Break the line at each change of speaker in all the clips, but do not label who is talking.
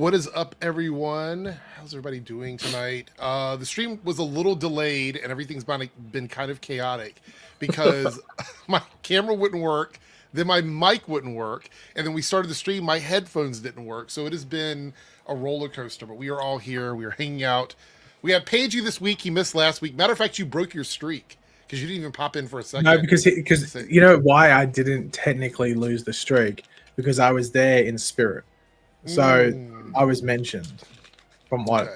What is up, everyone? How's everybody doing tonight? The stream was a little delayed and everything's been kind of chaotic because my camera wouldn't work, then my mic wouldn't work, and then we started the stream, my headphones didn't work. So it has been a roller coaster, but we are all here. We are hanging out. We have Pagey this week. He missed last week. Matter of fact, you broke your streak because you didn't even pop in for a second.
No, because you know why I didn't technically lose the streak? Because I was there in spirit. So I was mentioned from what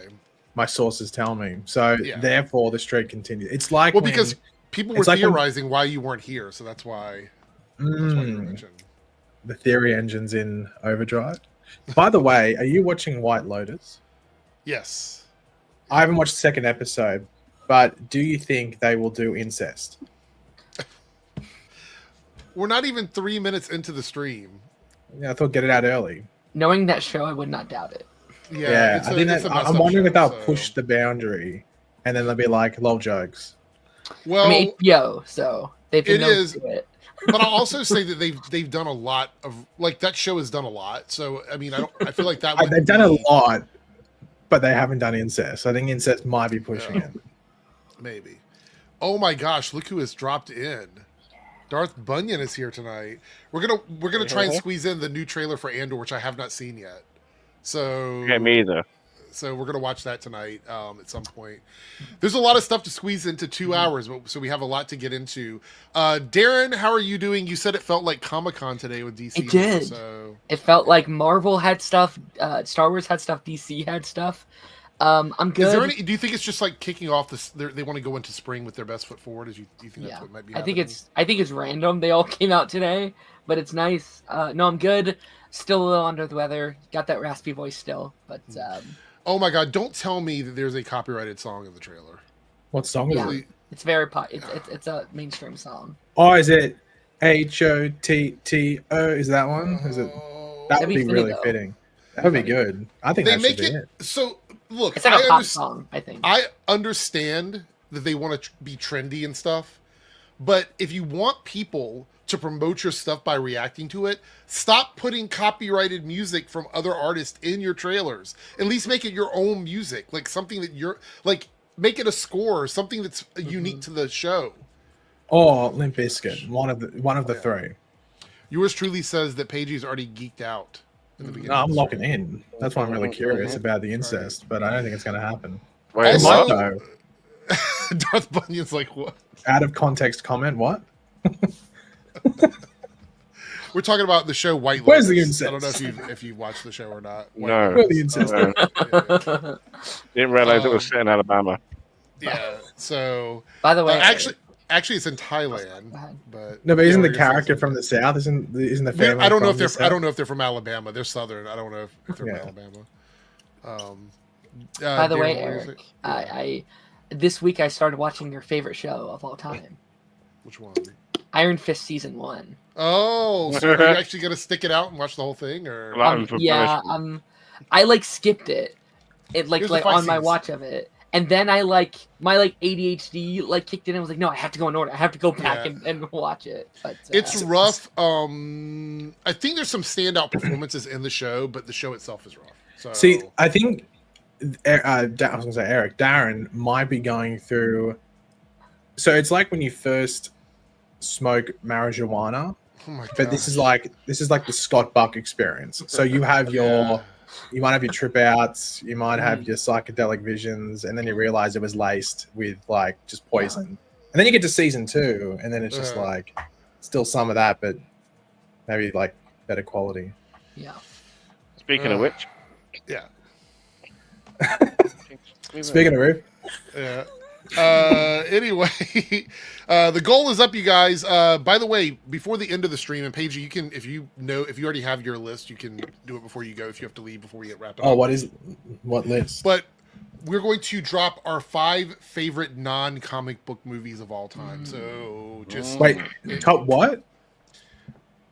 my sources tell me. So therefore the streak continued. It's like
because people were theorizing why you weren't here, so that's why. That's why you were mentioned.
The theory engine's in overdrive. By the way, are you watching White Lotus?
Yes.
I haven't watched the second episode, but do you think they will do incest?
We're not even 3 minutes into the stream.
Yeah, I thought get it out early.
Knowing that show, I would not doubt it.
Yeah, I think I'm wondering if they'll push the boundary, and then they'll be like lol jokes.
Well,
I mean, HBO, so they've been known to do it.
But I'll also say that they've done a lot of that show has done a lot. So I mean, I feel like that
they've done a lot, but they haven't done incest. I think incest might be pushing it.
Maybe. Oh my gosh! Look who has dropped in. Darth Bunyan is here tonight. We're gonna try and squeeze in the new trailer for Andor, which I have not seen yet. So
me either.
So we're gonna watch that tonight at some point. There's a lot of stuff to squeeze into 2 hours, so we have a lot to get into. Darren, how are you doing? You said it felt like Comic-Con today with DC.
It did.
So
it felt like Marvel had stuff, Star Wars had stuff, DC had stuff. I'm good.
Is there do you think it's just like kicking off this? They want to go into spring with their best foot forward? Do you think that's what might be happening?
I think it's random. They all came out today, but it's nice. No, I'm good. Still a little under the weather. Got that raspy voice still, but.
Oh my God! Don't tell me that there's a copyrighted song in the trailer.
What song is it?
It's very it's a mainstream song.
Oh, is it HOTTO? Is that one? Is it? That would be really fitting. That would be good. I think that should be it.
So look,
it's like a pop song. I think
I understand that they want to be trendy and stuff, but if you want people to promote your stuff by reacting to it, stop putting copyrighted music from other artists in your trailers. At least make it your own music, like something that you're like. Make it a score, or something that's unique to the show.
Or Limp Bizkit, one of the three.
Yours truly says that Pagey's already geeked out. In the beginning.
No, I'm locking in. That's why I'm really curious about the incest, but I don't think it's going to happen.
Wait,
also,
what?
Darth Bunyan's like, what?
Out of context comment, what?
We're talking about the show White Lotus.
Where's the incest?
I don't know if you watched the show or not.
No.
Where's the incest?
Didn't realize it was set in Alabama.
Yeah. So.
By the way,
actually, it's in Thailand. But
isn't the character from the South? Isn't the family?
I don't know if they're from Alabama. They're Southern. I don't know if they're from Alabama.
By the way, Eric, I this week I started watching your favorite show of all time.
Which one?
Iron Fist season 1.
Oh, so are you actually gonna stick it out and watch the whole thing, or?
I skipped it. It like on my watch of it, and then I my ADHD kicked in and was like, no, I have to go in order. I have to go back and watch it. But,
it's rough. I think there's some standout performances in the show, but the show itself is rough. So
see, I think I was gonna say Eric, Darren might be going through. So it's like when you first smoke marijuana, but this is like the Scott Buck experience. So you have you might have your trip outs, you might have your psychedelic visions, and then you realize it was laced with just poison. And then you get to season 2, and then it's just still some of that, but maybe better quality.
Yeah.
Speaking of which,
Speaking of Roof.
Yeah. Anyway, the goal is up, you guys. By the way, before the end of the stream, and Paige, you can, if you already have your list, you can do it before you go. If you have to leave before we get wrapped up.
Oh, what list?
But we're going to drop our 5 favorite non-comic book movies of all time. So just
wait, top what?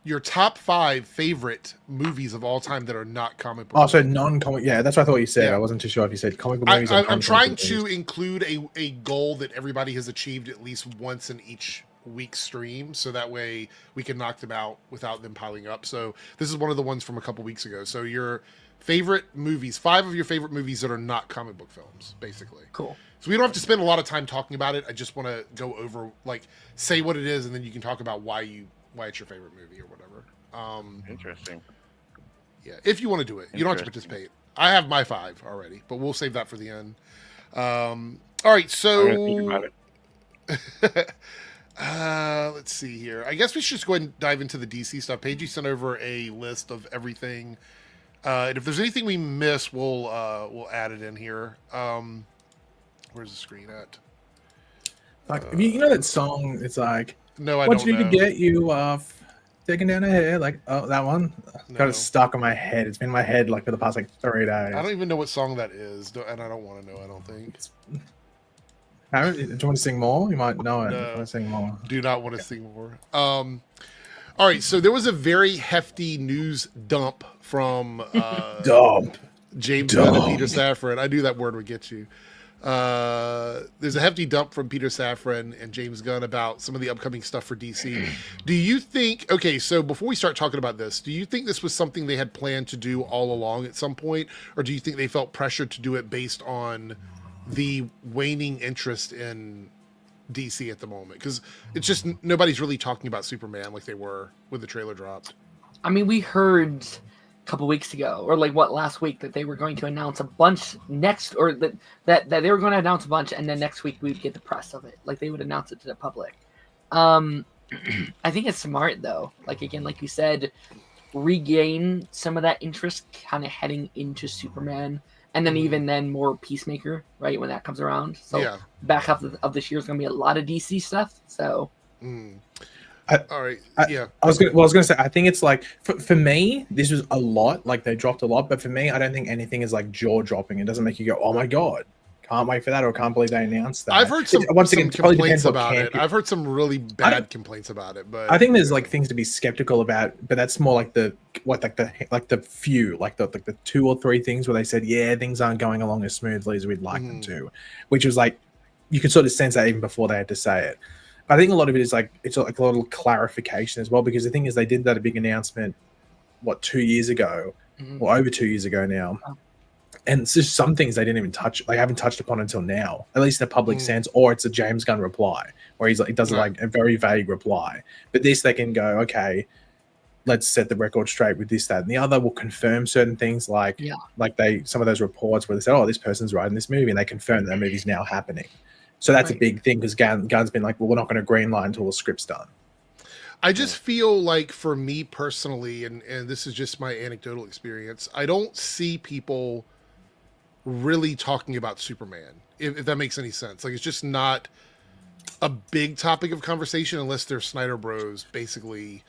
Your top 5 favorite movies of all time that are not comic book.
Oh, so non-comic. Yeah, that's what I thought you said. Yeah. I wasn't too sure if you said comic book movies.
I'm trying to include a goal that everybody has achieved at least once in each week's stream, so that way we can knock them out without them piling up. So this is one of the ones from a couple weeks ago. So your favorite movies, 5 of your favorite movies that are not comic book films, basically.
Cool.
So we don't have to spend a lot of time talking about it. I just want to go over, like, say what it is, and then you can talk about why it's your favorite movie or whatever.
Interesting.
Yeah, if you want to do it, you don't have to participate. I have my 5 already, but we'll save that for the end. All right, so let's see here. I guess we should just go ahead and dive into the DC stuff. Paige, you sent over a list of everything, and if there's anything we miss, we'll add it in here. Where's the screen at?
Like, you know that song? It's like,
no, I
what
don't
you
know.
to get you off, taking down her hair. Like, oh, that one.
No.
Got it stuck in my head. It's been in my head like for the past like 3 days.
I don't even know what song that is, and I don't want to know. I don't think.
Do you want to sing more? You might know it.
No.
If you want to sing more.
Do not want to sing more. All right, so there was a very hefty news dump from James Gunn and Peter Safran. I knew that word would get you. There's a hefty dump from Peter Safran and James Gunn about some of the upcoming stuff for DC. Do you think, okay, so before we start talking about this, do you think this was something they had planned to do all along at some point, or do you think they felt pressured to do it based on the waning interest in DC at the moment? Because it's just nobody's really talking about Superman like they were when the trailer dropped.
I mean, we heard a couple weeks ago, or like last week, that they were going to announce a bunch next, or that they were going to announce a bunch, and then next week we'd get the press of it. Like they would announce it to the public. I think it's smart though. Like again, like you said, regain some of that interest, kind of heading into Superman. And then even then more Peacemaker, right, when that comes around. So
yeah.
Back half of this year is going to be a lot of DC stuff. So,
all right, yeah.
I was gonna say, I think it's like for me, this was a lot. Like they dropped a lot, but for me, I don't think anything is like jaw dropping. It doesn't make you go, "Oh my god, can't wait for that," or "Can't believe they announced that."
I've heard some complaints about it. I've heard some really bad complaints about it, but
I think there's like things to be skeptical about. But that's more like the few, like the 2 or 3 things where they said, "Yeah, things aren't going along as smoothly as we'd like them to," which was like you could sort of sense that even before they had to say it. But I think a lot of it is like it's like a little clarification as well, because the thing is they did that big announcement 2 years ago, or over 2 years ago now. And it's just some things they didn't even touch. They haven't touched upon until now, at least in a public sense, or it's a James Gunn reply where he's like, it does like a very vague reply. But this, they can go, okay, let's set the record straight with this, that, and the other. We'll confirm certain things like some of those reports where they said, oh, this person's writing this movie, and they confirm that movie's now happening. So that's a big thing, because Gunn's been like, well, we're not going to greenlight until the script's done.
I just feel like for me personally, and this is just my anecdotal experience, I don't see people really talking about Superman, if that makes any sense. Like, it's just not a big topic of conversation unless they're Snyder Bros basically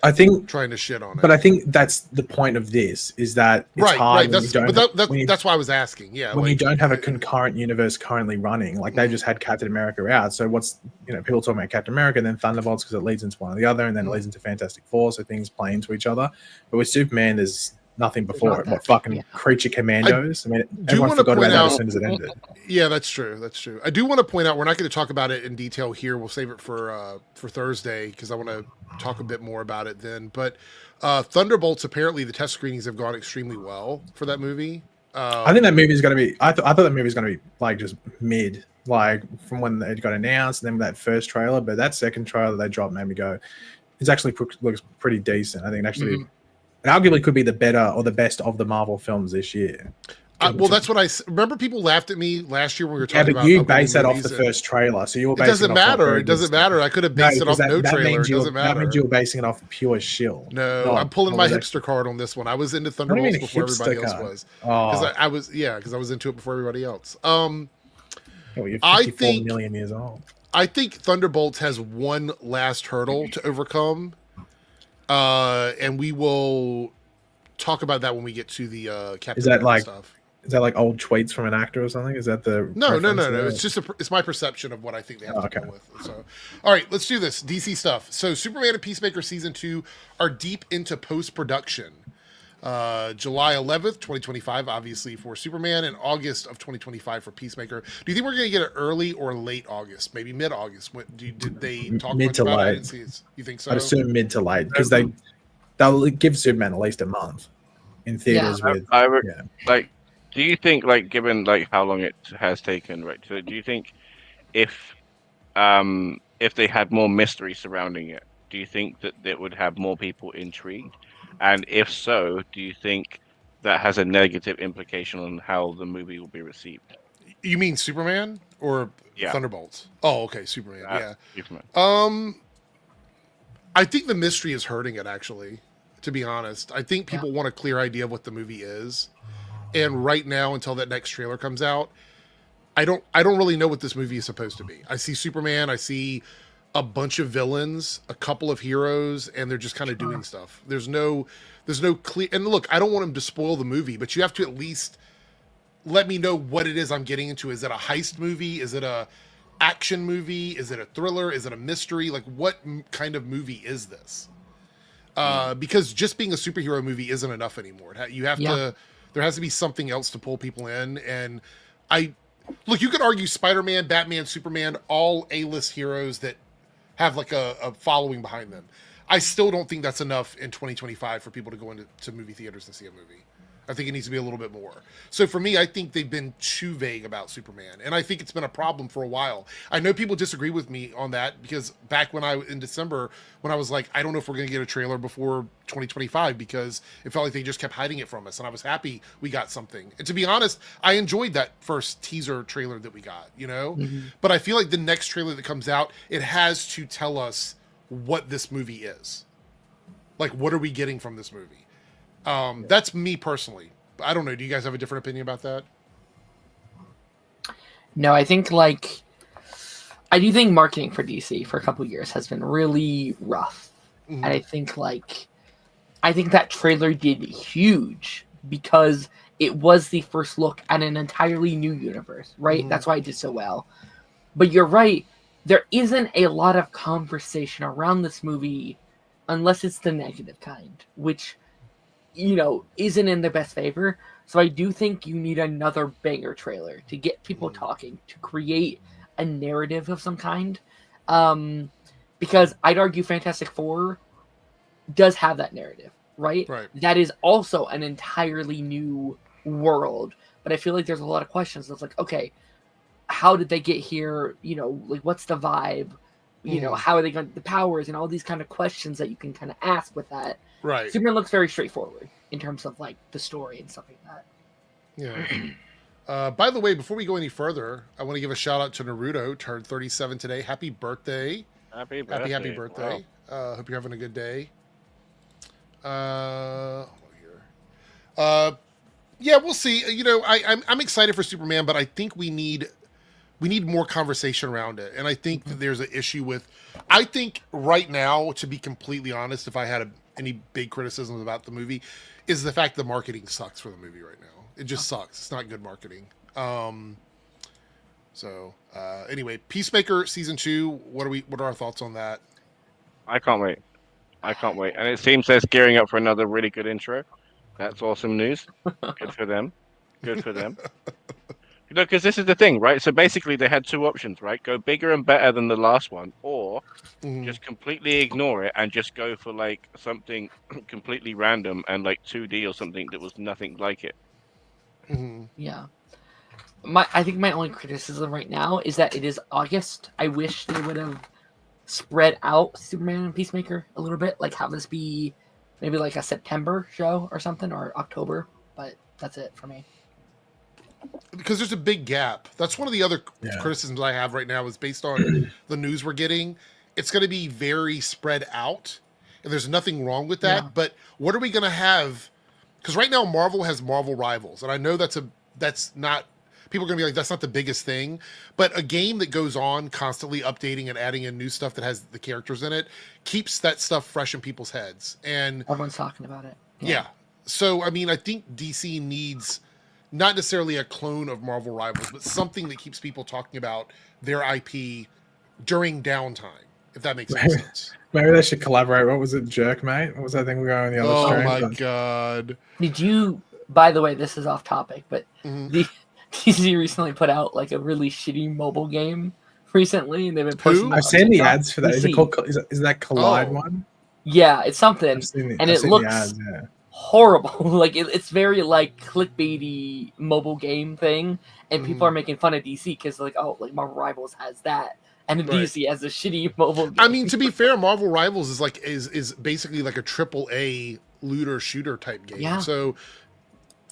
trying to shit on it.
But I think that's the point of this, is that it's hard.
That's why I was asking. Yeah,
when you don't have a concurrent universe currently running, like they just had Captain America out. So what's, people talking about Captain America, then Thunderbolts because it leads into one or the other, and then it leads into Fantastic Four, so things play into each other. But with Superman, there's nothing before it. What fucking Creature Commandos? I mean, everyone forgot about that as soon as it ended.
Yeah, that's true. That's true. I do want to point out, we're not going to talk about it in detail here. We'll save it for Thursday, because I want to talk a bit more about it then. But Thunderbolts, apparently the test screenings have gone extremely well for that movie.
I think that movie's going to be. I thought that movie's going to be like just mid, like from when it got announced, and then that first trailer. But that second trailer they dropped made me go, it actually looks pretty decent. I think it actually. It arguably could be the better or the best of the Marvel films this year.
Well, that's what I remember. People laughed at me last year when we were talking about.
Yeah, but you base that off the first trailer, so you were.
It doesn't matter. It doesn't matter. I could have based it off no trailer. It doesn't matter.
That means you were basing it off pure shill.
No, I'm pulling my hipster card on this one. I was into Thunderbolts before everybody else was. Because I was into it before everybody else.
You're 54 million years old.
I think Thunderbolts has one last hurdle to overcome. And we will talk about that when we get to the Captain America stuff.
Is that like old tweets from an actor or something? Is that the
no? It's just it's my perception of what I think they have to deal with. So, all right, let's do this DC stuff. So, Superman and Peacemaker season 2 are deep into post production. July 11th, 2025, obviously for Superman, and August of 2025 for Peacemaker. Do you think we're going to get it early or late August? Maybe mid-August? Did they talk
mid
much
to
about
late.
it? I didn't see it. You think so?
I'd assume mid to late, because they'll give Superman at least a month. in theaters with.
Like, do you think, like, given like how long it has taken, right? So, do you think if they had more mystery surrounding it, do you think that it would have more people intrigued? And if so, do you think that has a negative implication on how the movie will be received?
You mean Superman or Thunderbolts? Oh, okay, Superman. Yeah.
Superman.
I think the mystery is hurting it, actually, to be honest. I think people want a clear idea of what the movie is. And right now, until that next trailer comes out, I don't really know what this movie is supposed to be. I see Superman, I see a bunch of villains, a couple of heroes, and they're just kind of doing stuff. There's no clear, and look, I don't want them to spoil the movie, but you have to at least let me know what it is I'm getting into. Is it a heist movie? Is it a action movie? Is it a thriller? Is it a mystery? Like, what kind of movie is this? Because just being a superhero movie isn't enough anymore. You have to, there has to be something else to pull people in. And look, you could argue Spider-Man, Batman, Superman, all A-list heroes that have like a following behind them. I still don't think that's enough in 2025 for people to go into movie theaters and see a movie. I think it needs to be a little bit more. So for me, I think they've been too vague about Superman, and I think it's been a problem for a while. I know people disagree with me on that, because back in December, when I was like, I don't know if we're going to get a trailer before 2025, because it felt like they just kept hiding it from us, and I was happy we got something. And to be honest, I enjoyed that first teaser trailer that we got, you know? Mm-hmm. But I feel like the next trailer that comes out, it has to tell us what this movie is. Like, what are we getting from this movie? That's me personally. I don't know. Do you guys have a different opinion about that?
No, I think I do think marketing for DC for a couple of years has been really rough. Mm-hmm. And I think that trailer did huge because it was the first look at an entirely new universe, right? Mm-hmm. That's why it did so well. But you're right. There isn't a lot of conversation around this movie unless it's the negative kind, which, you know, isn't in their best favor. So I do think you need another banger trailer to get people talking, to create a narrative of some kind. Because I'd argue Fantastic Four does have that narrative, right? That is also an entirely new world. But I feel like there's a lot of questions. It's like, okay, how did they get here? You know, like, what's the vibe? You know, how are they going to the powers and all these kind of questions that you can kind of ask with that.
Right.
Superman looks very straightforward in terms of like the story and stuff like that.
Yeah. By the way, before we go any further, I want to give a shout out to Naruto, turned 37 today. Happy birthday.
Happy birthday.
Happy birthday. Wow. Hope you're having a good day. Yeah, we'll see. You know, I'm excited for Superman, but I think we need more conversation around it. And I think that there's an issue with, I think right now, to be completely honest, if I had any big criticisms about the movie, is the fact the marketing sucks for the movie right now. It just sucks. It's not good marketing. Anyway, Peacemaker season 2, what are our thoughts on that?
I can't wait. And it seems they're gearing up for another really good intro. That's awesome news. Good for them. You know, because this is the thing, right? So basically they had two options, right? Go bigger and better than the last one, or just completely ignore it and just go for like something completely random and like 2D or something that was nothing like it.
Yeah. I think my only criticism right now is that it is August. I wish they would have spread out Superman and Peacemaker a little bit, like have this be maybe like a September show or something, or October, but that's it for me.
Because there's a big gap. That's one of the other criticisms I have right now, is based on the news we're getting. It's going to be very spread out, and there's nothing wrong with that. Yeah. But what are we going to have? Because right now Marvel has Marvel Rivals, and I know that's not, people are going to be like, that's not the biggest thing. But a game that goes on constantly updating and adding in new stuff that has the characters in it keeps that stuff fresh in people's heads. And
everyone's talking about it.
Yeah. So, I mean, I think DC needs not necessarily a clone of Marvel Rivals, but something that keeps people talking about their IP during downtime, if that makes any sense.
Maybe they should collaborate. What was it, Jerk, mate? What was that thing we were going on the other stream?
Oh my god.
Did you, by the way, this is off topic, but DC recently put out like a really shitty mobile game recently, and they've been posting.
I've seen the ads for that. Is it called, is that Collide one?
Yeah, it's something. And it looks horrible. Like it's very like clickbaity mobile game thing, and people are making fun of DC because like, oh, like Marvel Rivals has that, and DC has a shitty mobile game.
I mean, to be fair, Marvel Rivals is like is basically like a AAA looter shooter type game.
Yeah.
So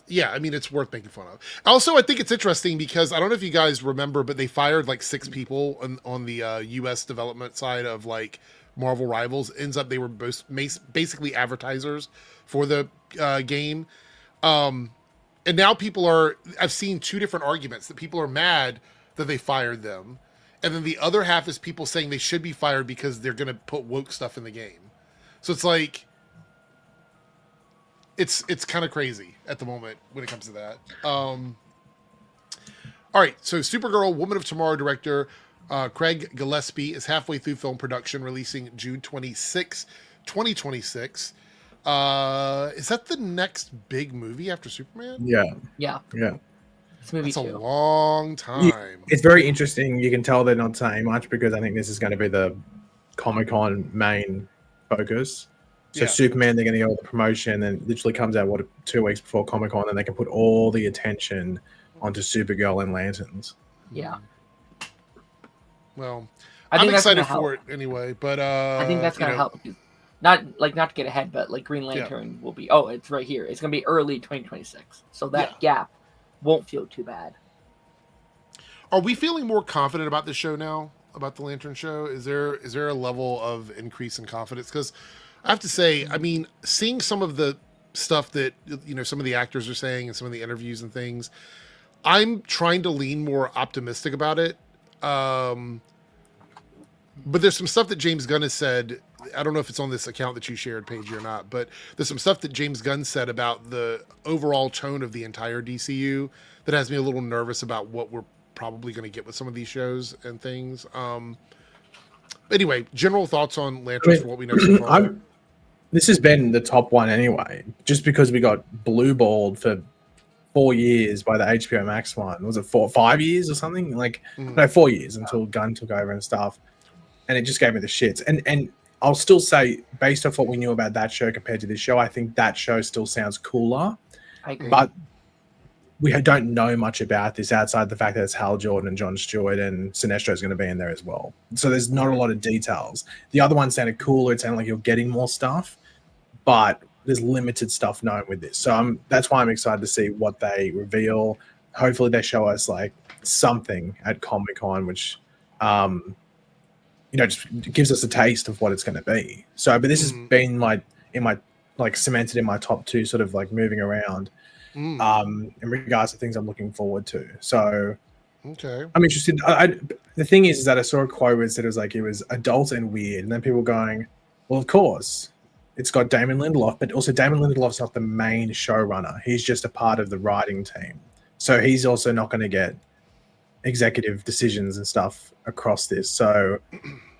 yeah, I mean, it's worth making fun of. Also, I think it's interesting because I don't know if you guys remember, but they fired like 6 people on the U.S. development side of like Marvel Rivals. Ends up they were both basically advertisers for the game. And now I've seen 2 different arguments that people are mad that they fired them. And then the other half is people saying they should be fired because they're going to put woke stuff in the game. So it's like, it's kind of crazy at the moment when it comes to that. All right, so Supergirl, Woman of Tomorrow director Craig Gillespie is halfway through film production, releasing June 26, 2026. Is that the next big movie after Superman?
Yeah.
That's a long time.
It's very interesting. You can tell they're not saying much because I think this is going to be the Comic-Con main focus. So Superman, they're going to get all the promotion, and literally comes out 2 weeks before Comic-Con, and they can put all the attention onto Supergirl and Lanterns.
Yeah.
Well, I'm excited for it anyway, but
I think that's going to help. Not to get ahead, but like Green Lantern will be. Oh, it's right here. It's going to be early 2026, so that gap won't feel too bad.
Are we feeling more confident about this show now? About the Lantern show? Is there a level of increase in confidence? Because I have to say, I mean, seeing some of the stuff that some of the actors are saying and some of the interviews and things, I'm trying to lean more optimistic about it. But there's some stuff that James Gunn has said. I don't know if it's on this account that you shared, Paige, or not, but there's some stuff that James Gunn said about the overall tone of the entire DCU that has me a little nervous about what we're probably going to get with some of these shows and things. Anyway, general thoughts on Lanterns for what we know so far.
This has been the top one anyway, just because we got blue-balled for 4 years by the HBO Max one. Was it 5 years or something? Like, no, 4 years until Gunn took over and stuff. And it just gave me the shits. And I'll still say, based off what we knew about that show compared to this show, I think that show still sounds cooler.
I agree.
But we don't know much about this outside the fact that it's Hal Jordan and Jon Stewart, and Sinestro is going to be in there as well. So there's not a lot of details. The other one sounded cooler. It sounded like you're getting more stuff, but there's limited stuff known with this. So that's why I'm excited to see what they reveal. Hopefully they show us like something at Comic-Con, which just gives us a taste of what it's going to be. So, but this has been cemented in my top 2, sort of like moving around. In regards to things I'm looking forward to. So
okay,
I'm interested. The thing is that I saw a quote where it said it was adult and weird, and then people going, well, of course, it's got Damon Lindelof, but also Damon Lindelof's not the main showrunner. He's just a part of the writing team. So he's also not going to get executive decisions and stuff across this. So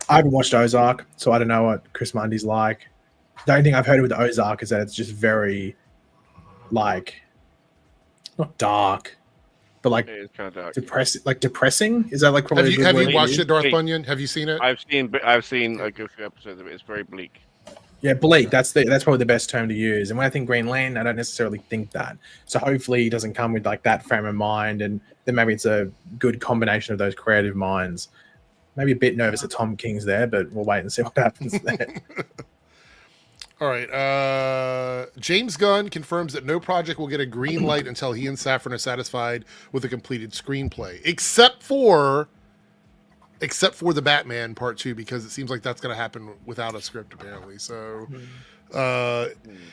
I haven't watched Ozark, so I don't know what Chris Mundy's like. The only thing I've heard with Ozark is that it's just very like, not dark, but like
it is kind of dark.
Depressing. Is that like probably?
Have you watched it, Darth Bunyan? Have you seen it?
I've seen like a few episodes of it. It's very bleak.
Yeah, bleak. That's probably the best term to use. And when I think Green Lantern, I don't necessarily think that. So hopefully he doesn't come with like that frame of mind, and then maybe it's a good combination of those creative minds. Maybe a bit nervous that Tom King's there, but we'll wait and see what happens there.
All right. James Gunn confirms that no project will get a green light until he and Safran are satisfied with a completed screenplay, except for the Batman Part 2, because it seems like that's going to happen without a script apparently. So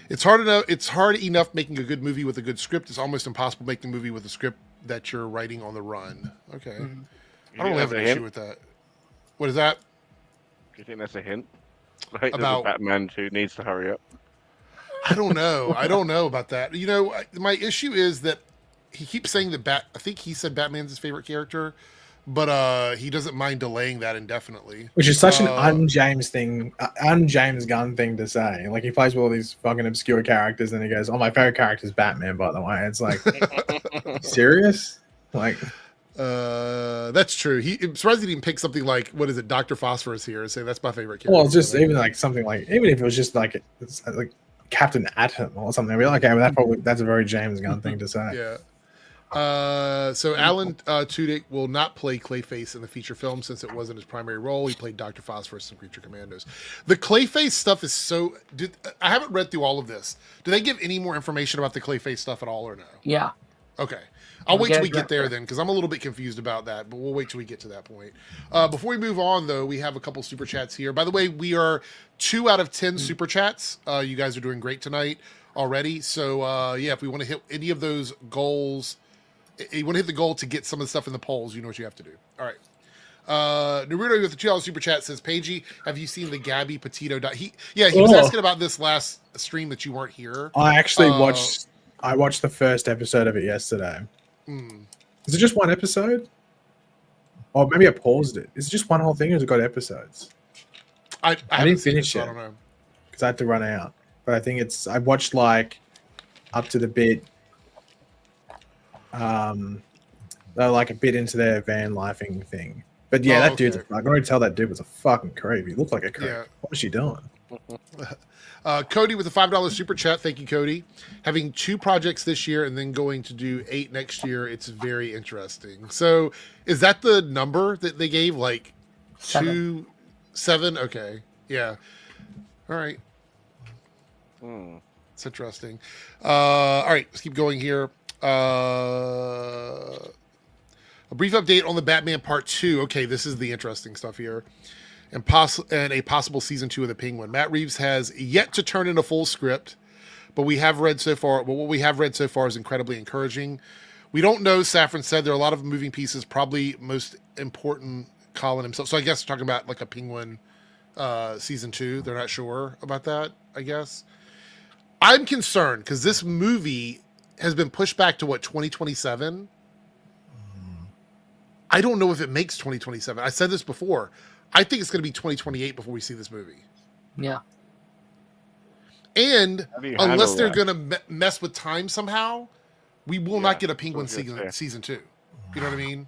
it's hard enough making a good movie with a good script. It's almost impossible making a movie with a script that you're writing on the run. Okay. I don't really have an issue with that. What is that?
Do you think that's a hint? Like
about
Batman 2 needs to hurry up.
I don't know. I don't know about that. My issue is that he keeps saying that I think he said Batman's his favorite character, but he doesn't mind delaying that indefinitely.
Which is such an un-James Gunn thing to say. Like, he plays with all these fucking obscure characters, and he goes, "Oh, my favorite character is Batman, by the way." It's like, serious? Like,
that's true. I'm surprised he didn't pick something like, what is it, Dr. Phosphorus here, and say that's my favorite character.
Well, just even like something like, even if it was just like, it's like Captain Atom or something. We're like, okay, well, that's a very James Gunn thing to say.
Yeah. So Alan Tudyk will not play Clayface in the feature film since it wasn't his primary role. He played Dr. Phosphorus in Creature Commandos. The Clayface stuff is so... I haven't read through all of this. Do they give any more information about the Clayface stuff at all or no?
Yeah.
Okay. I'll wait till we get there then, because I'm a little bit confused about that, but we'll wait till we get to that point. Before we move on, though, we have a couple super chats here. By the way, we are 2 out of 10 super chats. You guys are doing great tonight already. So, yeah, if we want to hit any of those goals... You want to hit the goal to get some of the stuff in the polls, you know what you have to do. All right. Naruto with the $2 super chat says, Paigey, have you seen the Gabby Petito? He was asking about this last stream that you weren't here.
I actually watched the first episode of it yesterday. Is it just one episode? Or maybe I paused it. Is it just one whole thing or has it got episodes?
I didn't finish it. I don't know.
Because I had to run out. But I think I watched like up to the bit they're like a bit into their van lifing thing. But yeah, that dude's I can already tell that dude was a fucking creep. He looked like a creep. Yeah. What was she doing?
Cody with a $5 super chat. Thank you, Cody. Having 2 projects this year and then going to do 8 next year. It's very interesting. So is that the number that they gave? Like 7? Okay. Yeah. All right. It's interesting. All right, let's keep going here. A brief update on the Batman Part 2. Okay, this is the interesting stuff here. And a possible season 2 of the Penguin. Matt Reeves has yet to turn in a full script, but what we have read so far is incredibly encouraging. We don't know, Safran said. There are a lot of moving pieces, probably most important Colin himself. So I guess talking about like a Penguin season 2. They're not sure about that, I guess. I'm concerned because this movie has been pushed back to 2027. I don't know if it makes 2027. I said this before. I think it's going to be 2028 before we see this movie.
Yeah.
And unless they're going to mess with time somehow, we will not get a Penguin season 2. You know what I mean?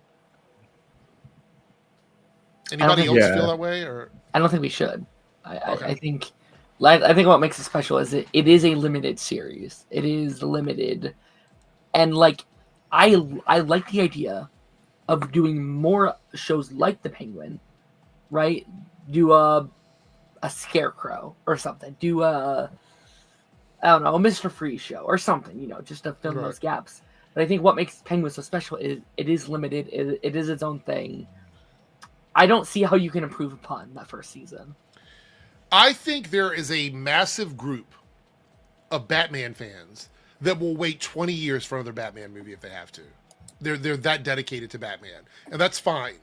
Anybody else feel that way? Or
I don't think we should. I think what makes it special is it is a limited series. It is limited, and like I like the idea of doing more shows like the Penguin, right? Do a Scarecrow or something. Do a Mr. Freeze show or something. Just to fill those gaps. But I think what makes Penguin so special is it is limited. It is its own thing. I don't see how you can improve upon that first season.
I think there is a massive group of Batman fans that will wait 20 years for another Batman movie if they have to. They're that dedicated to Batman, and that's fine.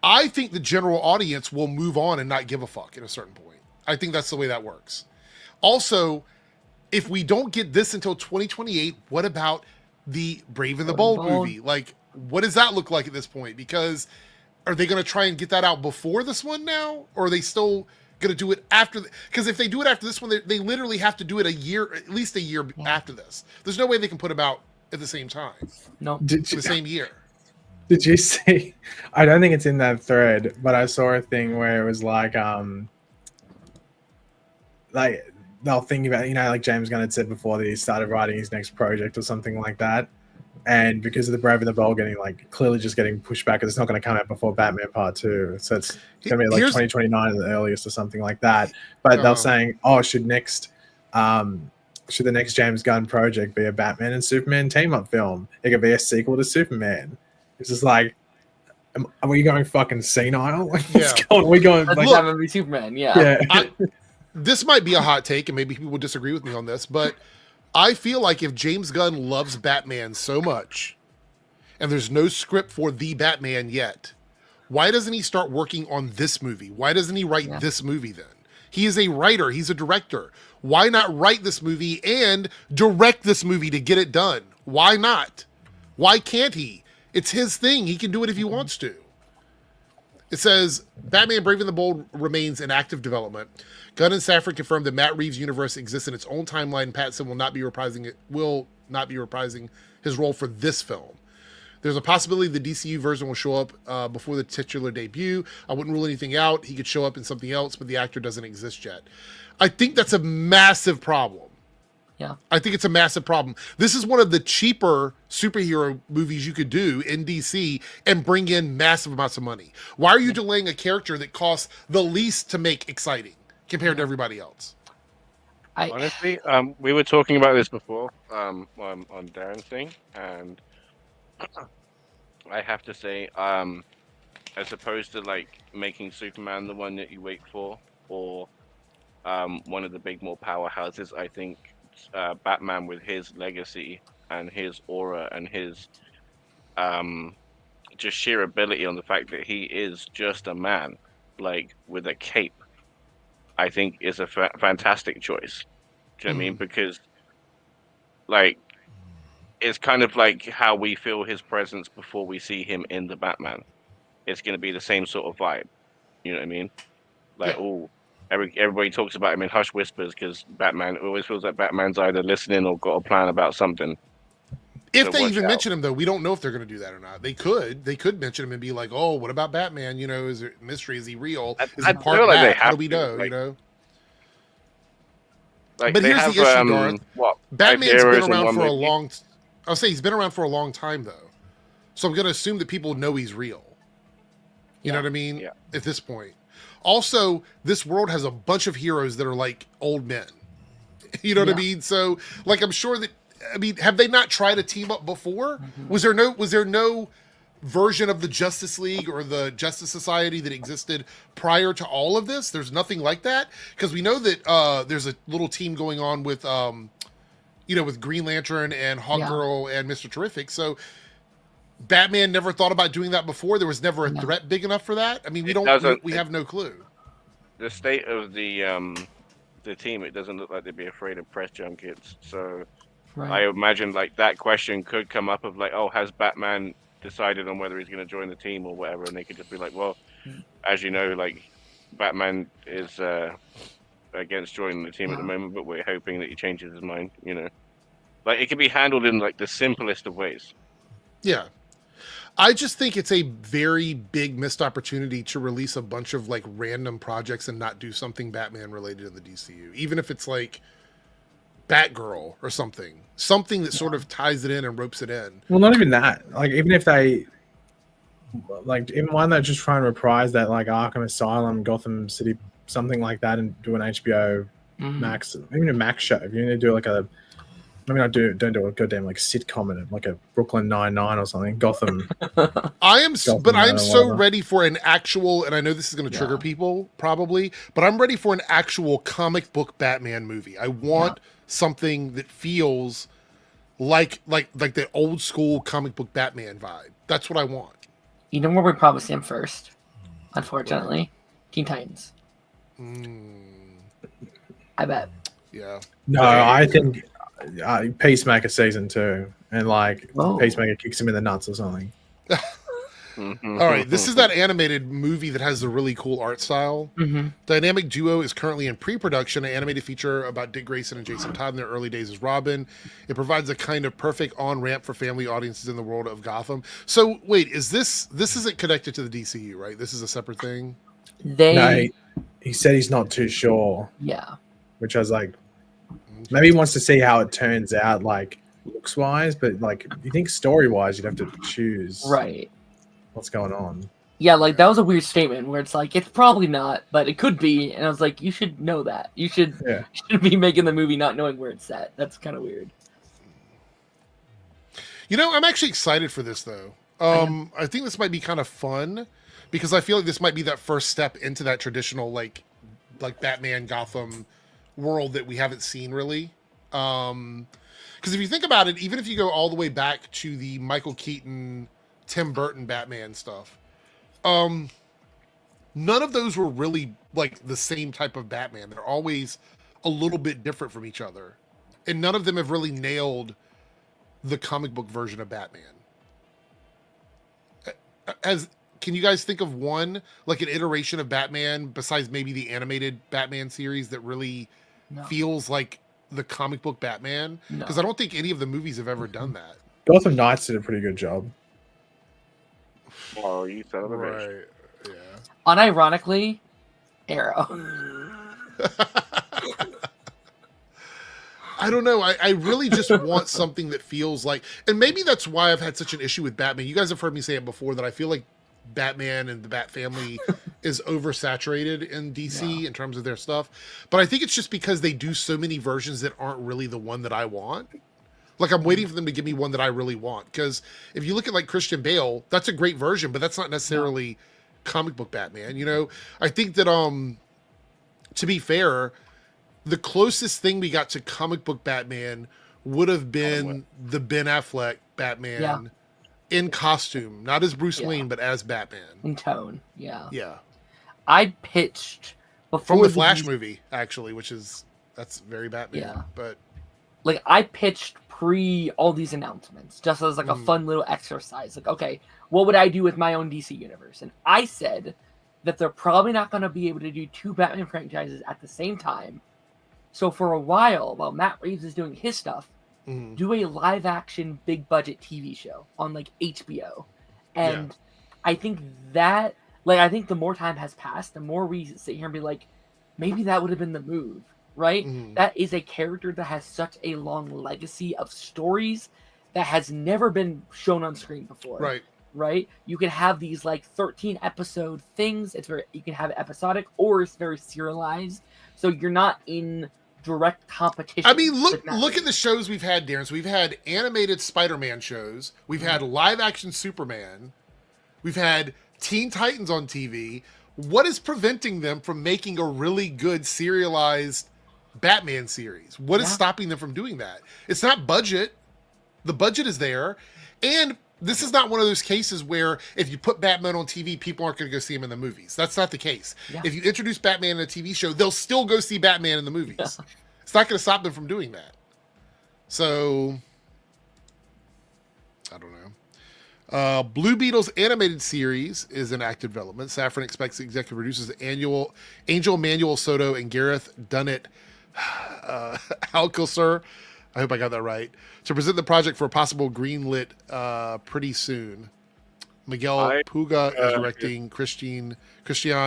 I think the general audience will move on and not give a fuck at a certain point. I think that's the way that works. Also, if we don't get this until 2028, what about the Brave and the Bold movie? Like, what does that look like at this point? Because are they going to try and get that out before this one now, or are they still going to do it after? Because if they do it after this one, they literally have to do it at least a year after this. There's no way they can put them out at the same time.
No,
the same year.
Did you see? I don't think it's in that thread, but I saw a thing where it was like they'll think about, like James Gunn had said before that he started writing his next project or something like that, and because of the Brave and the Bold clearly just getting pushed back, because it's not going to come out before Batman Part 2, so it's going to be like 2029 at the earliest or something like that. But they're saying, should the next James Gunn project be a Batman and Superman team-up film? It could be a sequel to Superman. It's just like, are we going fucking senile? Are we going like
Batman v Superman? Yeah.
This might be a hot take, and maybe people will disagree with me on this, but I feel like if James Gunn loves Batman so much, and there's no script for the Batman yet, why doesn't he start working on this movie? Why doesn't he write this movie then? He is a writer. He's a director. Why not write this movie and direct this movie to get it done? Why not? Why can't he? It's his thing. He can do it if he wants to. It says, Batman Brave and the Bold remains in active development. Gunn and Safran confirmed that Matt Reeves' universe exists in its own timeline. Pattinson will not be reprising his role for this film. There's a possibility the DCU version will show up before the titular debut. I wouldn't rule anything out. He could show up in something else, but the actor doesn't exist yet. I think that's a massive problem.
Yeah.
I think it's a massive problem. This is one of the cheaper superhero movies you could do in DC and bring in massive amounts of money. Why are you delaying a character that costs the least to make exciting compared to everybody else?
Honestly, we were talking about this before on Darren's thing, and I have to say, as opposed to like making Superman the one that you wait for, or one of the big more powerhouses, I think Batman with his legacy and his aura and his just sheer ability on the fact that he is just a man, like with a cape, I think is a fantastic choice. Do you know what I mean? Because like it's kind of like how we feel his presence before we see him in the Batman. It's going to be the same sort of vibe. You know what I mean? Like, everybody talks about him in hushed whispers because Batman always feels like Batman's either listening or got a plan about something.
If they even mention him, though, we don't know if they're going to do that or not. They could mention him and be like, "Oh, what about Batman? You know, is there mystery? Is he real? Is he part of that? How do we know? You know."
Like,
but here's the issue, Garth. Batman's been around for a long. I'll say he's been around for a long time, though. So I'm going to assume that people know he's real. You know what I mean?
Yeah.
At this point. Also, this world has a bunch of heroes that are like old men. You know what I mean? So, like, I'm sure that. I mean, have they not tried a team up before? Was there no version of the Justice League or the Justice Society that existed prior to all of this? There's nothing like that, because we know that there's a little team going on with with Green Lantern and Hawkgirl and Mr. Terrific. So Batman never thought about doing that before. There was never a threat big enough for that. I mean, we have no clue.
The state of the team, it doesn't look like they'd be afraid of press junkets. So I imagine like that question could come up of like, oh, has Batman decided on whether he's going to join the team or whatever? And they could just be like, well, as you know, like Batman is against joining the team at the moment, but we're hoping that he changes his mind. You know, like it could be handled in like the simplest of ways.
Yeah. I just think it's a very big missed opportunity to release a bunch of like random projects and not do something Batman related in the DCU, even if it's like Batgirl or something that sort of ties it in and ropes it in.
Well, not even that. Like, even if they, like, even one that just try and reprise that, like, Arkham Asylum, Gotham City, something like that, and do an HBO Max, even a Max show. If you're going to do like a, maybe not don't do a goddamn like sitcom in it, like a Brooklyn Nine-Nine or something. Gotham.
I am so ready for an actual, and I know this is going to trigger people probably, but I'm ready for an actual comic book Batman movie. I want something that feels like the old school comic book Batman vibe. That's what I want.
You know where we probably see him first, unfortunately? Teen Titans. I bet.
Yeah.
No, I think Peacemaker season 2, and like Peacemaker kicks him in the nuts or something.
All right, this is that animated movie that has a really cool art style. Dynamic Duo is currently in pre-production, an animated feature about Dick Grayson and Jason Todd in their early days as Robin. It provides a kind of perfect on-ramp for family audiences in the world of Gotham. So, wait, is this isn't connected to the DCU, right? This is a separate thing?
No, he said he's not too sure.
Yeah.
Which I was like, maybe he wants to see how it turns out, like, looks-wise, but, like, you think story-wise, you'd have to choose.
Right.
What's going on?
Yeah, like that was a weird statement where it's like it's probably not, but it could be, and I was like, you should know that. You should be making the movie not knowing where it's set. That's kind of weird.
You know, I'm actually excited for this though. I think this might be kind of fun because I feel like this might be that first step into that traditional like Batman Gotham world that we haven't seen really. Because if you think about it, even if you go all the way back to the Michael Keaton, Tim Burton Batman stuff, none of those were really like the same type of Batman. They're always a little bit different from each other, and none of them have really nailed the comic book version of Batman. Can you guys think of one, like an iteration of Batman besides maybe the animated Batman series that really feels like the comic book Batman? Because I don't think any of the movies have ever done that.
Gotham Knights did a pretty good job.
Oh, you son of a bitch.
Right. Yeah.
Unironically, Arrow.
I don't know. I really just want something that feels like, and maybe that's why I've had such an issue with Batman. You guys have heard me say it before that I feel like Batman and the Bat family is oversaturated in DC in terms of their stuff. But I think it's just because they do so many versions that aren't really the one that I want. Like, I'm waiting for them to give me one that I really want. Because if you look at, like, Christian Bale, that's a great version, but that's not necessarily comic book Batman. You know, I think that, to be fair, the closest thing we got to comic book Batman would have been the Ben Affleck Batman in costume. Not as Bruce Wayne, but as Batman.
In tone, yeah.
I
pitched before
from the Flash movie, actually, that's very Batman.
Yeah.
But
like, I pitched pre all these announcements just as like a fun little exercise. Like, okay, what would I do with my own DC universe? And I said that they're probably not going to be able to do 2 Batman franchises at the same time. So for a while Matt Reeves is doing his stuff, do a live action big budget TV show on like HBO. And I think that, like, I think the more time has passed, the more we sit here and be like, maybe that would have been the move. Right? That is a character that has such a long legacy of stories that has never been shown on screen before. Right? You can have these like 13 episode things. You can have it episodic, or it's very serialized. So you're not in direct competition.
I mean, look at the shows we've had, Darren. So we've had animated Spider-Man shows. We've had live action Superman. We've had Teen Titans on TV. What is preventing them from making a really good serialized Batman series? What is stopping them from doing that? It's not budget. The budget is there. And this is not one of those cases where if you put Batman on TV, people aren't going to go see him in the movies. That's not the case. If you introduce Batman in a TV show, they'll still go see Batman in the movies. It's not going to stop them from doing that. So, I don't know. Blue Beetle's animated series is in active development. Safran expects executive producers Angel Manuel Soto and Gareth Dunnett Alcocer, I hope I got that right, to present the project for a possible greenlit pretty soon. Miguel Puga is directing. Christian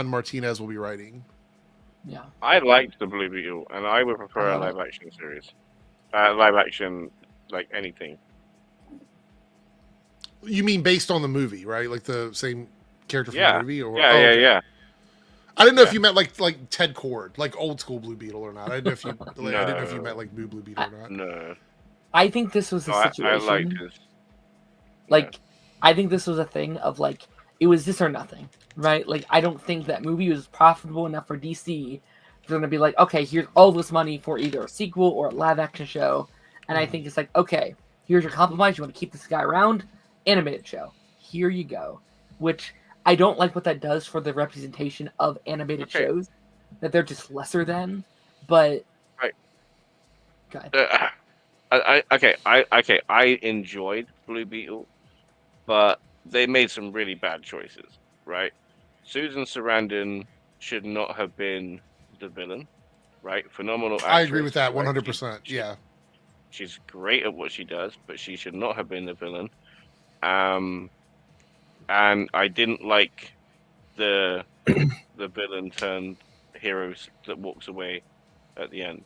Martinez will be writing.
Yeah,
I liked the Blue Beetle, and I would prefer a live action series. Live action, like anything.
You mean based on the movie, right? Like the same character from the movie? Or,
yeah.
I didn't know if you meant like Ted Cord, like old school Blue Beetle or not. I didn't know if you I didn't know if you meant like Blue Beetle or not.
No.
I think this was a situation.
I liked this.
Like, I think this was a thing of like, it was this or nothing, right? Like, I don't think that movie was profitable enough for DC for them to be like, okay, here's all this money for either a sequel or a live action show. And I think it's like, okay, here's your compromise. You want to keep this guy around? Animated show. Here you go. Which I don't like what that does for the representation of animated shows, that they're just lesser than. But go ahead.
I enjoyed Blue Beetle, but they made some really bad choices, right? Susan Sarandon should not have been the villain, right? Phenomenal actress.
I agree with that 100%. Yeah.
She's great at what she does, but she should not have been the villain. And I didn't like the villain turned hero that walks away at the end.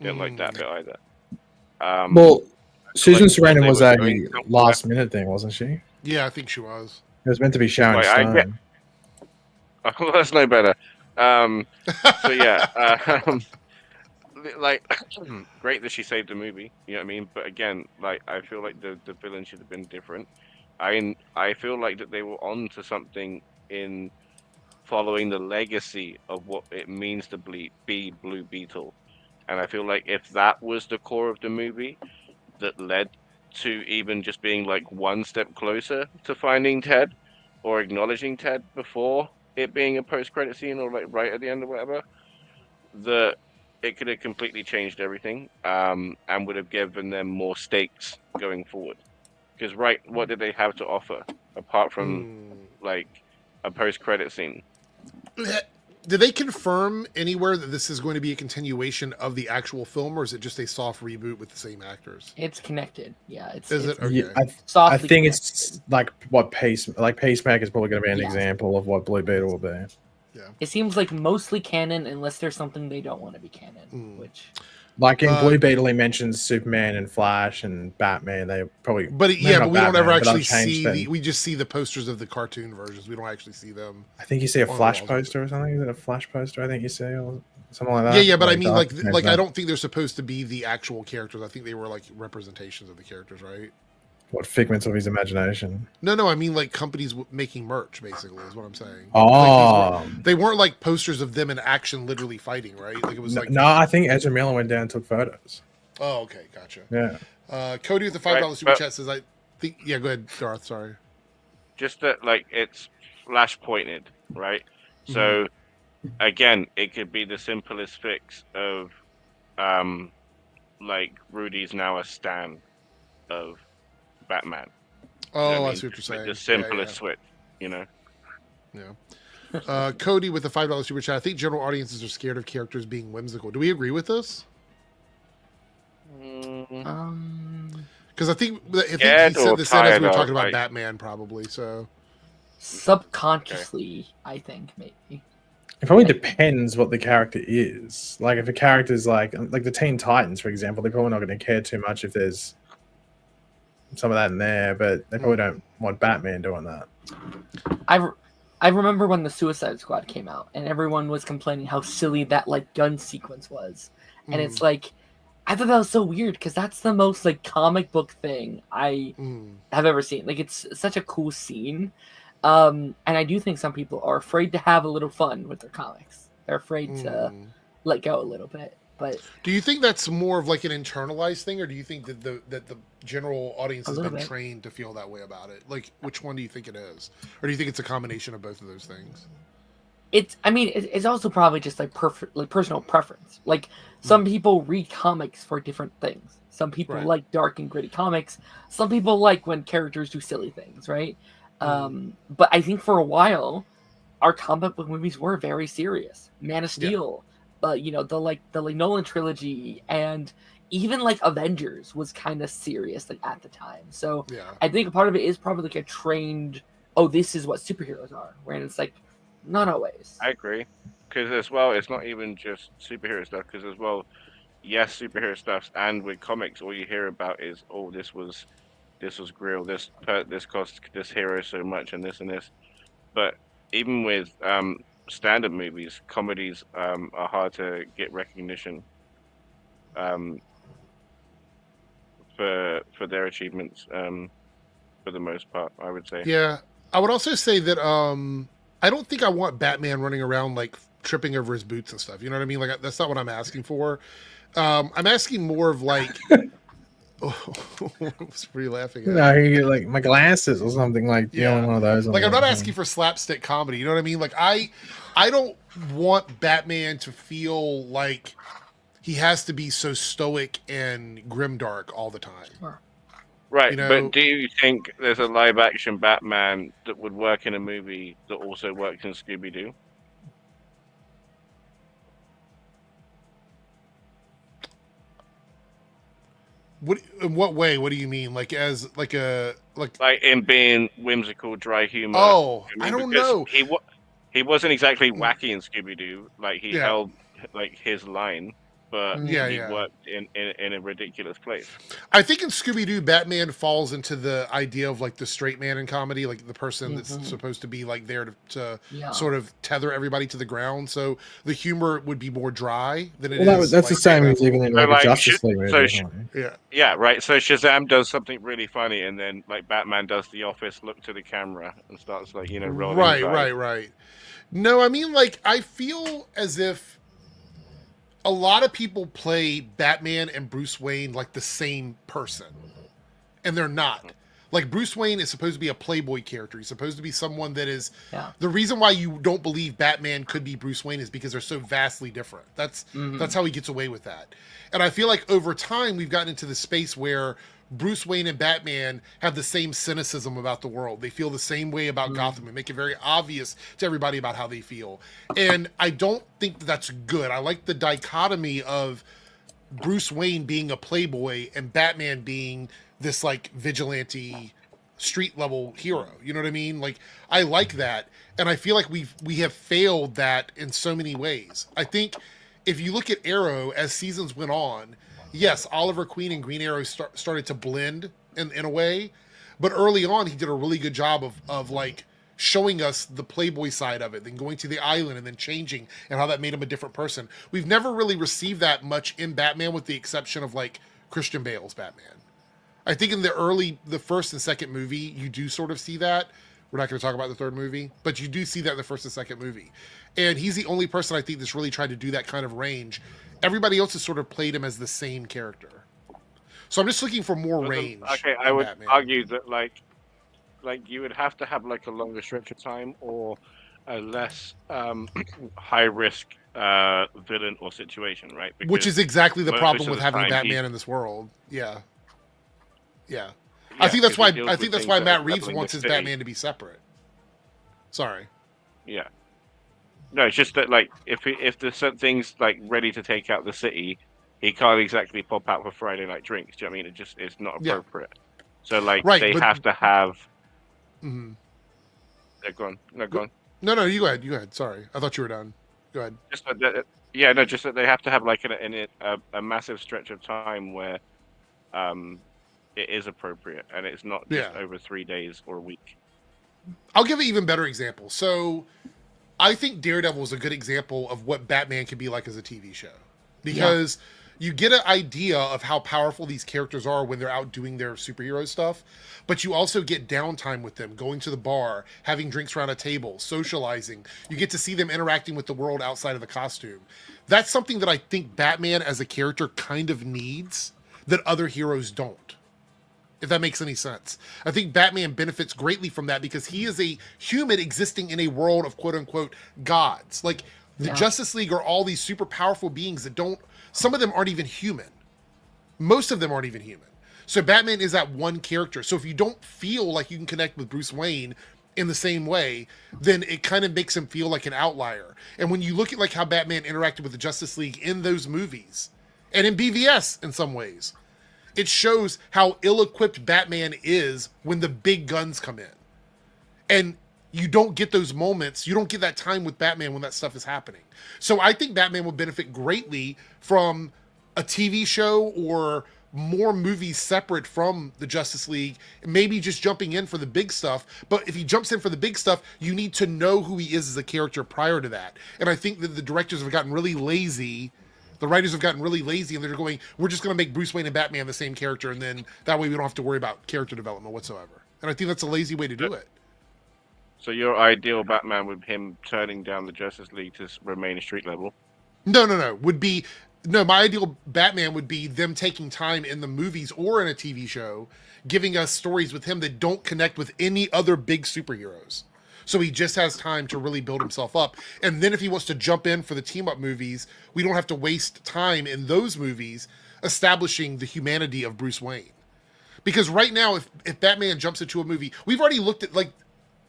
Didn't like that bit either.
Well, Susan Sarandon was a last minute thing, wasn't she?
Yeah, I think she was.
It was meant to be Sharon Stone.
Oh, that's no better. So yeah, like great that she saved the movie. You know what I mean? But again, like I feel like the villain should have been different. I feel like that they were on to something in following the legacy of what it means to be Blue Beetle. And I feel like if that was the core of the movie that led to even just being like one step closer to finding Ted or acknowledging Ted before it being a post-credit scene or like right at the end or whatever, that it could have completely changed everything and would have given them more stakes going forward. Because what did they have to offer apart from like a post-credit scene?
Did they confirm anywhere that this is going to be a continuation of the actual film, or is it just a soft reboot with the same actors?
It's connected. Yeah. It's
it? Okay.
Yeah, I think it's like what Peacemaker is probably going to be an example of what Blue Beetle will be.
Yeah.
It seems like mostly canon unless there's something they don't want to be canon, which...
Like in Blue Beetle, he mentions Superman and Flash and Batman. They probably,
but we
Batman,
don't ever actually
see
see we just see the posters of the cartoon versions. We don't actually see them.
I think you see a Flash poster or something. Is it a Flash poster? I think you see, or something like that.
Yeah, but I mean, like I don't think they're supposed to be the actual characters. I think they were like representations of the characters, right?
What figments of his imagination?
No, I mean like companies making merch, basically, is what I'm saying.
Oh,
like, they weren't like posters of them in action, literally fighting, right? Like it was like
no. I think Ezra Miller went down and took photos.
Oh, okay, gotcha.
Yeah.
Cody with the $5 super chat says, "I think." Yeah, go ahead, Darth. Sorry.
Just that, like it's flash pointed, right? So again, it could be the simplest fix of, like Rudy's now a stan of Batman.
Oh,
you know
I see what you're saying.
Like the simplest switch, you know.
Yeah. Cody with the $5 super chat. I think general audiences are scared of characters being whimsical. Do we agree with this? Because I think he said this as we were talking about Batman, probably. So
subconsciously, I think maybe.
It probably depends what the character is. Like if a character is like the Teen Titans, for example, they're probably not going to care too much if there's some of that in there, but they probably don't want Batman doing that.
I remember when the Suicide Squad came out and everyone was complaining how silly that like gun sequence was. And it's like, I thought that was so weird because that's the most like comic book thing I have ever seen. Like it's such a cool scene. And I do think some people are afraid to have a little fun with their comics. They're afraid to let go a little bit. But
do you think that's more of like an internalized thing, or do you think that the general audience has been trained to feel that way about it? Like, which one do you think it is, or do you think it's a combination of both of those things?
It's also probably just like personal preference. Like some people read comics for different things. Some people like dark and gritty comics. Some people like when characters do silly things, right? But I think for a while, our comic book movies were very serious. Man of Steel. The Nolan trilogy and even like Avengers was kind of serious like at the time. So I think a part of it is probably like a trained, this is what superheroes are. Where it's like, not always.
I agree, because as well, it's not even just superhero stuff. Because as well, yes, superhero stuff, and with comics, all you hear about is, this was real. This cost this hero so much, and this. But even with standard movies, comedies are hard to get recognition for their achievements for the most part, I would say.
Yeah, I would also say that I don't think I want Batman running around like tripping over his boots and stuff. You know what I mean? Like that's not what I'm asking for. I'm asking more of like. What are you laughing at?
No, you get like my glasses or something like one of those.
Like I'm not asking for slapstick comedy. You know what I mean? Like I don't want Batman to feel like he has to be so stoic and grimdark all the time.
Sure.
Right, but do you think there's a live-action Batman that would work in a movie that also works in Scooby-Doo?
In what way? What do you mean? Like as like
in being whimsical, dry humor?
I don't know.
He wasn't exactly wacky in Scooby-Doo. Like he held like his line, but he worked in a ridiculous place.
I think in Scooby-Doo, Batman falls into the idea of like the straight man in comedy, like the person that's supposed to be like there to sort of tether everybody to the ground. So the humor would be more dry than it is.
That's like, the same as even in like Justice League movie.
Right. So Shazam does something really funny, and then like Batman does The Office, look to the camera, and starts like rolling.
Right. No, I mean like I feel as if a lot of people play Batman and Bruce Wayne like the same person, and they're not. Like Bruce Wayne is supposed to be a playboy character. He's supposed to be someone that is the reason why you don't believe Batman could be Bruce Wayne is because they're so vastly different. That's how he gets away with that. And I feel like over time we've gotten into the space where Bruce Wayne and Batman have the same cynicism about the world. They feel the same way about Gotham and make it very obvious to everybody about how they feel. And I don't think that's good. I like the dichotomy of Bruce Wayne being a playboy and Batman being this like vigilante street level hero. You know what I mean? Like I like that. And I feel like we have failed that in so many ways. I think if you look at Arrow as seasons went on, yes, Oliver Queen and Green Arrow started to blend in a way, but early on he did a really good job of like showing us the Playboy side of it, then going to the island and then changing, and how that made him a different person. We've never really received that much in Batman, with the exception of like Christian Bale's Batman. I think in the first and second movie, you do sort of see that. We're not going to talk about the third movie, but you do see that in the first and second movie. And he's the only person I think that's really tried to do that kind of range. Everybody else has sort of played him as the same character. So I'm just looking for more range.
Okay, I would argue that like you would have to have like a longer stretch of time or a less high risk villain or situation, right? Because
which is exactly the problem with having Batman in this world. Yeah. I think that's why Matt Reeves wants his Batman to be separate. Sorry.
Yeah. No, it's just that like if there's certain things like ready to take out the city, he can't exactly pop out for Friday night drinks. Do you know what I mean? It's not appropriate. Yeah. So like they have to have.
Mm-hmm.
Yeah, go on. No, go on.
No, you go ahead. You go ahead. Sorry, I thought you were done. Go ahead.
Just that they have to have like a massive stretch of time where, it is appropriate and it's not just over 3 days or a week.
I'll give an even better example. So, I think Daredevil is a good example of what Batman can be like as a TV show, because you get an idea of how powerful these characters are when they're out doing their superhero stuff, but you also get downtime with them, going to the bar, having drinks around a table, socializing. You get to see them interacting with the world outside of the costume. That's something that I think Batman as a character kind of needs that other heroes don't, if that makes any sense. I think Batman benefits greatly from that because he is a human existing in a world of quote-unquote gods. Like, the Justice League are all these super powerful beings that some of them aren't even human. Most of them aren't even human. So Batman is that one character. So if you don't feel like you can connect with Bruce Wayne in the same way, then it kind of makes him feel like an outlier. And when you look at like how Batman interacted with the Justice League in those movies, and in BVS in some ways, it shows how ill-equipped Batman is when the big guns come in. And you don't get those moments, you don't get that time with Batman when that stuff is happening. So I think Batman would benefit greatly from a TV show or more movies separate from the Justice League, maybe just jumping in for the big stuff. But if he jumps in for the big stuff, you need to know who he is as a character prior to that. And I think that the directors have gotten really lazy. The writers have gotten really lazy, and they're going, we're just going to make Bruce Wayne and Batman the same character, and then that way we don't have to worry about character development whatsoever. And I think that's a lazy way to do it.
So your ideal Batman would him turning down the Justice League to remain a street level?
No. My ideal Batman would be them taking time in the movies or in a TV show, giving us stories with him that don't connect with any other big superheroes. So he just has time to really build himself up. And then if he wants to jump in for the team-up movies, we don't have to waste time in those movies establishing the humanity of Bruce Wayne. Because right now, if Batman jumps into a movie, we've already looked at, like,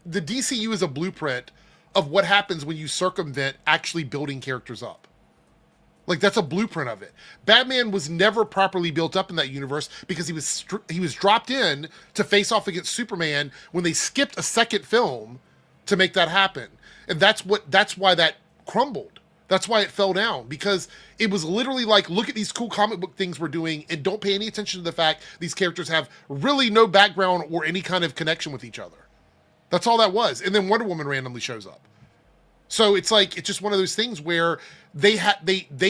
the DCU is a blueprint of what happens when you circumvent actually building characters up. Like, that's a blueprint of it. Batman was never properly built up in that universe because he was dropped in to face off against Superman when they skipped a second film to make that happen. And that's why that crumbled. That's why it fell down, because it was literally like, look at these cool comic book things we're doing and don't pay any attention to the fact these characters have really no background or any kind of connection with each other. That's all that was. And then Wonder Woman randomly shows up. So it's like, it's just one of those things where they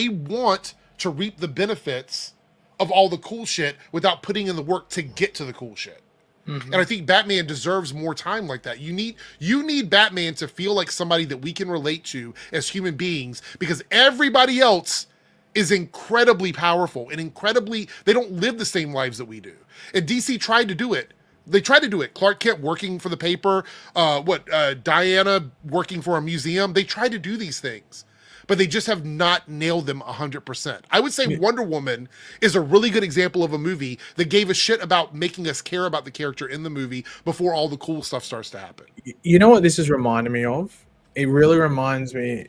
want to reap the benefits of all the cool shit without putting in the work to get to the cool shit. Mm-hmm. And I think Batman deserves more time like that. You need Batman to feel like somebody that we can relate to as human beings, because everybody else is incredibly powerful and they don't live the same lives that we do. And DC tried to do it. They tried to do it. Clark Kent working for the paper, Diana working for a museum. They tried to do these things, but they just have not nailed them 100%. I would say Wonder Woman is a really good example of a movie that gave a shit about making us care about the character in the movie before all the cool stuff starts to happen.
You know what this is reminding me of? It really reminds me,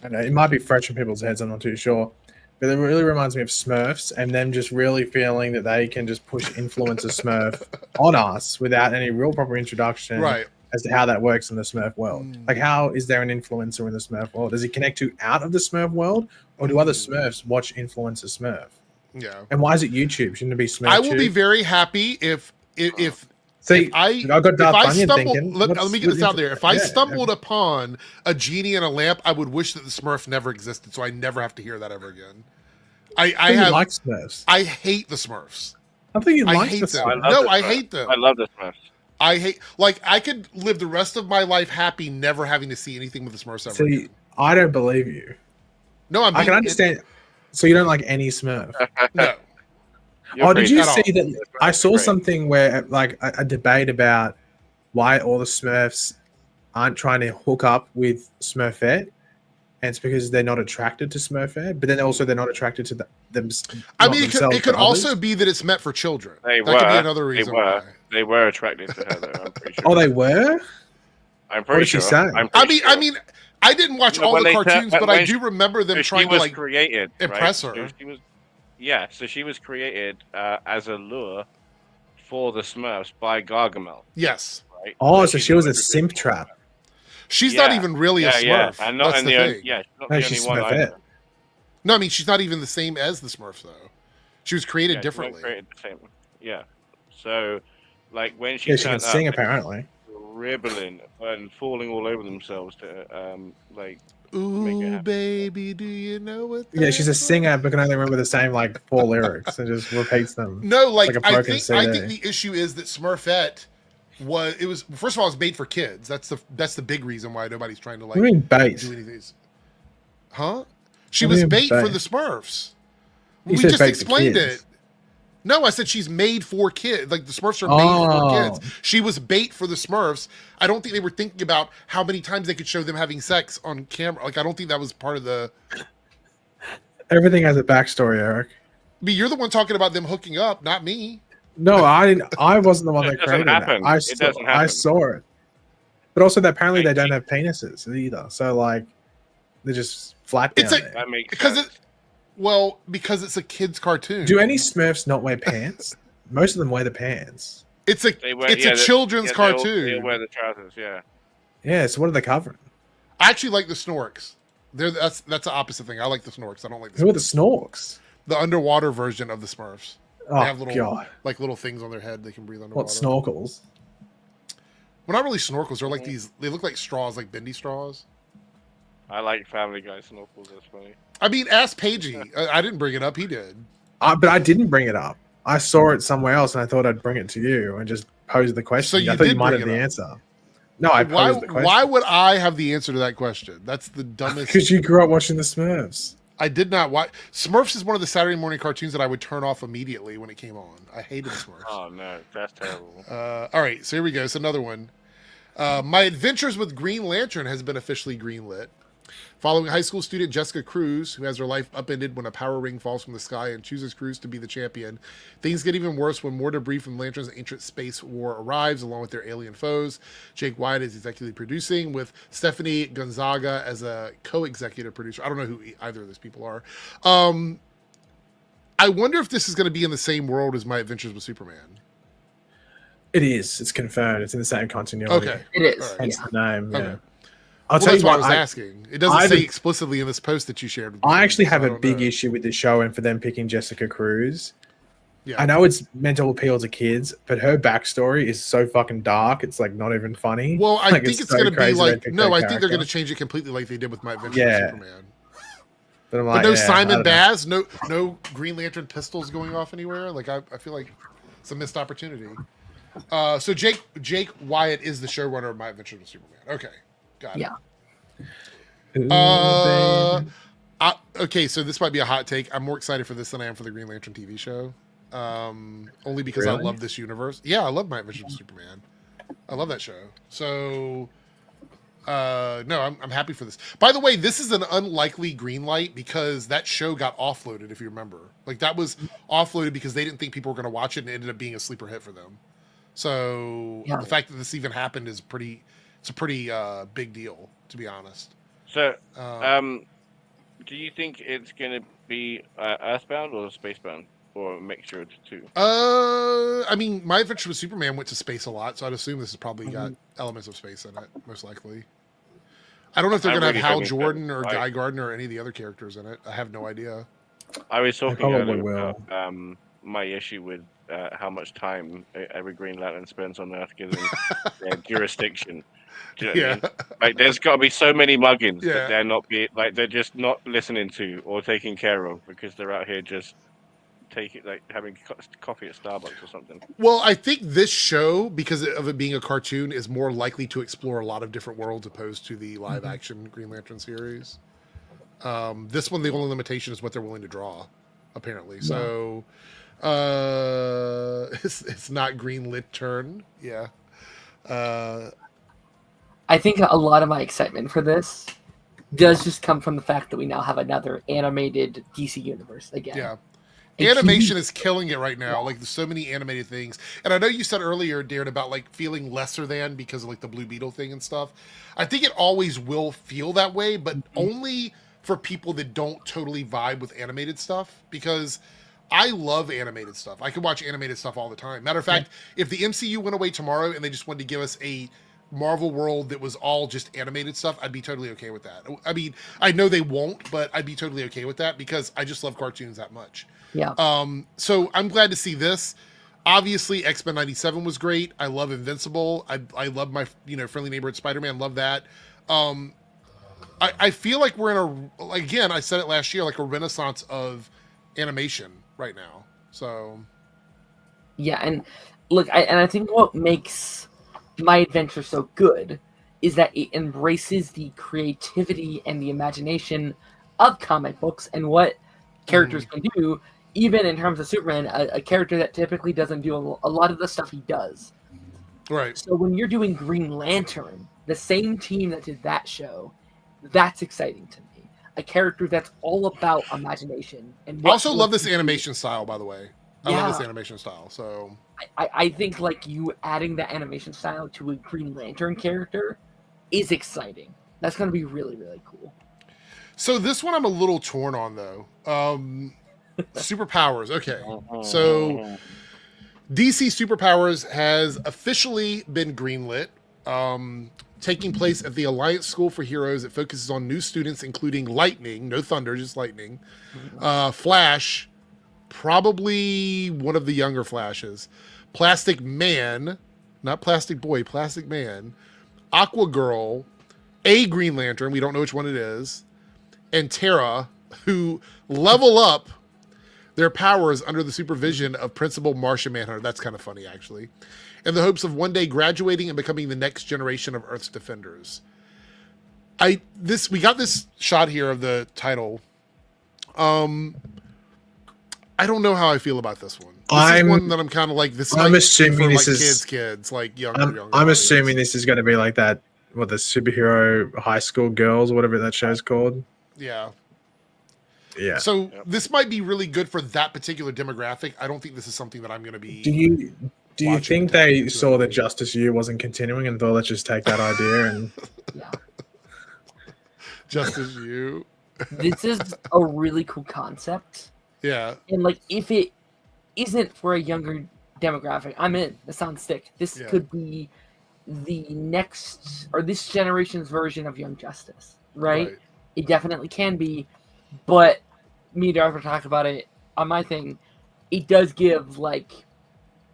I know it might be fresh in people's heads, I'm not too sure, but it really reminds me of Smurfs and them just really feeling that they can just push influence of Smurf on us without any real proper introduction.
Right.
as to how that works in the Smurf world. Like, how is there an influencer in the Smurf world? Does he connect to out of the Smurf world, or do other Smurfs watch influencer Smurf?
Yeah.
And why is it YouTube? Shouldn't it be Smurf?
I will be very happy if
See,
I
got Darth Bunyan
stumbled,
thinking.
let me get this out there. If I
yeah,
stumbled upon a genie in a lamp, I would wish that the Smurf never existed, so I never have to hear that ever again. I
like Smurfs.
I hate the Smurfs.
I think you
I
like
hate
the
them.
Smurfs.
No, I hate them.
I love the Smurfs.
I hate, like, I could live the rest of my life happy never having to see anything with the Smurfs ever
See,
again.
I don't believe you.
No,
I can understand. So you don't like any Smurf?
No.
Did you see
all.
that? I saw something where, like, a debate about why all the Smurfs aren't trying to hook up with Smurfette, and it's because they're not attracted to Smurfette, but then also they're not attracted to them.
I mean, it could also be that it's meant for children.
That
could be another reason why.
They were attracted to her, though. I'm pretty sure.
Oh, they were?
I'm pretty sure.
I mean, I didn't watch all the cartoons, but I do remember them trying to, like,
created,
impress
right?
her.
So she was created as a lure for the Smurfs by Gargamel.
Yes.
Right?
Oh, so she was a simp trap.
She's not even really a Smurf.
Yeah. And not
That's
the
thing.
she's not the
she's
only one
Smurfette.
either.
No, I mean, she's not even the same as the Smurfs, though. She was created
She
differently.
wasn't created the same. Yeah. So, like, when she
Yeah, she can
turned
sing
up,
apparently.
ribbling and falling all over themselves to, like,
Ooh, baby, do you know what?
Yeah, she's a
that's
singer, but can only remember the same, like, 4 lyrics and just repeats them.
No, like,
a
I
broken
think
CD.
the issue is that Smurfette was first of all, it's made for kids. That's the big reason why nobody's trying to, like,
What do you mean bait?
do anything. Huh? She
What do
was
you mean
bait for
bait?
the Smurfs.
You
We
said
just
bait for
explained
kids.
it. No, I said she's made for kids. Like, the Smurfs are made for kids. She was bait for the Smurfs. I don't think they were thinking about how many times they could show them having sex on camera. Like, I don't think that was part of the.
Everything has a backstory, Eric.
I mean, you're the one talking about them hooking up, not me.
No, I wasn't the one
It
that
doesn't
created it.
happen.
I
It doesn't
I
happen.
saw it. But also, that apparently they don't have penises either. So, like, they're just flat down there.
that makes
Because
sense.
because it's a kid's cartoon.
Do any Smurfs not wear pants? Most of them wear the pants.
It's a children's cartoon.
They wear the trousers, yeah.
Yeah, so what are they covering?
I actually like the Snorks. That's the opposite thing. I like the Snorks. I don't like the
Who are the
Smurfs.
Snorks?
The underwater version of the Smurfs.
Oh,
They have little
God.
little things on their head they can breathe underwater.
What, snorkels?
Well, not really snorkels. They're like these. They look like straws, like bendy straws.
I like Family Guy snorkels. That's funny.
I mean, ask Pagey. I didn't bring it up. He did.
But I didn't bring it up. I saw it somewhere else, and I thought I'd bring it to you and just pose the question.
So you
I thought you
did
might
bring
have
it
the
up.
answer. No, I posed the question.
Why would I have the answer to that question? That's the dumbest.
Because you grew up watching the Smurfs.
I did not watch. Smurfs is one of the Saturday morning cartoons that I would turn off immediately when it came on. I hated Smurfs.
Oh no, that's terrible.
All right, so here we go. It's another one. My Adventures with Green Lantern has been officially greenlit. Following high school student Jessica Cruz, who has her life upended when a power ring falls from the sky and chooses Cruz to be the champion, things get even worse when more debris from Lantern's ancient space war arrives, along with their alien foes. Jake Wyatt is executive producing, with Stephanie Gonzaga as a co-executive producer. I don't know who either of those people are. I wonder if this is going to be in the same world as My Adventures with Superman.
It is. It's confirmed. It's in the same continuity.
Okay.
It is.
All right.
Hence the name. Yeah.
Okay.
I'll tell
That's
you
why I
what.
was asking. It doesn't
I
say
would-
explicitly in this post that you shared with me.
I actually
so
have
I
a
don't
big
know.
issue with the show and for them picking Jessica Cruz.
Yeah.
I know it's meant to appeal to kids, but her backstory is so fucking dark. It's like not even funny.
Well, I
Like,
think it's
so
going to be
crazy they
like
picked
no.
that
I think they're
character.
going to change it completely, like they did with My Adventures
Yeah.
with Superman.
But I'm
But
like,
no
yeah, I
Simon
don't know.
Baz, no Green Lantern pistols going off anywhere. Like I feel like it's a missed opportunity. So Jake Wyatt is the showrunner of My Adventures with Superman. Okay, got it.
Yeah.
Ooh, baby.
Okay, so this might be a hot take. I'm more excited for this than I am for the Green Lantern TV show. Only because I
Really?
love this universe. Yeah, I love My Adventures with Superman. I love that show. So, no, I'm happy for this. By the way, this is an unlikely green light because that show got offloaded, if you remember. Like, that was offloaded because they didn't think people were going to watch it and it ended up being a sleeper hit for them. So,
Yeah.
the fact that this even happened is it's a pretty big deal, to be honest.
So, do you think it's going to be Earthbound or Spacebound? or a mixture of the two?
I mean, My Adventure with Superman went to space a lot, so I'd assume this has probably got elements of space in it, most likely. I don't know if they're going to have Hal Jordan or Guy Gardner or any of the other characters in it. I have no idea.
I was talking earlier about my issue with how much time every Green Lantern spends on Earth given their jurisdiction. Do you know what I mean? Like, there's got to be so many muggins that they're just not listening to or taking care of because they're out here just having coffee at Starbucks or something.
Well, I think this show, because of it being a cartoon, is more likely to explore a lot of different worlds opposed to the live action Green Lantern series. This one, the only limitation is what they're willing to draw, apparently. Yeah. So it's not Green Lantern. Yeah.
I think a lot of my excitement for this does just come from the fact that we now have another animated DC universe again.
Yeah. Animation is killing it right now. Like, there's so many animated things. And I know you said earlier, Darren, about like feeling lesser than because of like the Blue Beetle thing and stuff. I think it always will feel that way, but only for people that don't totally vibe with animated stuff, because I love animated stuff. I could watch animated stuff all the time. Matter of fact, if the MCU went away tomorrow and they just wanted to give us a Marvel world that was all just animated stuff, I'd be totally okay with that. I mean, I know they won't, but I'd be totally okay with that because I just love cartoons that much.
Yeah.
So I'm glad to see this. Obviously, X-Men 97 was great. I love Invincible. I love my friendly neighborhood Spider-Man. Love that. I feel like we're in again, I said it last year, like a renaissance of animation right now. So
yeah, and look, I think what makes My Adventure so good is that it embraces the creativity and the imagination of comic books and what characters can do. Even in terms of Superman, a character that typically doesn't do a lot of the stuff he does.
Right.
So when you're doing Green Lantern, the same team that did that show, that's exciting to me. A character that's all about imagination. And
I also love this animation style, by the way. I love this animation style. So
I think like you adding that animation style to a Green Lantern character is exciting. That's going to be really, really cool.
So this one I'm a little torn on, though. Superpowers. Okay. So DC Superpowers has officially been greenlit. Taking place at the Alliance School for Heroes. It focuses on new students, including Lightning, no thunder, just Lightning. Flash, probably one of the younger Flashes. Plastic Man, not Plastic Boy, Plastic Man. Aqua Girl, a Green Lantern, we don't know which one it is. And Terra, who level up their powers under the supervision of Principal Martian Manhunter. That's kind of funny, actually. In the hopes of one day graduating and becoming the next generation of Earth's defenders. We got this shot here of the title. I don't know how I feel about this one. This is one that I'm kind of like, this
I'm assuming this
is kids, like younger.
I'm assuming this is going to be like that, the superhero high school girls, whatever that show's called.
Yeah.
Yeah.
So this might be really good for that particular demographic. I don't think this is something that I'm going to be.
Do you think they saw that Justice U wasn't continuing and thought, let's just take that idea and
Justice U?
This is a really cool concept.
Yeah.
And like, if it isn't for a younger demographic, I'm in. That sounds sick. This could be the next or this generation's version of Young Justice, right? It definitely can be. But me and Darver talked about it on my thing. It does give like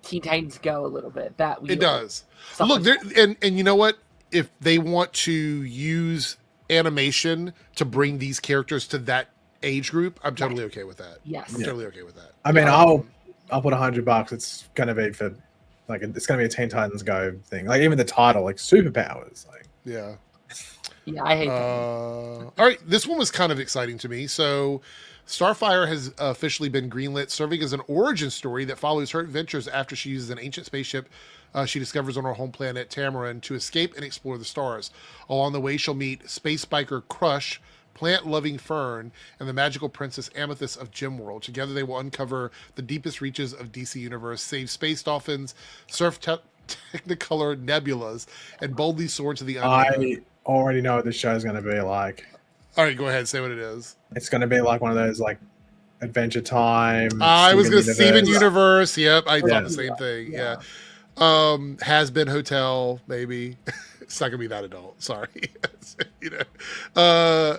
Teen Titans Go a little bit.
It does. Look, and you know what? If they want to use animation to bring these characters to that age group, I'm totally okay with that.
Yes,
I'm totally okay with that.
I mean, I'll put $100. It's gonna be for like it's gonna be a Teen Titans Go thing. Like even the title, like superpowers. Like
yeah.
Yeah, I hate that.
All right, this one was kind of exciting to me. So, Starfire has officially been greenlit, serving as an origin story that follows her adventures after she uses an ancient spaceship she discovers on her home planet, Tamaran, to escape and explore the stars. Along the way, she'll meet space biker Crush, plant-loving Fern, and the magical princess Amethyst of Gemworld. Together, they will uncover the deepest reaches of DC Universe, save space dolphins, surf technicolor nebulas, and boldly soar to the unknown.
I already know what this show's going to be like.
All right, go ahead. Say what it is.
It's going to be like one of those like Adventure Time.
I was going to Steven Universe. Yep, I thought the same
Yeah.
thing. Yeah. Has Been Hotel, maybe. It's not going to be that adult. Sorry. You know.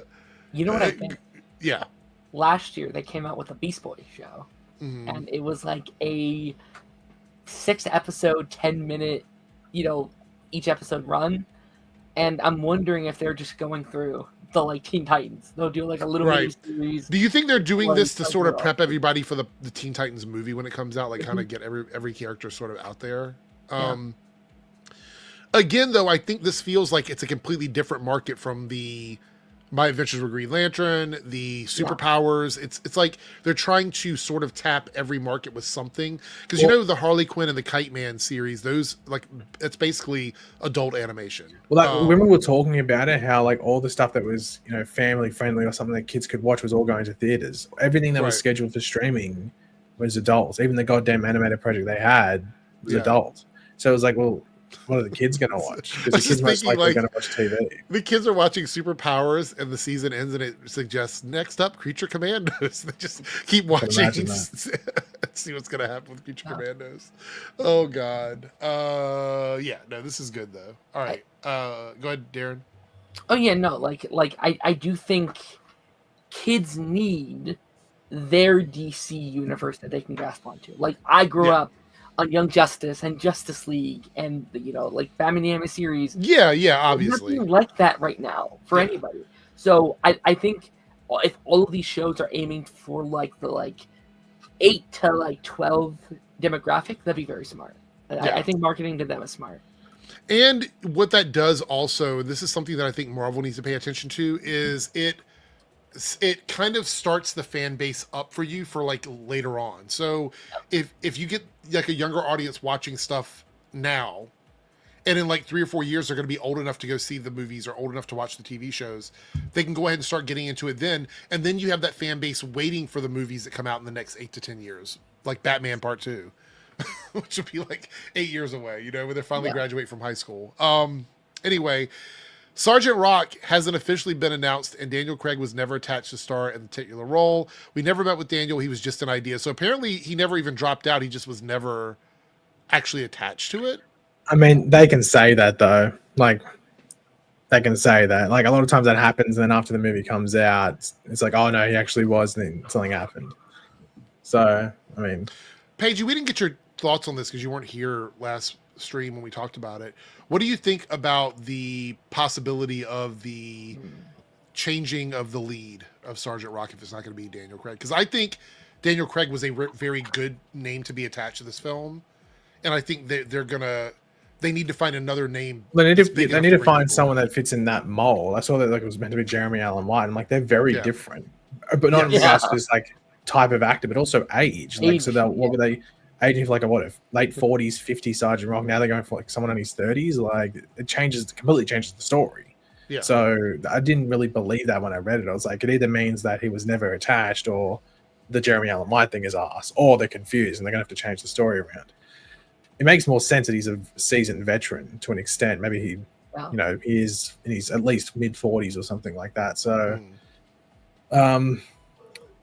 You know what I think?
Yeah.
Last year they came out with a Beast Boys show, and it was like a 6-episode, 10-minute, you know, each episode run. And I'm wondering if they're just going through the like Teen Titans. They'll do like a little mini series.
Do you think they're doing this to sort of prep everybody for the Teen Titans movie when it comes out? Like kind of get every character sort of out there. Again, though, I think this feels like it's a completely different market from the My Adventures with Green Lantern, the superpowers. It's like they're trying to sort of tap every market with something. Because you know the Harley Quinn and the Kite Man series, those like it's basically adult animation.
Well, like, when we were talking about it, how like all the stuff that was, you know, family friendly or something that kids could watch was all going to theaters. Everything that was scheduled for streaming was adults. Even the goddamn animated project they had was adult. So it was like, well, what are the kids going to watch? Because the kids most likely going to watch TV.
The kids are watching Superpowers, and the season ends, and it suggests next up Creature Commandos. They just keep watching and see what's going to happen with Creature Commandos. Oh God, yeah, no, this is good though. All right, go ahead, Darren.
Oh yeah, no, like I do think kids need their DC universe that they can grasp onto. Like I grew up on Young Justice and Justice League and, you know, like Batman the Animated Series.
Yeah, obviously.
Nothing like that right now for anybody. So I think if all of these shows are aiming for like the 8 to 12 demographic, that'd be very smart. I think marketing to them is smart.
And what that does also, this is something that I think Marvel needs to pay attention to, is it kind of starts the fan base up for you for like later on. So if you get like a younger audience watching stuff now, and in like 3 or 4 years they're going to be old enough to go see the movies or old enough to watch the TV shows, they can go ahead and start getting into it then. And then you have that fan base waiting for the movies that come out in the next 8 to 10 years, like Batman Part 2, which will be like 8 years away, you know, when they finally graduate from high school. Anyway, Sergeant Rock hasn't officially been announced, and Daniel Craig was never attached to star in the titular role. We never met with Daniel. He was just an idea. So apparently he never even dropped out. He just was never actually attached to it.
I mean, they can say that, though. Like, they can say that. Like, a lot of times that happens, and then after the movie comes out, it's like, oh, no, he actually was, and then something happened. So, I mean...
Paige, we didn't get your thoughts on this because you weren't here last stream when we talked about it. What do you think about the possibility of the changing of the lead of Sergeant Rock if it's not going to be Daniel Craig? Because I think Daniel Craig was a very good name to be attached to this film, and I think they need to find another name.
They need to find someone that fits in that mold. I saw that like it was meant to be Jeremy Allen White, and like they're very different, but not in regards to just like type of actor, but also age. Like so, what were they? Aging for like late 40s, 50s Sergeant Rock. Now they're going for like someone in his 30s. Like it completely changes the story. Yeah. So I didn't really believe that when I read it. I was like, it either means that he was never attached, or the Jeremy Allen White thing is ass, or they're confused and they're gonna have to change the story around. It makes more sense that he's a seasoned veteran to an extent. Maybe he, you know, he is in his at least mid 40s or something like that. So,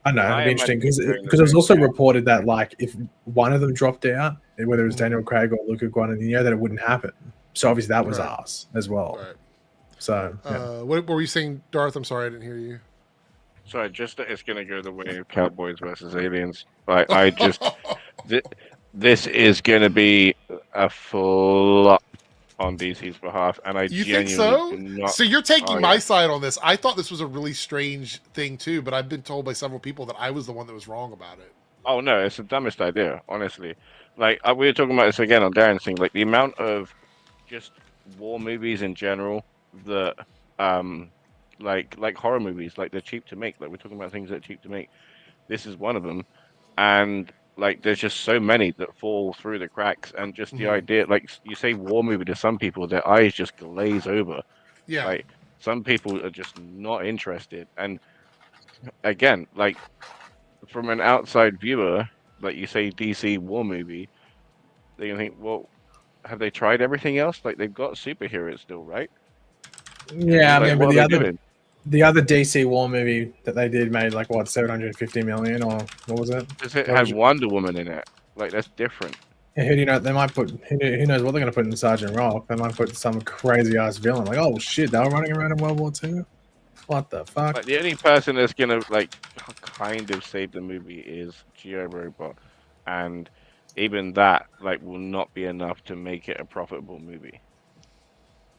I don't know, it'd be interesting because it was also reported that like if one of them dropped out, whether it was Daniel Craig or Luca Guadagnino, that it wouldn't happen. So obviously that was us as well. Right. So
what were you saying, Darth? I'm sorry, I didn't hear you.
Sorry, just that it's gonna go the way of Cowboys versus Aliens. I just this is gonna be a flop on DC's behalf, and
you think so? So you're taking my side on this. I thought this was a really strange thing too, but I've been told by several people that I was the one that was wrong about it.
Oh no, it's the dumbest idea, honestly. Like we were talking about this again on Darren's thing. Like the amount of just war movies in general that, like horror movies, like they're cheap to make. Like we're talking about things that are cheap to make. This is one of them, and like there's just so many that fall through the cracks, and just the idea, like you say war movie to some people, their eyes just glaze over.
Yeah.
Like some people are just not interested. And again, like from an outside viewer, like you say DC war movie, they're gonna think, well, have they tried everything else? Like they've got superheroes still, right?
Yeah,
like,
I mean, but The other DC War movie that they did made like what 750 million or what was it?
Because it had Wonder Woman in it. Like that's different.
Yeah, who do you know? They might put who knows what they're going to put in Sergeant Rock. They might put some crazy ass villain. Like, oh shit, they were running around in World War II. What the fuck?
Like the only person that's gonna like kind of save the movie is G.I. Robot, and even that like will not be enough to make it a profitable movie.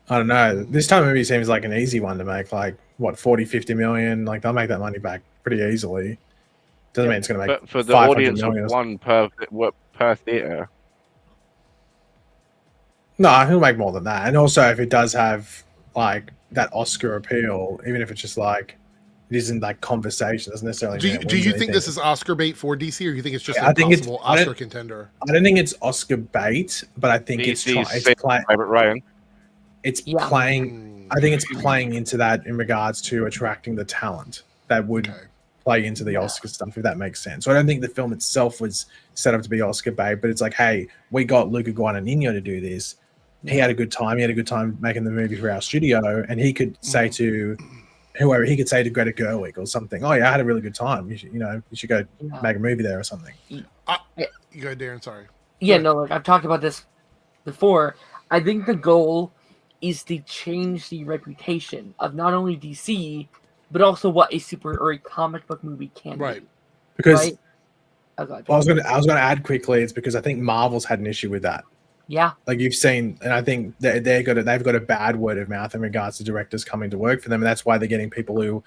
I don't know. This type of movie seems like an easy one to make. Like what 40, 50 million. Like they'll make that money back pretty easily. Doesn't mean it's going to make.
But for the audience of one per theater.
No, he'll make more than that. And also, if it does have like that Oscar appeal, even if it's just like it isn't like conversation, doesn't necessarily.
Do you think this is Oscar bait for DC, or you think it's just a possible Oscar contender?
I don't think it's Oscar bait, but I think it's playing.
Private Ryan.
It's playing. I think it's playing into that in regards to attracting the talent that would play into the Oscar stuff, if that makes sense. So I don't think the film itself was set up to be Oscar bait, but it's like, hey, we got Luca Guadagnino to do this. He had a good time. He had a good time making the movie for our studio, and he could say to whoever, he could say to Greta Gerwig or something, "Oh yeah, I had a really good time. You should go make a movie there or something."
You go, Darren. Sorry.
Yeah, no, like I've talked about this before. I think the goal is to change the reputation of not only DC, but also what a a comic book movie can be.
Because
right?
I was going to add quickly. It's because I think Marvel's had an issue with that.
Yeah,
like you've seen, and I think they've got a bad word of mouth in regards to directors coming to work for them, and that's why they're getting people who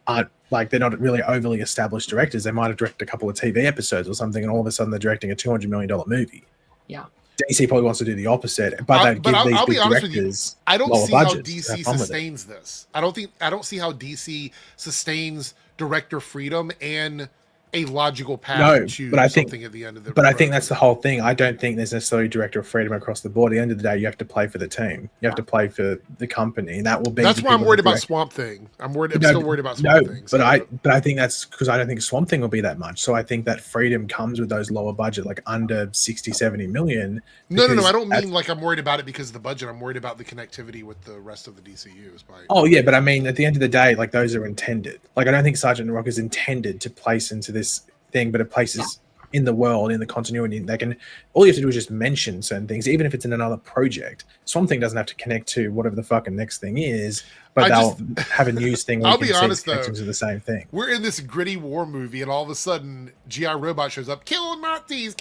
aren't like, they're not really overly established directors. They might have directed a couple of TV episodes or something, and all of a sudden they're directing a $200 million movie.
Yeah,
DC probably wants to do the opposite, but I'll be honest with you,
I don't see how DC sustains this. I don't see how DC sustains director freedom and a logical path to something at the end of the.
But I think that's the whole thing. I don't think there's necessarily director freedom across the board. At the end of the day, you have to play for the team. You have to play for the company, and that will be.
That's why I'm worried about Swamp Thing. I'm still worried about Swamp Thing.
But I think that's because I don't think Swamp Thing will be that much. So I think that freedom comes with those lower budget, like under 60, 70 million.
No. I don't mean like I'm worried about it because of the budget. I'm worried about the connectivity with the rest of the DCUs.
Oh yeah, but I mean, at the end of the day, like those are intended. Like I don't think Sergeant Rock is intended to place into this thing, but it places in the world, in the continuity. They can, all you have to do is just mention certain things, even if it's in another project. Swamp Thing doesn't have to connect to whatever the fucking next thing is, but they'll have a news thing where
I'll be honest though,
to the same thing.
We're in this gritty war movie, and all of a sudden G.I. Robot shows up, kill Nazis,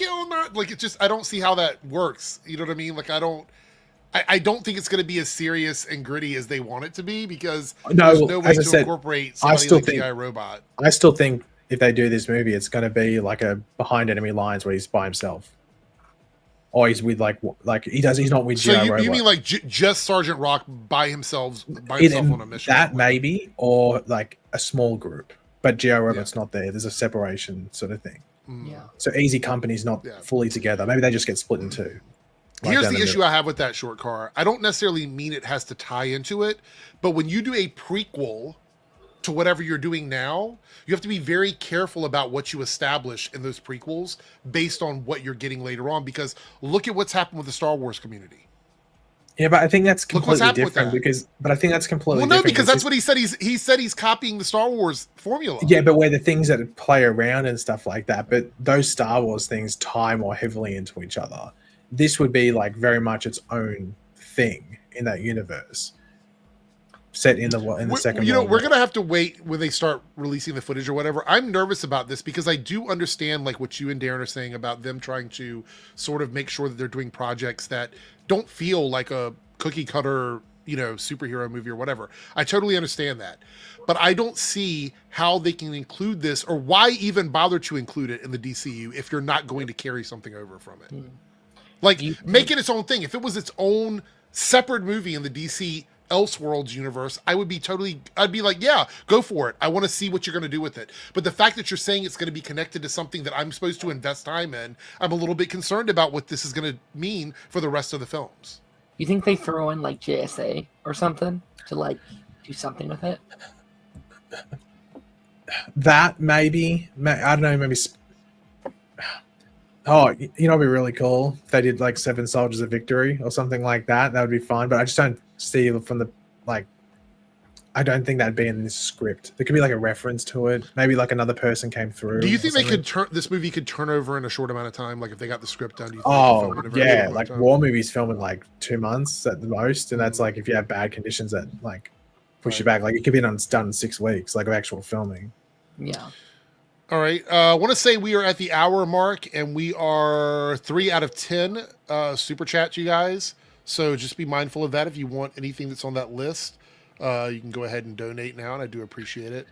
like it's just, I don't see how that works. You know what I mean? Like I don't think it's going to be as serious and gritty as they want it to be, because there's no way to incorporate somebody like G.I. Robot.
I still think if they do this movie, it's going to be like a behind enemy lines where he's by himself, or he's with like he's not with.
So you mean like just Sergeant Rock by himself on a mission?
That maybe, or like a small group, but G.I. Robot's not there. There's a separation sort of thing.
Yeah.
So Easy Company's not fully together. Maybe they just get split in two.
Here's the issue I have with that short car. I don't necessarily mean it has to tie into it, but when you do a prequel to whatever you're doing now, you have to be very careful about what you establish in those prequels based on what you're getting later on, because look at what's happened with the Star Wars community.
Yeah, but I think that's completely different but I think that's completely different.
Well, no, because that's what he said. He said he's copying the Star Wars formula.
Yeah, but where the things that play around and stuff like that, but those Star Wars things tie more heavily into each other. This would be like very much its own thing in that universe. Set in the second.
We're gonna have to wait when they start releasing the footage or whatever. I'm nervous about this because I do understand like what you and Darren are saying about them trying to sort of make sure that they're doing projects that don't feel like a cookie cutter, superhero movie or whatever. I totally understand that, but I don't see how they can include this, or why even bother to include it in the DCU if you're not going to carry something over from it. Like make it its own thing. If it was its own separate movie in the DC Elseworlds universe, I'd be like, yeah, go for it. I want to see what you're going to do with it. But the fact that you're saying it's going to be connected to something that I'm supposed to invest time in, I'm a little bit concerned about what this is going to mean for the rest of the films.
You think they throw in like JSA or something to like do something with it?
That maybe, I don't know, maybe. Oh, it'd be really cool if they did like 7 Soldiers of Victory or something like that. That would be fun. But I just don't see from the I don't think that'd be in this script. There could be like a reference to it. Maybe like another person came through.
Do you think this movie could turn over in a short amount of time? Like if they got the script done, do you think
Oh,
they could film it in a very
yeah.
short
Like
time?
war movies film in like 2 months at the most. And that's like if you have bad conditions that like push you back. Like it could be done in 6 weeks, like of actual filming.
Yeah.
All right. I want to say we are at the hour mark and we are 3 out of 10 super chats, you guys. So just be mindful of that. If you want anything that's on that list, you can go ahead and donate now, and I do appreciate it.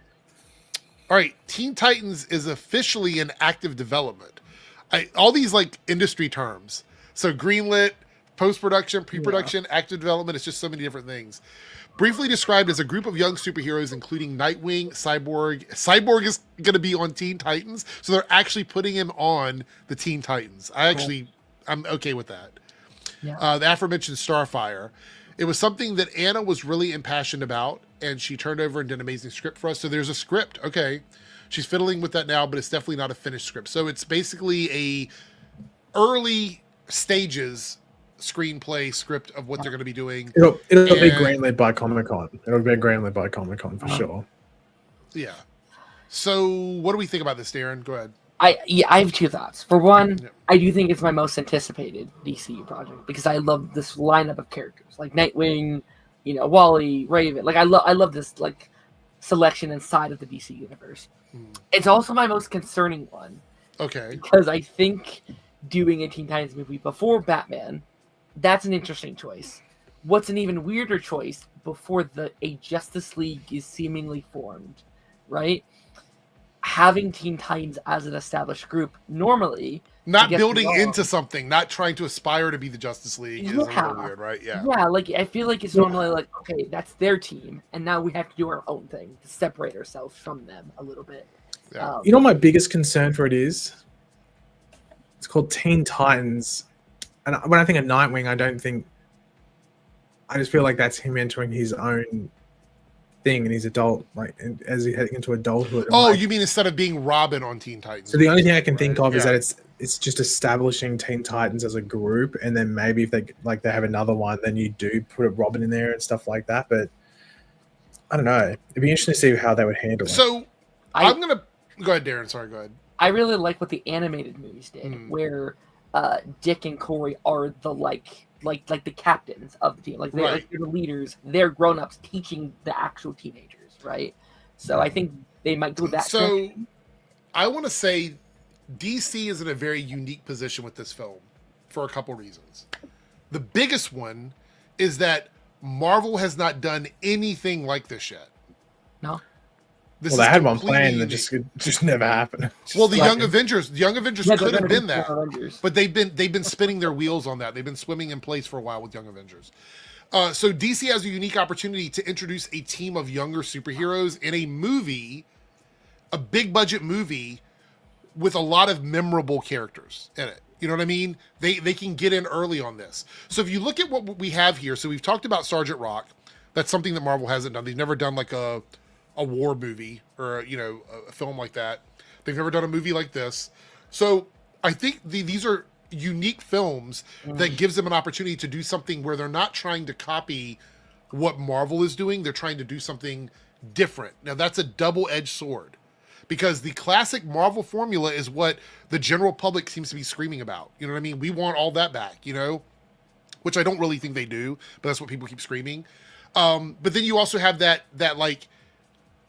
All right, Teen Titans is officially in active development. All these like industry terms. So greenlit, post-production, pre-production, active development. It's just so many different things. Briefly described as a group of young superheroes, including Nightwing, Cyborg. Cyborg is going to be on Teen Titans, so they're actually putting him on the Teen Titans. I'm okay with that. Yeah. The aforementioned Starfire. It was something that Anna was really impassioned about, and she turned over and did an amazing script for us. So there's a script. Okay. She's fiddling with that now, but it's definitely not a finished script. So it's basically a early stages screenplay script of what they're going to be doing.
It'll be greenlit by Comic-Con. It'll be greenlit by Comic-Con for sure.
Yeah. So what do we think about this, Darren? Go ahead.
I have 2 thoughts. For one, I do think it's my most anticipated DCU project because I love this lineup of characters like Nightwing, Wally, Raven. Like I love this like selection inside of the DC universe. It's also my most concerning one.
Okay.
Because I think doing a Teen Titans movie before Batman, that's an interesting choice. What's an even weirder choice before a Justice League is seemingly formed, right? Having Teen Titans as an established group normally
not building into something, not trying to aspire to be the Justice League is a little weird, right? Yeah.
Like I feel like it's normally like, okay, that's their team, and now we have to do our own thing to separate ourselves from them a little bit.
Yeah.
My biggest concern for it is it's called Teen Titans, and when I think of Nightwing, I just feel like that's him entering his own thing and he's adult, like as he's heading into adulthood.
Oh, you mean instead of being Robin on Teen Titans?
So the only thing I can think of is that it's just establishing Teen Titans as a group, and then maybe if they have another one, then you do put a Robin in there and stuff like that. But I don't know. It'd be interesting to see how they would handle it.
So I'm gonna go ahead, Darren. Sorry, go ahead.
I really like what the animated movies did, where Dick and Corey are the like the captains of the team, like they're the leaders. They're grown-ups teaching the actual teenagers, right? So I think they might do that.
So I want to say DC is in a very unique position with this film for a couple reasons. The biggest one is that Marvel has not done anything like this yet.
No.
They had one plan that just never happened.
Well, the Young Avengers could have been that, but they've been spinning their wheels on that. They've been swimming in place for a while with Young Avengers. So DC has a unique opportunity to introduce a team of younger superheroes in a movie, a big budget movie with a lot of memorable characters in it. You know what I mean? They can get in early on this. So if you look at what we have here, so we've talked about Sergeant Rock. That's something that Marvel hasn't done. They've never done like a war movie or a film like that. They've never done a movie like this. So I think these are unique films that gives them an opportunity to do something where they're not trying to copy what Marvel is doing. They're trying to do something different. Now that's a double-edged sword because the classic Marvel formula is what the general public seems to be screaming about. You know what I mean? We want all that back, which I don't really think they do, but that's what people keep screaming. But then you also have that like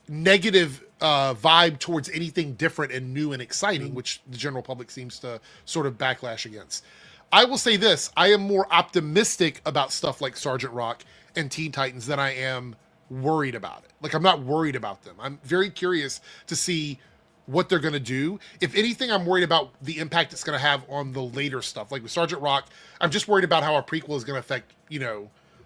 negative vibe towards anything different and new and exciting, which the general public seems to sort of backlash against. I will say this, I am more optimistic about stuff like Sergeant Rock and Teen Titans than I am worried about it. Like, I'm not worried about them. I'm very curious to see what they're going to do. If anything, I'm worried about the impact it's going to have on the later stuff. Like with Sergeant Rock, I'm just worried about how a prequel is going to affect,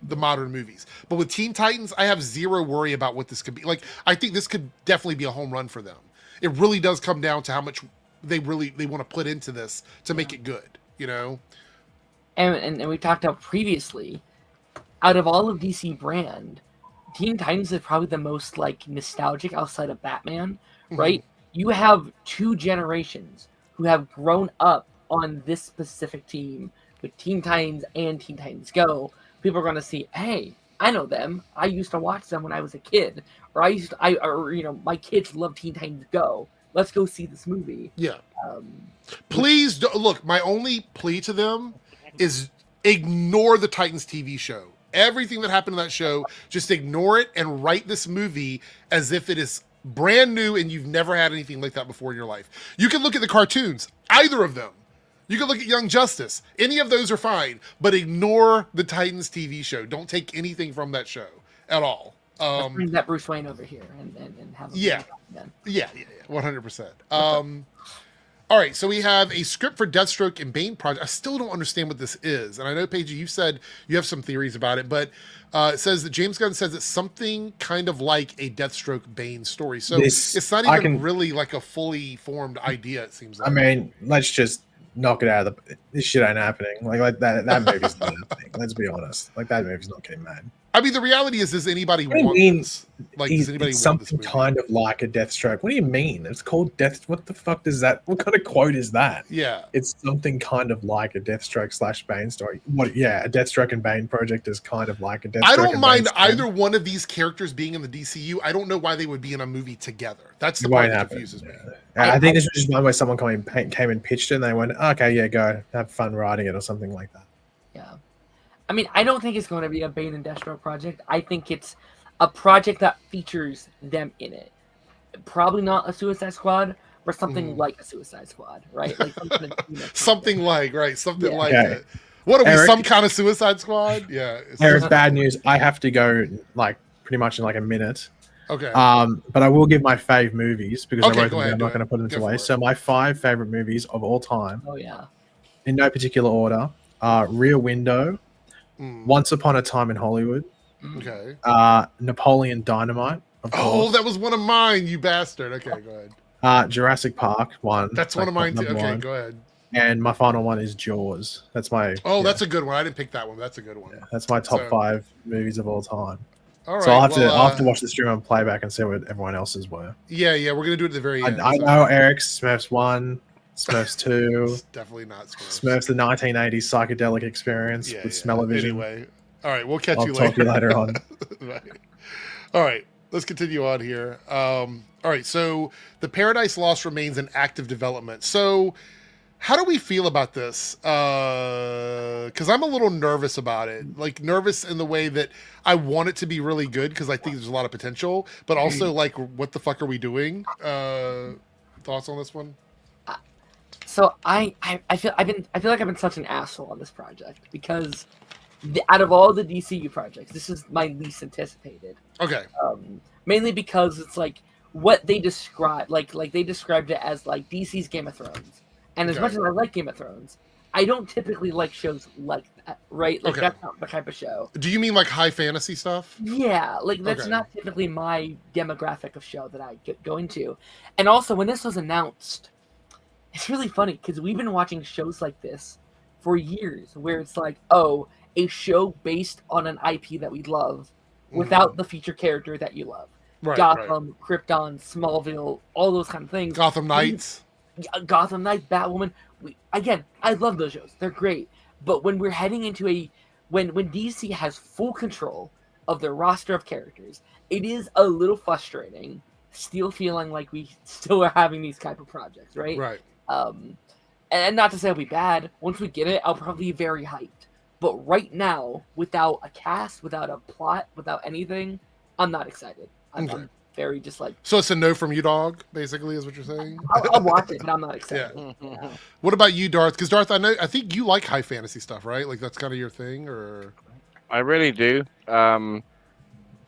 the modern movies. But with Teen Titans, I have zero worry about what this could be. Like, I think this could definitely be a home run for them. It really does come down to how much they want to put into this to make it good,
And we talked about previously, out of all of DC brand, Teen Titans is probably the most like nostalgic outside of Batman, right? You have 2 generations who have grown up on this specific team with Teen Titans and Teen Titans Go. People are going to see, hey, I know them. I used to watch them when I was a kid, or my kids love Teen Titans Go. Let's go see this movie.
Yeah. Please look. My only plea to them is ignore the Titans TV show. Everything that happened in that show, just ignore it and write this movie as if it is brand new and you've never had anything like that before in your life. You can look at the cartoons, either of them. You can look at Young Justice. Any of those are fine, but ignore the Titans TV show. Don't take anything from that show at all.
Let's bring that Bruce Wayne over here and have him.
Yeah, 100%. All right, so we have a script for Deathstroke and Bane project. I still don't understand what this is, and I know, Paige, you said you have some theories about it, but it says that James Gunn says it's something kind of like a Deathstroke Bane story. So it's not even really like a fully formed idea. It seems like.
I mean, let's just knock it out of the. This shit ain't happening. Like that movie's not happening. Let's be honest. Like that movie's not getting made.
I mean, the reality is, does anybody want this? Like, does anybody
it's
want this
something
movie?
kind of like a Deathstroke? What do you mean? It's called Death. What the fuck does that? What kind of quote is that?
Yeah,
it's something kind of like a Deathstroke / Bane story. What? Yeah, a Deathstroke and Bane project is kind of like a Deathstroke.
I don't mind either one of these characters being in the DCU. I don't know why they would be in a movie together. That's the part that confuses me.
I think this was just one where someone came and pitched it, and they went, "Okay, yeah, go have fun writing it," or something like that.
Yeah. I mean, I don't think it's going to be a Bane and Deathstroke project. I think it's a project that features them in it. Probably not a Suicide Squad, but something like a Suicide Squad, right? Like
something like it. What are we, some kind of Suicide Squad? Yeah.
There's bad news. I have to go like pretty much in like a minute.
Okay.
But I will give my fave movies because I wrote them down. I'm not going to put them away.
it.
So my 5 favorite movies of all time.
Oh yeah.
In no particular order. Rear Window. Once Upon a Time in Hollywood.
Okay.
Napoleon Dynamite. Of course.
Oh, that was one of mine, you bastard. Okay, go ahead.
Jurassic Park 1.
That's one of mine too. Okay, go ahead.
And my final one is Jaws. That's my.
Oh, that's a good one. I didn't pick that one. That's a good one.
Yeah, that's my top 5 movies of all time.
All right.
So I'll have to watch the stream on playback and see what everyone else's were.
Yeah, we're gonna do it at the very end.
I know Eric's Smurfs 1. Smurfs 2.
It's definitely not Smurfs.
Smurfs the 1980s psychedelic experience with smell-o-vision.
Anyway, all right, we'll catch you later.
I'll talk to you later on.
Right. All right, let's continue on here. All right, so the Paradise Lost remains in active development. So how do we feel about this? Because I'm a little nervous about it. Like, nervous in the way that I want it to be really good because I think there's a lot of potential, but also like, what the fuck are we doing? Thoughts on this one?
So I feel like I've been such an asshole on this project because out of all the DCU projects, this is my least anticipated.
Okay.
Mainly because it's like what they describe, like they described it as like DC's Game of Thrones, and as much as I like Game of Thrones, I don't typically like shows like that, right? Like that's not the type of show.
Do you mean like high fantasy stuff?
Yeah, like that's not typically my demographic of show that I go into. And also, when this was announced, it's really funny because we've been watching shows like this for years where it's like, oh, a show based on an IP that we love without the feature character that you love.
Right,
Gotham, Krypton, Smallville, all those kind of things.
Gotham Knights.
Gotham Knights, Batwoman. Again, I love those shows. They're great. But when we're heading into when DC has full control of their roster of characters, it is a little frustrating still feeling like we still are having these type of projects, right?
Right.
And not to say it'll be bad. Once we get it, I'll probably be very hyped. But right now, without a cast, without a plot, without anything, I'm not excited. I'm very just like...
So it's a no from you, dog, basically, is what you're saying?
I'll watch it, but I'm not excited.
Yeah. What about you, Darth? Because, Darth, I think you like high fantasy stuff, right? Like, that's kind of your thing, or...
I really do, but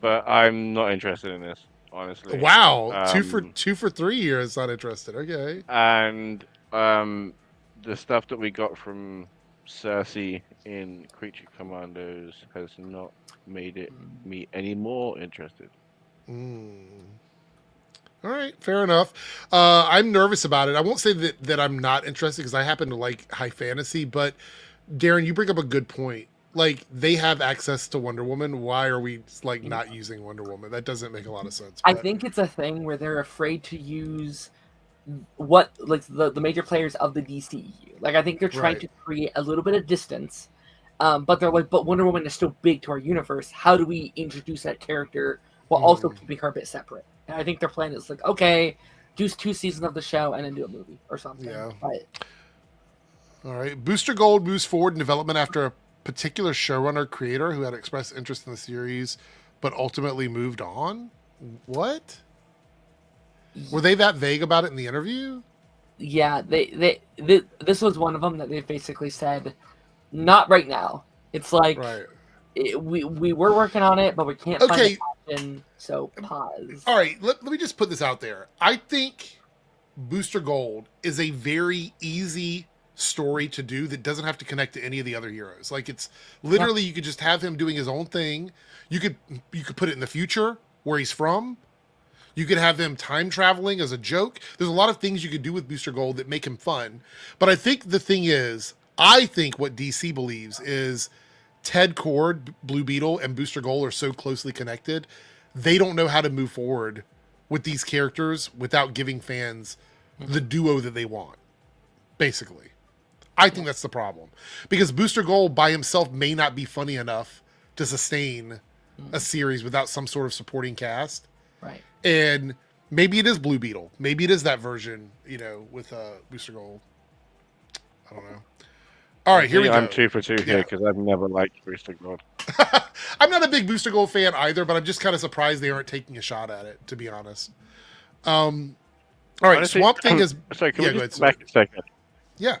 I'm not interested in this, honestly.
Wow, 2 for 3 years, not interested. Okay.
And the stuff that we got from Cersei in Creature Commandos has not made me any more interested.
All right, fair enough. I'm nervous about it. I won't say that I'm not interested because I happen to like high fantasy, but Darren, you bring up a good point. Like, they have access to Wonder Woman. Why are we like not using Wonder Woman? That doesn't make a lot of sense.
I think it's a thing where they're afraid to use what like the major players of the DCU. Like, I think they're trying to create a little bit of distance But they're like, but Wonder Woman is still big to our universe. How do we introduce that character while also keeping her a bit separate? And I think their plan is like, okay, do 2 seasons of the show and then do a movie or something.
Yeah.
But,
all right. Booster Gold moves forward in development after a particular showrunner creator who had expressed interest in the series, but ultimately moved on. What? Were they that vague about it in the interview?
Yeah, this was one of them that they basically said, not right now. It's like,
right.
We were working on it, but we can't find an option, so pause.
All right, let me just put this out there. I think Booster Gold is a very easy story to do that doesn't have to connect to any of the other heroes. Like, it's literally, you could just have him doing his own thing. You could put it in the future where he's from. You could have him time traveling as a joke. There's a lot of things you could do with Booster Gold that make him fun. But I think the thing is, I think what DC believes is Ted Kord, Blue Beetle, and Booster Gold are so closely connected, they don't know how to move forward with these characters without giving fans the duo that they want, basically. I think that's the problem. Because Booster Gold by himself may not be funny enough to sustain a series without some sort of supporting cast.
Right.
And maybe it is Blue Beetle. Maybe it is that version, with Booster Gold. I don't know. All right, here we go.
I'm 2 for 2 here because I've never liked Booster Gold.
I'm not a big Booster Gold fan either, but I'm just kind of surprised they aren't taking a shot at it, to be honest. All right, honestly, Swamp Thing is...
Sorry, can we just go back a second?
Yeah.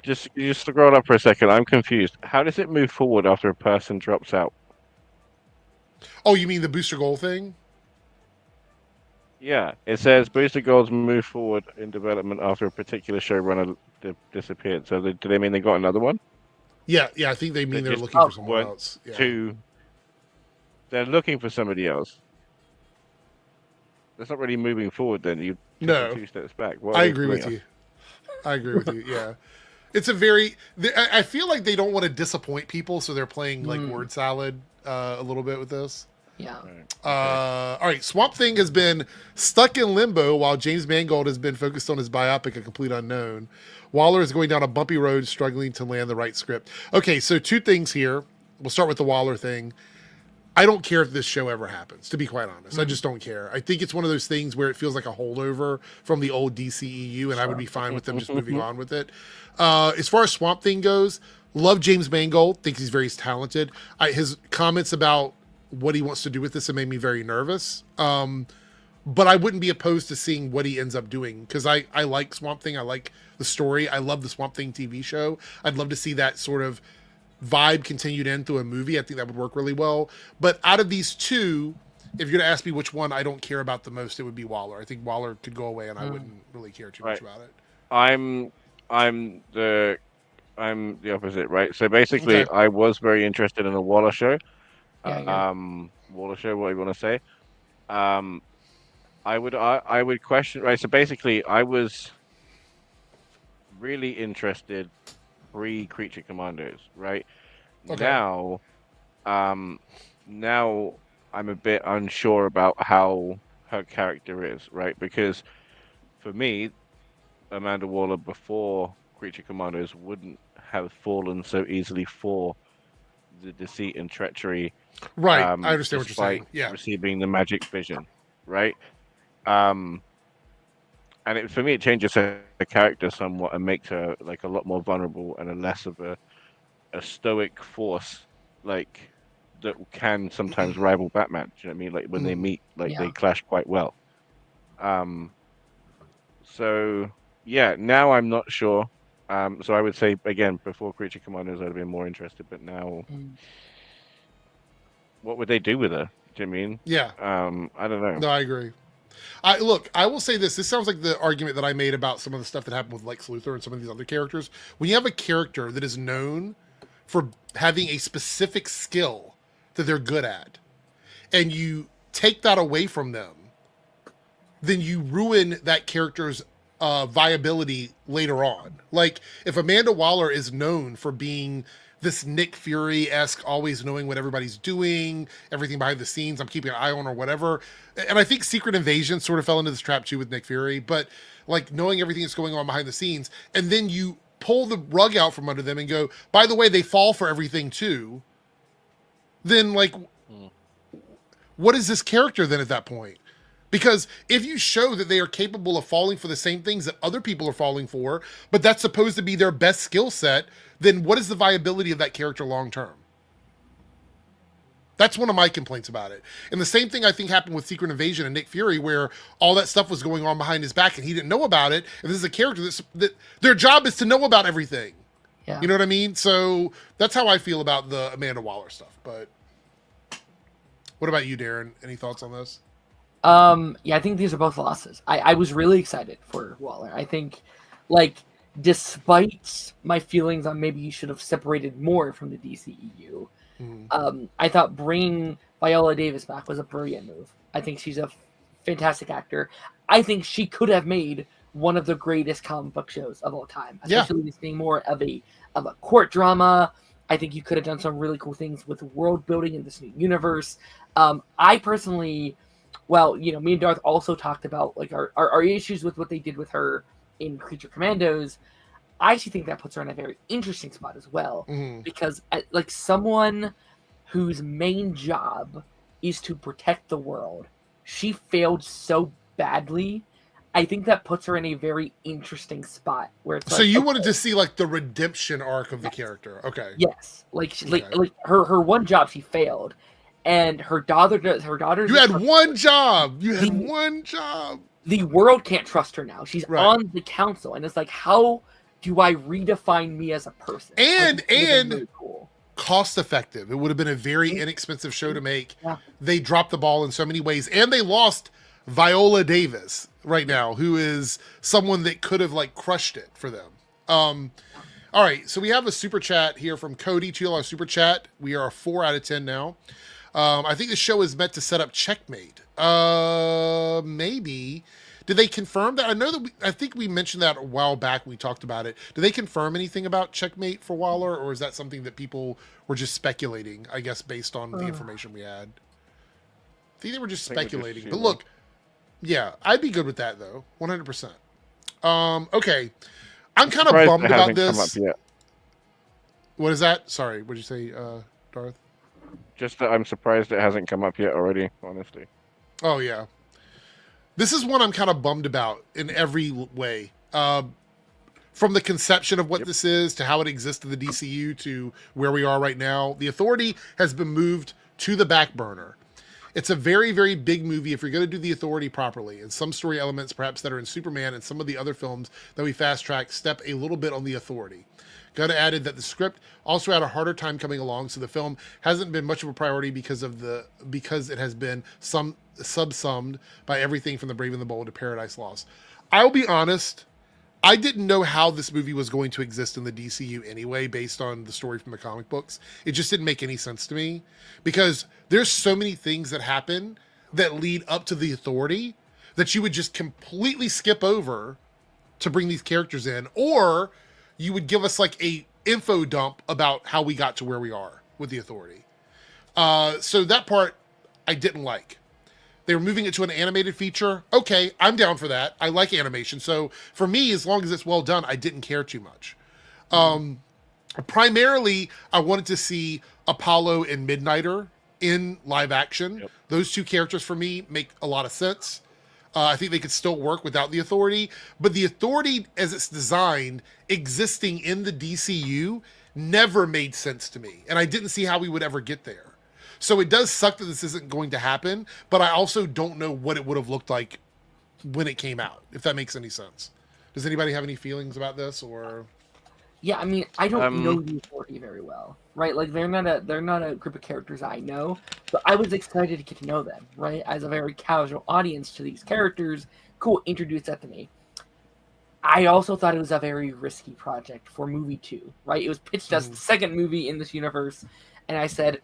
Just scroll up for a second. I'm confused. How does it move forward after a person drops out?
Oh, you mean the Booster Gold thing?
Yeah, it says Booster Gold's move forward in development after a particular showrunner disappeared. So do they mean they got another one?
Yeah, I think they mean they're looking for someone else. Yeah.
They're looking for somebody else. That's not really moving forward then. You took 2 steps back.
I agree with you. Yeah. It's a very... I feel like they don't want to disappoint people, so they're playing like word salad a little bit with this.
Yeah.
All right. Swamp Thing has been stuck in limbo while James Mangold has been focused on his biopic, A Complete Unknown. Waller is going down a bumpy road, struggling to land the right script. Okay, so 2 things here. We'll start with the Waller thing. I don't care if this show ever happens, to be quite honest. I just don't care. I think it's one of those things where it feels like a holdover from the old DCEU, and I would be fine with them just moving on with it. As far as Swamp Thing goes, love James Mangold. Think he's very talented. His comments about what he wants to do with this, it made me very nervous. But I wouldn't be opposed to seeing what he ends up doing, because I like Swamp Thing. I like the story. I love the Swamp Thing TV show. I'd love to see that sort of vibe continued in through a movie. I think that would work really well. But out of these 2, if you're going to ask me which one I don't care about the most, it would be Waller. I think Waller could go away, and I wouldn't really care too much about it. I'm
the opposite, right? So basically, I was very interested in a Waller show. Waller show, what you want to say? I would question, right? So basically, I was really interested pre-Creature Commandos, right? Now I'm a bit unsure about how her character is, right? Because for me, Amanda Waller before Creature Commandos wouldn't have fallen so easily for the deceit and treachery.
Right, I understand what you're saying. Yeah,
receiving the magic vision, right? And for me, it changes her character somewhat and makes her like a lot more vulnerable and a less of a stoic force, like that can sometimes rival Batman. Do you know what I mean? Like when they meet, they clash quite well. So yeah, now I'm not sure. So I would say again, before Creature Commandos, I'd have been more interested, but now, what would they do with her? Do you know what I mean?
Yeah.
I don't know.
No, I agree. I will say this. This sounds like the argument that I made about some of the stuff that happened with Lex Luthor and some of these other characters. When you have a character that is known for having a specific skill that they're good at, and you take that away from them, then you ruin that character's viability later on. Like, if Amanda Waller is known for being this Nick Fury-esque, always knowing what everybody's doing, everything behind the scenes, I'm keeping an eye on or whatever. And I think Secret Invasion sort of fell into this trap too with Nick Fury, but like knowing everything that's going on behind the scenes, and then you pull the rug out from under them and go, by the way, they fall for everything too, then like, what is this character then at that point? Because if you show that they are capable of falling for the same things that other people are falling for, but that's supposed to be their best skill set, then what is the viability of that character long term? That's one of my complaints about it. And the same thing I think happened with Secret Invasion and Nick Fury, where all that stuff was going on behind his back and he didn't know about it. And this is a character that their job is to know about everything.
Yeah.
You know what I mean? So that's how I feel about the Amanda Waller stuff. But what about you, Darren? Any thoughts on this?
Yeah, I think these are both losses. I was really excited for Waller. I think, like, despite my feelings on maybe you should have separated more from the DCEU, I thought bringing Viola Davis back was a brilliant move. I think she's a fantastic actor. I think she could have made one of the greatest comic book shows of all time, especially this being more of a court drama. I think you could have done some really cool things with world building in this new universe. I personally, well, you know, me and Darth also talked about like our issues with what they did with her in Creature Commandos. I actually think that puts her in a very interesting spot as well, because like someone whose main job is to protect the world, she failed so badly. I think that puts her in a very interesting spot where it's
so
like,
you wanted to see like the redemption arc of the character. Okay.
Yes. Like her one job she failed, and her daughter
You had one job. You had one job.
The world can't trust her now. She's on the council, and it's like, how do I redefine me as a person?
And
really cool.
Cost effective. It would have been a very inexpensive show to make. They dropped the ball in so many ways, and they lost Viola Davis right now, who is someone that could have like crushed it for them. All right, so we have a super chat here from Cody, $2 super chat. We are a 4 out of 10 now. I think the show is meant to set up Checkmate. Maybe. Did they confirm that? I think we mentioned that a while back when we talked about it. Did they confirm anything about Checkmate for Waller, or is that something that people were just speculating, I guess, based on the information we had? I think they were just speculating. But look, yeah, I'd be good with that, though. 100%. Okay. I'm kind of bummed about this. What is that? Sorry, what did you say, Darth?
Just that I'm surprised it hasn't come up yet already, honestly.
Oh, yeah. This is one I'm kind of bummed about in every way. From the conception of what this is to how it exists in the DCU to where we are right now. The Authority has been moved to the back burner. It's a very, very big movie if you're going to do the Authority properly. And some story elements, perhaps that are in Superman and some of the other films that we fast-track, step a little bit on the Authority. Gunn added that the script also had a harder time coming along, so the film hasn't been much of a priority because it has been subsumed by everything from The Brave and the Bold to Paradise Lost. I'll be honest, I didn't know how this movie was going to exist in the DCU anyway, based on the story from the comic books. It just didn't make any sense to me, because there's so many things that happen that lead up to the Authority that you would just completely skip over to bring these characters in, or you would give us like a info dump about how we got to where we are with the Authority. So that part I didn't like. They were moving it to an animated feature. Okay, I'm down for that. I like animation. So for me, as long as it's well done, I didn't care too much. Primarily, I wanted to see Apollo and Midnighter in live action. Yep. Those two characters for me make a lot of sense. I think they could still work without the Authority, but the Authority as it's designed, existing in the DCU, never made sense to me. And I didn't see how we would ever get there. So it does suck that this isn't going to happen, but I also don't know what it would have looked like when it came out, if that makes any sense. Does anybody have any feelings about this, or?
Yeah, I mean, I don't know the Authority very well, right? Like, they're not a group of characters I know, but I was excited to get to know them, right? As a very casual audience to these characters, cool, introduce that to me. I also thought it was a very risky project for movie 2, right? It was pitched as the second movie in this universe, and I said,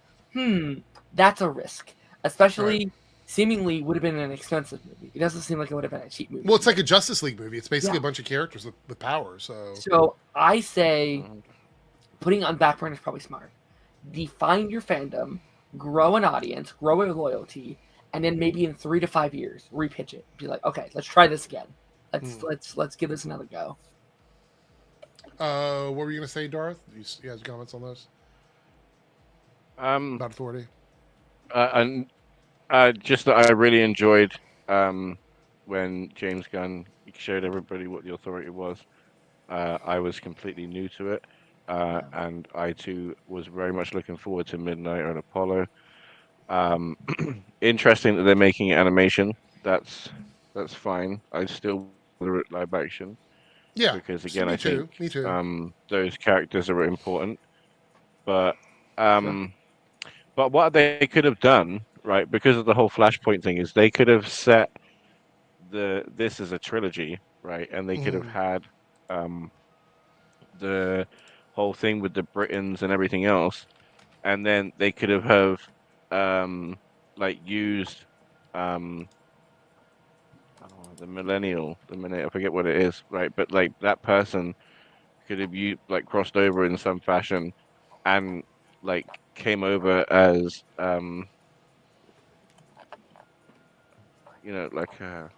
that's a risk, especially seemingly would have been an expensive movie. It doesn't seem like it would have been a cheap movie.
Well, it's like a Justice League movie. It's basically a bunch of characters with power. So
I say putting it on back burner is probably smart. Define your fandom, grow an audience, grow a loyalty, and then maybe in 3 to 5 years, repitch it. Be like, okay, let's try this again. Let's give this another go.
What were you gonna say, Darth? You have comments on those? About Authority.
And just that I really enjoyed when James Gunn showed everybody what the Authority was. I was completely new to it, and I too was very much looking forward to Midnight and Apollo. Interesting that they're making animation. That's fine. I still want it live action.
Yeah,
because again, I think
me too.
Those characters are important. But but what they could have done, right? Because of the whole Flashpoint thing, is they could have set this as a trilogy, right? And they could have had the whole thing with the Britons and everything else, and then they could have like used the millennial, I forget what it is, right? But like that person could have like crossed over in some fashion, and like came over as like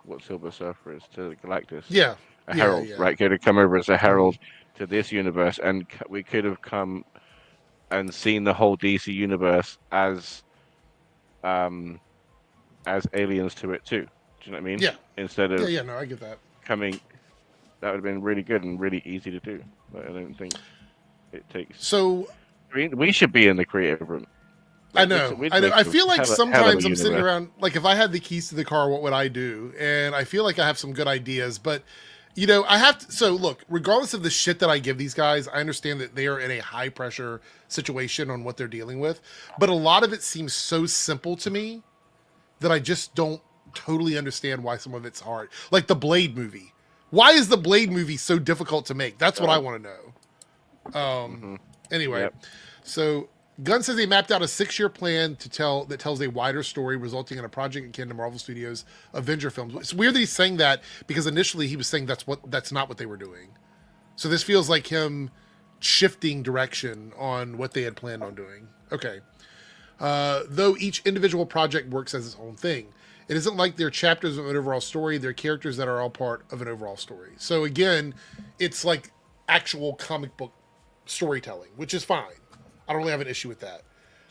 what Silver Surfer is to Galactus.
Yeah,
a herald, right? Could have come over as a herald to this universe, and we could have come and seen the whole DC universe as aliens to it too. Do you know what I mean?
Yeah.
Instead of
no, I get that.
Coming, that would have been really good and really easy to do. But I don't think it takes.
So
I mean, we should be in the creative room.
Like, I know. I feel like sometimes I'm sitting around, like if I had the keys to the car, what would I do? And I feel like I have some good ideas, but I have to. So look, regardless of the shit that I give these guys, I understand that they are in a high pressure situation on what they're dealing with. But a lot of it seems so simple to me that I just don't totally understand why some of it's hard. Like the Blade movie. Why is the Blade movie so difficult to make? That's what I want to know. Anyway, so Gunn says they mapped out a 6-year plan that tells a wider story, resulting in a project akin to Marvel Studios' Avenger films. It's weird that he's saying that because initially he was saying that's not what they were doing. So this feels like him shifting direction on what they had planned on doing. Okay. Though each individual project works as its own thing. It isn't like they're chapters of an overall story. They're characters that are all part of an overall story. So again, it's like actual comic book storytelling, which is fine. I don't really have an issue with that.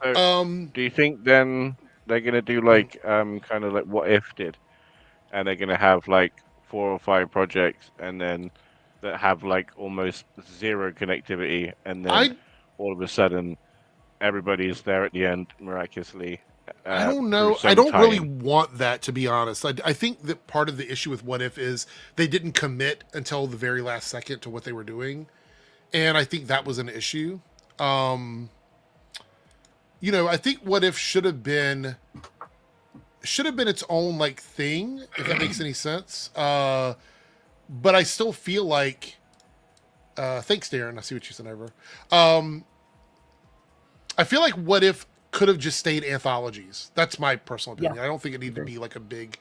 So, do you think then they're gonna do like kind of like What If did, and they're gonna have like 4 or 5 projects, and then that have like almost zero connectivity, and then all of a sudden everybody's there at the end miraculously?
I don't know. I don't really want that, to be honest. I think that part of the issue with What If is they didn't commit until the very last second to what they were doing, and I think that was an issue. I think What If should have been its own like thing, if that makes any sense. But I still feel like thanks, Darren. I see what you sent over. I feel like What If could have just stayed anthologies. That's my personal opinion. I don't think it needed to be like a big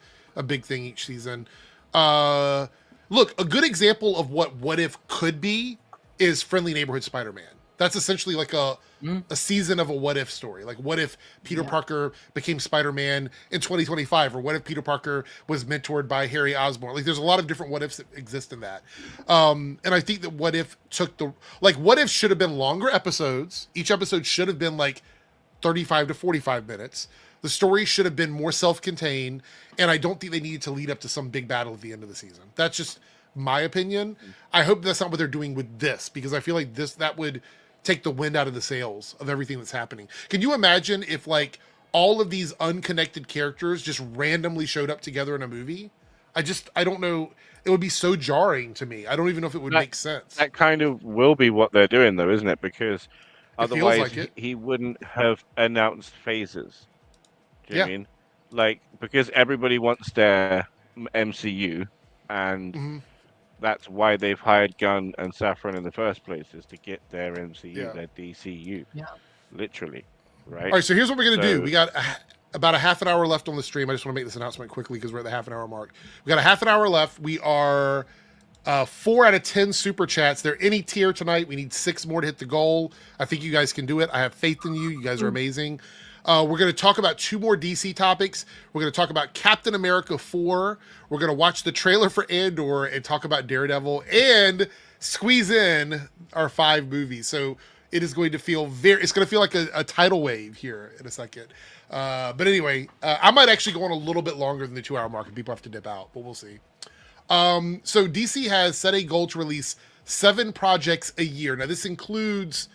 thing each season. Look, a good example of what If could be is Friendly Neighborhood Spider-Man. That's essentially like a season of a What If story. Like, what if Peter Parker became Spider-Man in 2025? Or what if Peter Parker was mentored by Harry Osborn? Like, there's a lot of different what ifs that exist in that. And I think that What If What If should have been longer episodes. Each episode should have been like 35 to 45 minutes. The story should have been more self-contained. And I don't think they needed to lead up to some big battle at the end of the season. That's just my opinion. I hope that's not what they're doing with this, because I feel like that would take the wind out of the sails of everything that's happening. Can you imagine if like all of these unconnected characters just randomly showed up together in a movie? I don't know. It would be so jarring to me. I don't even know if it would make sense.
That kind of will be what they're doing though, isn't it? Because otherwise he wouldn't have announced phases. Do you know what I mean? Like, because everybody wants their MCU, and that's why they've hired Gunn and Safran in the first place, is to get their MCU, their DCU. Yeah. Literally. Right?
All right, so here's what we're going to do. We got about a half an hour left on the stream. I just want to make this announcement quickly because we're at the half an hour mark. We got a half an hour left. We are 4 out of 10 super chats. They're any tier tonight. We need 6 more to hit the goal. I think you guys can do it. I have faith in you. You guys are amazing. We're going to talk about 2 more DC topics. We're going to talk about Captain America 4. We're going to watch the trailer for Andor and talk about Daredevil. And squeeze in our 5 movies. So it is going to feel it's going to feel like a tidal wave here in a second. But anyway, I might actually go on a little bit longer than the 2-hour mark and people have to dip out, but we'll see. So DC has set a goal to release 7 projects a year. Now this includes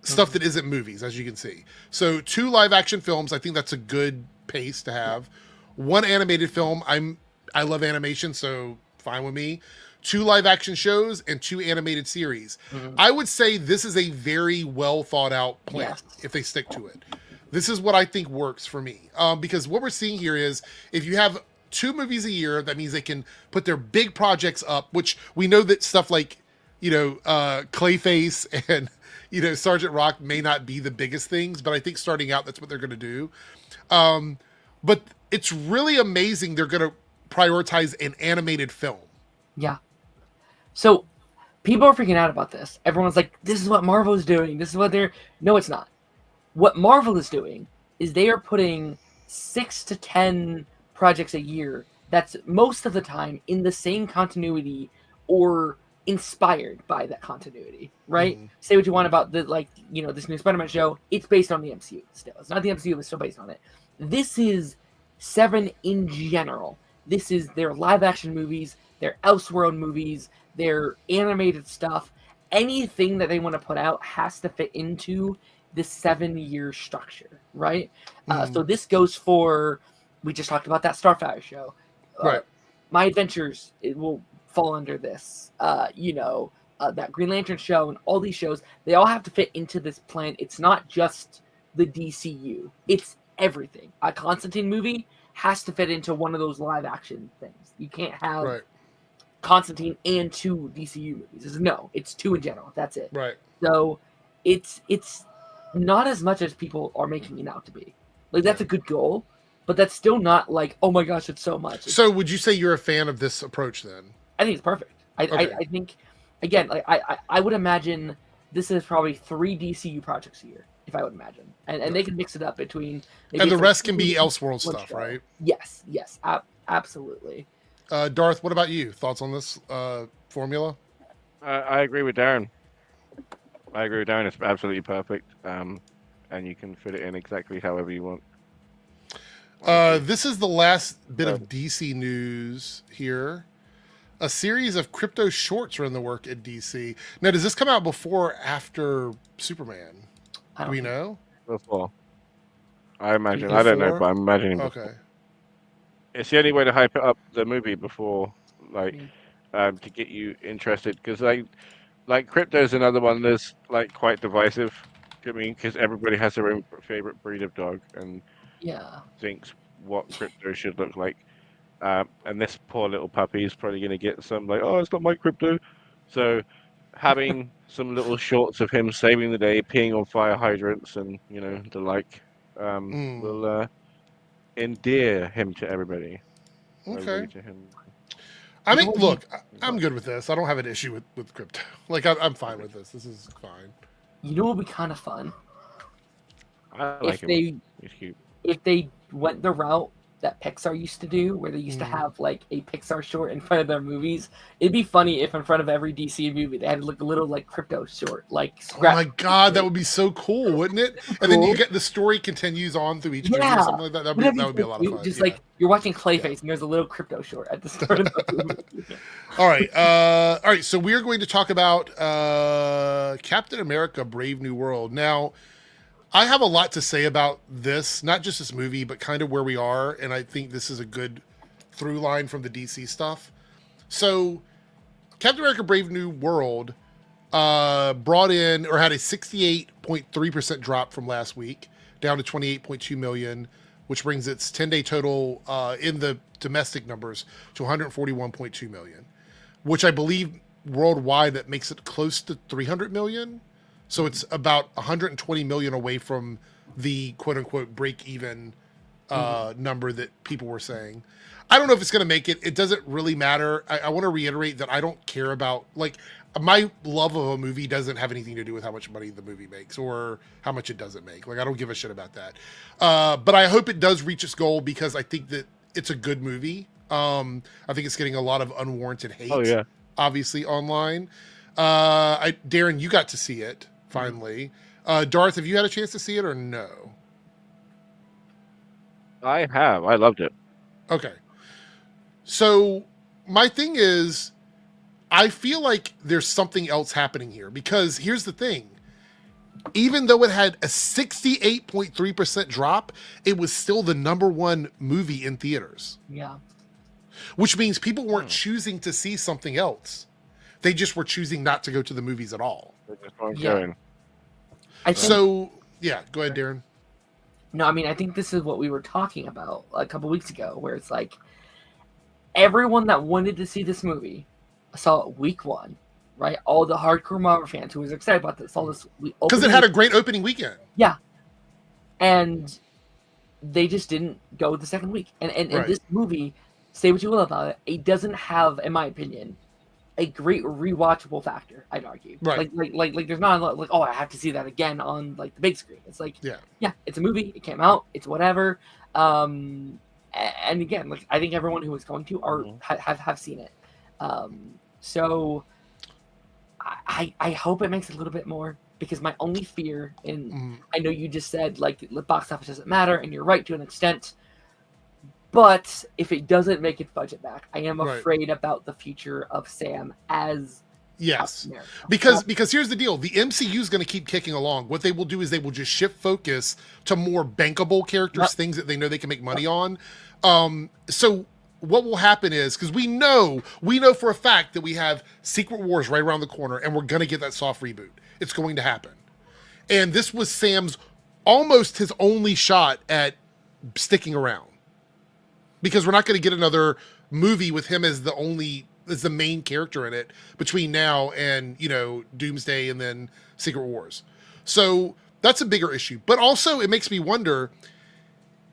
stuff that isn't movies, as you can see. So 2 live action films. I think that's a good pace to have. 1 animated film. I love animation, so fine with me. 2 live action shows and 2 animated series. I would say this is a very well thought out plan if they stick to it. This is what I think works for me. Because what we're seeing here is if you have 2 movies a year, that means they can put their big projects up, which we know that stuff like, Clayface and, Sergeant Rock may not be the biggest things, but I think starting out, that's what they're going to do. But it's really amazing they're going to prioritize an animated film.
Yeah. So people are freaking out about this. Everyone's like, this is what Marvel is doing. This is what they're... No, it's not. What Marvel is doing is they are putting 6 to 10 projects a year that's most of the time in the same continuity or inspired by that continuity, right? Say what you want about the this new Spider-Man show. It's based on the MCU still. It's not the MCU, it's still based on it. This is 7 in general. This is their live action movies, their Elseworld movies, their animated stuff. Anything that they want to put out has to fit into this 7-year structure, right? So this goes for, we just talked about that Starfire show.
Right.
My Adventures, it will fall under this. That Green Lantern show and all these shows, they all have to fit into this plan. It's not just the DCU. It's everything. A Constantine movie has to fit into one of those live action things. You can't have Constantine and 2 DCU movies. No, it's 2 in general. That's it.
Right.
So it's not as much as people are making it out to be. Like, that's a good goal, but that's still not like, oh my gosh, it's so much.
So would you say you're a fan of this approach then?
I think it's perfect. I think, again, like I would imagine this is probably 3 DCU projects a year, if I would imagine. And they can mix it up between...
And the rest can be Elseworld stuff,
show.
right?
Yes, absolutely.
Darth, what about you? Thoughts on this formula?
I agree with Darren. It's absolutely perfect. And you can fit it in exactly however you want.
This is the last bit of DC news here. A series of crypto shorts are in the work at DC. Now, does this come out before or after Superman? Do we know?
Before. I imagine. Before? I don't know, but I'm imagining before.
Okay.
It's the only way to hype it up the movie before, to get you interested. Because, like crypto is another one that's, quite divisive. I mean, because everybody has their own favorite breed of dog and thinks what crypto should look like. And this poor little puppy is probably going to get some it's not my crypto. So having some little shorts of him saving the day, peeing on fire hydrants and, the like, will endear him to everybody.
Okay.
To him.
I mean, look, I'm good with this. I don't have an issue with crypto. I'm fine with this. This is fine.
You know what would be kind of fun?
I like him. He's cute.
If they went the route that Pixar used to do, where they used to have a Pixar short in front of their movies. It'd be funny if in front of every DC movie they had a little crypto short, oh
my god, that would be so cool, wouldn't it? And then you get the story continues on through each movie or something like that. That would be a lot of fun.
Just you're watching Clayface and there's a little crypto short at the start of the movie.
All right. So we are going to talk about Captain America: Brave New World. Now, I have a lot to say about this, not just this movie, but kind of where we are. And I think this is a good through line from the DC stuff. So Captain America Brave New World brought in or had a 68.3% drop from last week down to 28.2 million, which brings its 10-day total in the domestic numbers to 141.2 million, which I believe worldwide that makes it close to 300 million. So it's about 120 million away from the quote unquote break even number that people were saying. I don't know if it's going to make it. It doesn't really matter. I want to reiterate that I don't care about my love of a movie doesn't have anything to do with how much money the movie makes or how much it doesn't make. I don't give a shit about that. But I hope it does reach its goal because I think that it's a good movie. I think it's getting a lot of unwarranted hate, obviously online. Darren, you got to see it finally. Darth, have you had a chance to see it or no?
I have. I loved it.
Okay. So my thing is, I feel like there's something else happening here, because here's the thing. Even though it had a 68.3% drop, it was still the #1 movie in theaters.
Yeah.
Which means people weren't choosing to see something else. They just were choosing not to go to the movies at all.
Yeah.
So, yeah, go ahead, Darren.
No, I mean, I think this is what we were talking about a couple weeks ago, where it's like everyone that wanted to see this movie saw it week 1, right? All the hardcore Marvel fans who was excited about this saw this
because it had a great opening weekend.
Yeah, and they just didn't go the second week. And
Right.
This movie, say what you will about it, it doesn't have, in my opinion, a great rewatchable factor. I'd argue.
Right.
Like there's not a lot, like, oh, I have to see that again on like the big screen. It's like,
yeah,
it's a movie. It came out. It's whatever. And again, like I think everyone who is going to have seen it. So I hope it makes a little bit more, because my only fear, and I know you just said like the box office doesn't matter, and you're right to an extent. But if it doesn't make its budget back, I am afraid about the future of Sam as
because here's the deal: the MCU is going to keep kicking along. What they will do is they will just shift focus to more bankable characters, things that they know they can make money on. So what will happen is, because we know for a fact that we have Secret Wars right around the corner, and we're going to get that soft reboot. It's going to happen, and this was Sam's almost his only shot at sticking around. Because we're not going to get another movie with him as the main character in it between now and, Doomsday and then Secret Wars. So that's a bigger issue. But also it makes me wonder,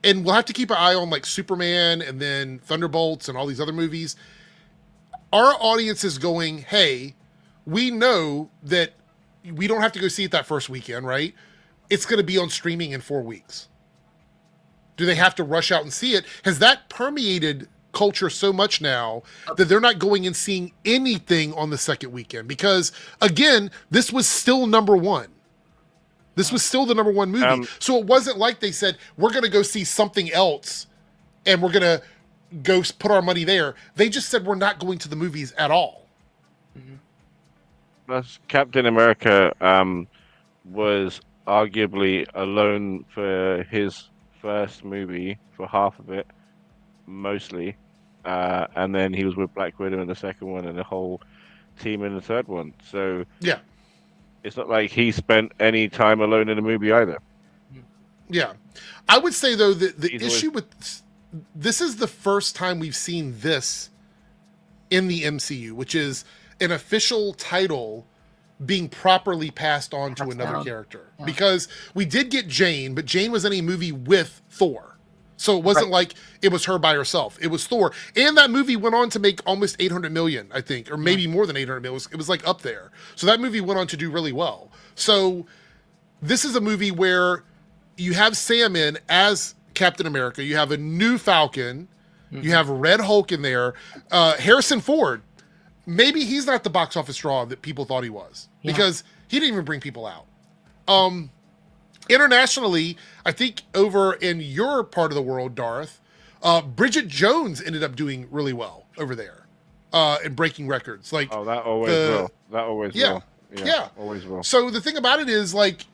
and we'll have to keep an eye on like Superman and then Thunderbolts and all these other movies. Our audience is going, hey, we know that we don't have to go see it that first weekend, right? It's going to be on streaming in 4 weeks. Do they have to rush out and see it? Has that permeated culture so much now that they're not going and seeing anything on the second weekend? Because, again, this was still #1. This was still the #1 movie. So it wasn't like they said, we're going to go see something else and we're going to go put our money there. They just said, we're not going to the movies at all.
Plus, Captain America was arguably alone for his first movie for half of it, mostly, and then he was with Black Widow in the second one, and the whole team in the third one. So
yeah,
it's not like he spent any time alone in the movie either.
Yeah, I would say though that the issue with this is the first time we've seen this in the MCU, which is an official title being properly passed on to another character. Yeah. Because we did get Jane, but Jane was in a movie with Thor. So it wasn't like it was her by herself. It was Thor. And that movie went on to make almost 800 million, I think, or maybe more than 800 million. It was like up there. So that movie went on to do really well. So this is a movie where you have Sam in as Captain America. You have a new Falcon. You have Red Hulk in there. Harrison Ford. Maybe he's not the box office draw that people thought he was, because he didn't even bring people out. Internationally, I think over in your part of the world, Darth, Bridget Jones ended up doing really well over there and breaking records. Like,
that always will. That always will.
Yeah,
always will.
So the thing about it is, like,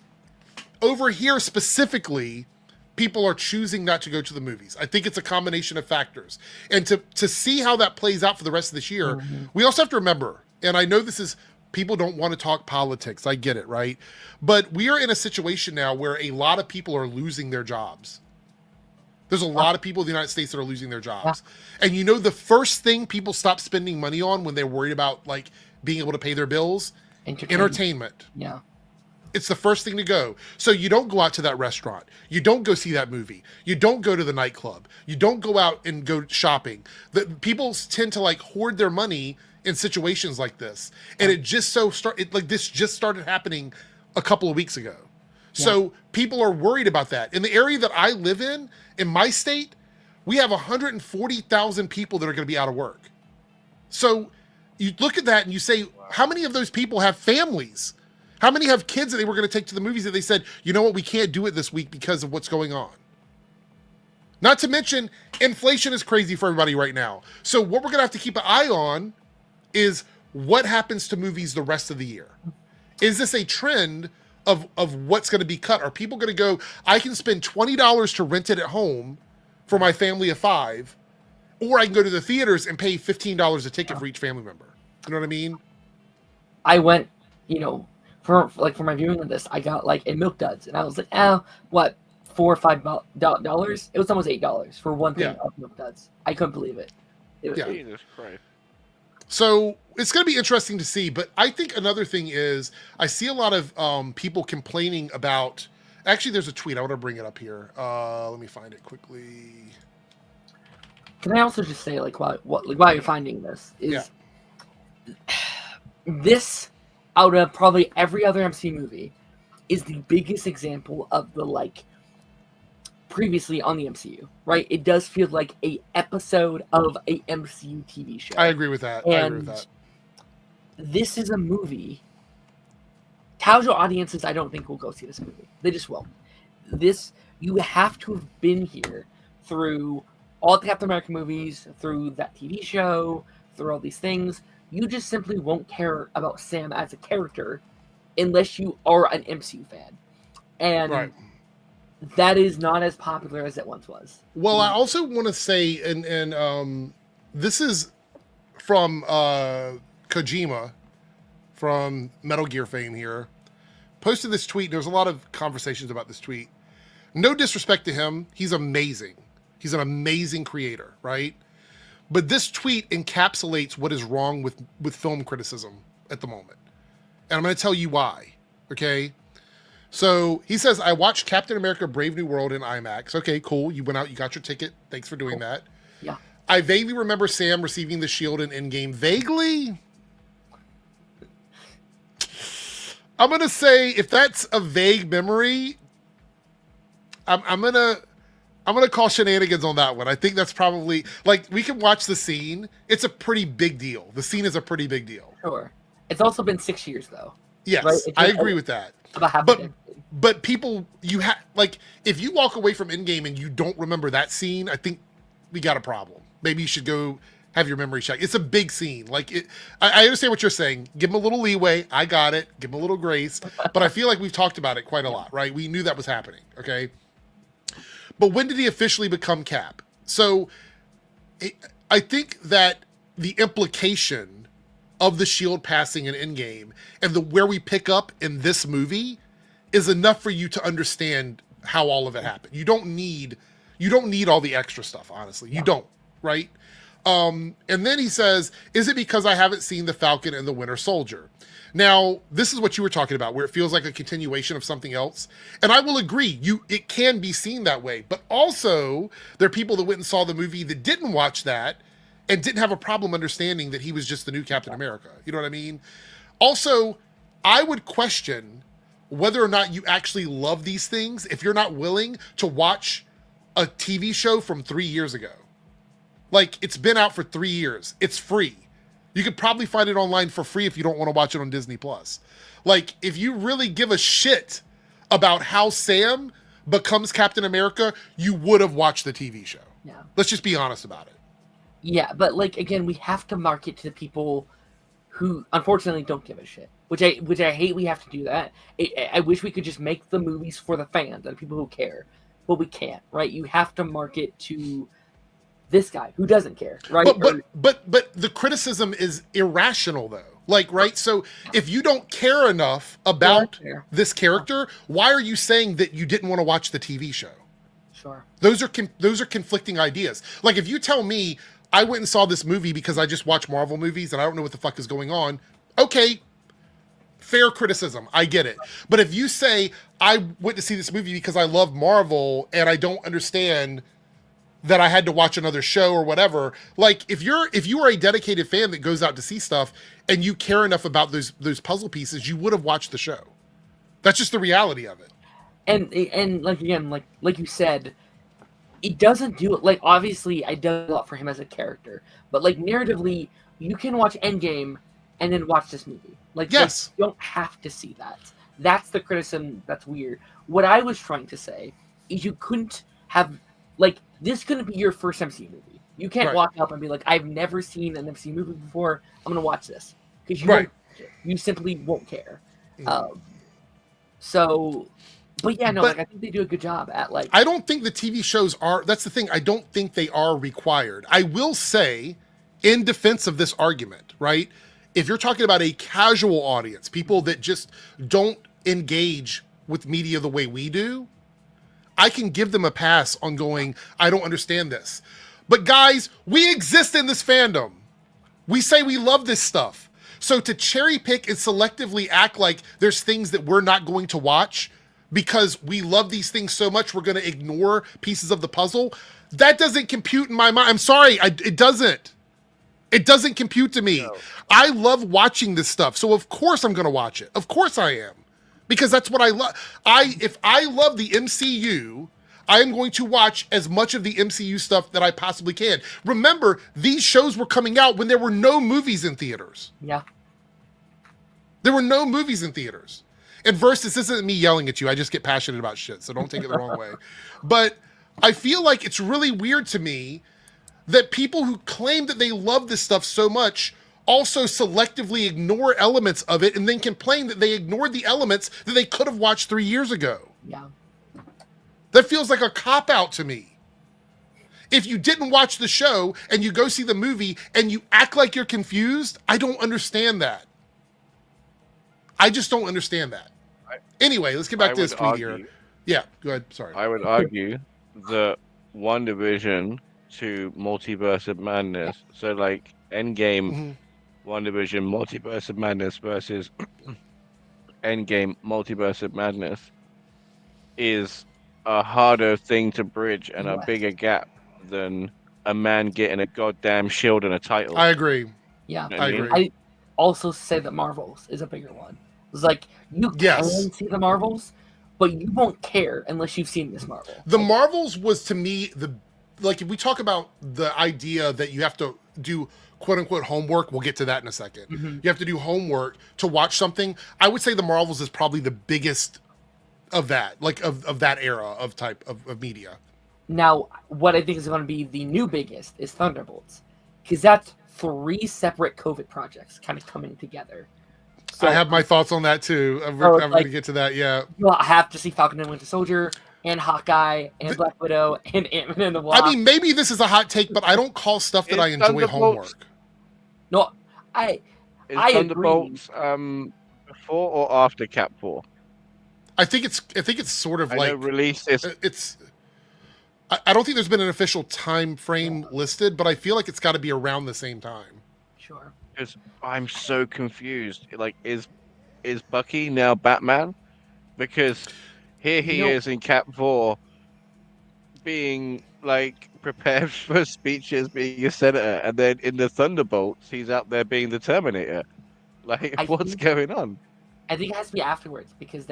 over here specifically, people are choosing not to go to the movies. I think it's a combination of factors. And to see how that plays out for the rest of this year, we also have to remember, and I know this is, people don't want to talk politics. I get it, right? But we are in a situation now where a lot of people are losing their jobs. There's a lot of people in the United States that are losing their jobs. And the first thing people stop spending money on when they're worried about like being able to pay their bills? Entertainment.
Yeah.
It's the first thing to go. So you don't go out to that restaurant. You don't go see that movie. You don't go to the nightclub. You don't go out and go shopping. People tend to like hoard their money in situations like this. And it just this just started happening a couple of weeks ago. So people are worried about that. In the area that I live in my state, we have 140,000 people that are going to be out of work. So you look at that and you say, how many of those people have families? How many have kids that they were going to take to the movies that they said, you know what, we can't do it this week because of what's going on? Not to mention, inflation is crazy for everybody right now. So what we're going to have to keep an eye on is what happens to movies the rest of the year. Is this a trend of what's going to be cut? Are people going to go, I can spend $20 to rent it at home for my family of 5, or I can go to the theaters and pay $15 a ticket for each family member? You know what I mean?
I went, for my viewing of this, I got like a Milk Duds, and I was like, what, $4 or $5? It was almost $8 for one thing of Milk Duds. I couldn't believe it.
Jesus Christ.
So it's going to be interesting to see. But I think another thing is I see a lot of people complaining about. Actually, there's a tweet. I want to bring it up here. Let me find it quickly.
Can I also just say, while you're finding this, is this, out of probably every other MC movie, is the biggest example of the, previously on the MCU, right? It does feel like a episode of a MCU TV show.
I agree with that.
And this is a movie. Casual audiences, I don't think, will go see this movie. They just won't. You have to have been here through all the Captain America movies, through that TV show, through all these things. You just simply won't care about Sam as a character unless you are an MCU fan. And that is not as popular as it once was.
Well, I also want to say, and this is from Kojima, from Metal Gear fame here, posted this tweet. There's a lot of conversations about this tweet. No disrespect to him. He's amazing. He's an amazing creator, right? But this tweet encapsulates what is wrong with film criticism at the moment. And I'm going to tell you why, okay? So he says, I watched Captain America Brave New World in IMAX. Okay, cool. You went out, you got your ticket. Thanks for doing that.
Yeah.
I vaguely remember Sam receiving the shield in Endgame. Vaguely? I'm going to say, if that's a vague memory, I'm going to call shenanigans on that one. I think that's probably, we can watch the scene. It's a pretty big deal. The scene is a pretty big deal.
Sure. It's also been 6 years, though.
Yes,
right?
I agree with that.
About
but people, if you walk away from Endgame and you don't remember that scene, I think we got a problem. Maybe you should go have your memory checked. It's a big scene. I understand what you're saying. Give him a little leeway. I got it. Give him a little grace. But I feel like we've talked about it quite a lot, right? We knew that was happening, okay? But when did he officially become Cap? So I think that the implication of the shield passing in Endgame and where we pick up in this movie is enough for you to understand how all of it happened. You don't need all the extra stuff, honestly. You don't, right? And then he says, is it because I haven't seen the Falcon and the Winter Soldier? Now, this is what you were talking about, where it feels like a continuation of something else. And I will agree, it can be seen that way. But also, there are people that went and saw the movie that didn't watch that and didn't have a problem understanding that he was just the new Captain America. You know what I mean? Also, I would question whether or not you actually love these things if you're not willing to watch a TV show from 3 years ago. It's been out for 3 years. It's free. You could probably find it online for free if you don't want to watch it on Disney+. If you really give a shit about how Sam becomes Captain America, you would have watched the TV show.
Yeah.
Let's just be honest about it.
Yeah, but again, we have to market to the people who unfortunately don't give a shit. Which I hate we have to do that. I wish we could just make the movies for the fans and the people who care. But we can't, right? You have to market to this guy who doesn't care, right?
But the criticism is irrational though. Right? So if you don't care enough about this character, why are you saying that you didn't want to watch the TV show?
Sure.
Those are conflicting ideas. If you tell me I went and saw this movie because I just watch Marvel movies and I don't know what the fuck is going on, okay, fair criticism. I get it. But if you say I went to see this movie because I love Marvel and I don't understand that I had to watch another show or whatever, if you are a dedicated fan that goes out to see stuff and you care enough about those puzzle pieces, you would have watched the show. That's just the reality of it.
And again, like you said, it doesn't do it. Like, obviously, I do a lot for him as a character, but like narratively, you can watch Endgame and then watch this movie. Like,
yes,
you don't have to see that. That's the criticism. That's weird. What I was trying to say is you couldn't have, like, this couldn't be your first MCU movie. You can't walk up and be like, I've never seen an MCU movie before. I'm gonna watch this because you won't. You simply won't care. So. But yeah, no, like, I think they do a good job at, like...
I don't think the TV shows are... That's the thing. I don't think they are required. I will say, in defense of this argument, right? If you're talking about a casual audience, people that just don't engage with media the way we do, I can give them a pass on going, I don't understand this. But guys, we exist in this fandom. We say we love this stuff. So to cherry pick and selectively act like there's things that we're not going to watch... because we love these things so much, we're going to ignore pieces of the puzzle. That doesn't compute in my mind. I'm sorry, it doesn't. It doesn't compute to me. No. I love watching this stuff, so of course I'm going to watch it. Of course I am, because that's what I love. If I love the MCU, I am going to watch as much of the MCU stuff that I possibly can. Remember, these shows were coming out when there were no movies in theaters.
Yeah.
There were no movies in theaters. And versus, this isn't me yelling at you. I just get passionate about shit, so don't take it the wrong way. But I feel like it's really weird to me that people who claim that they love this stuff so much also selectively ignore elements of it and then complain that they ignored the elements that they could have watched 3 years ago.
Yeah.
That feels like a cop-out to me. If you didn't watch the show and you go see the movie and you act like you're confused, I don't understand that. I just don't understand that. Anyway, let's get back to this tweet here. Yeah, go ahead. Sorry.
I would argue that WandaVision to Multiverse of Madness, so like Endgame, WandaVision, Multiverse of Madness versus Endgame, Multiverse of Madness is a harder thing to bridge and a bigger gap than a man getting a goddamn shield and a title.
I agree.
Yeah,
I agree.
I also say that Marvels is a bigger one. It's like, you can see the Marvels, but you won't care unless you've seen this Marvel.
The Marvels was, to me, if we talk about the idea that you have to do quote unquote homework, we'll get to that in a second. You have to do homework to watch something. I would say the Marvels is probably the biggest of that, like of that era of type of media.
Now, what I think is going to be the new biggest is Thunderbolts, because that's 3 separate COVID projects kind of coming together. So,
I have my thoughts on that too. I'm going to get to that. Yeah,
you'll have to see Falcon and Winter Soldier and Hawkeye and Black Widow and Ant-Man and the Wasp.
I mean, maybe this is a hot take, but I don't call stuff that I enjoy homework.
No,
I Thunderbolts before or after Cap 4?
I think it's sort of like
release is.
It's. I don't think there's been an official time frame listed, but I feel like it's got to be around the same time.
Sure.
Because I'm so confused. Like, is Bucky now Batman? Because here he is in Cap 4 being, like, prepared for speeches, being a senator, and then in the Thunderbolts, he's out there being the Terminator. Like, what's going on?
I think it has to be afterwards, because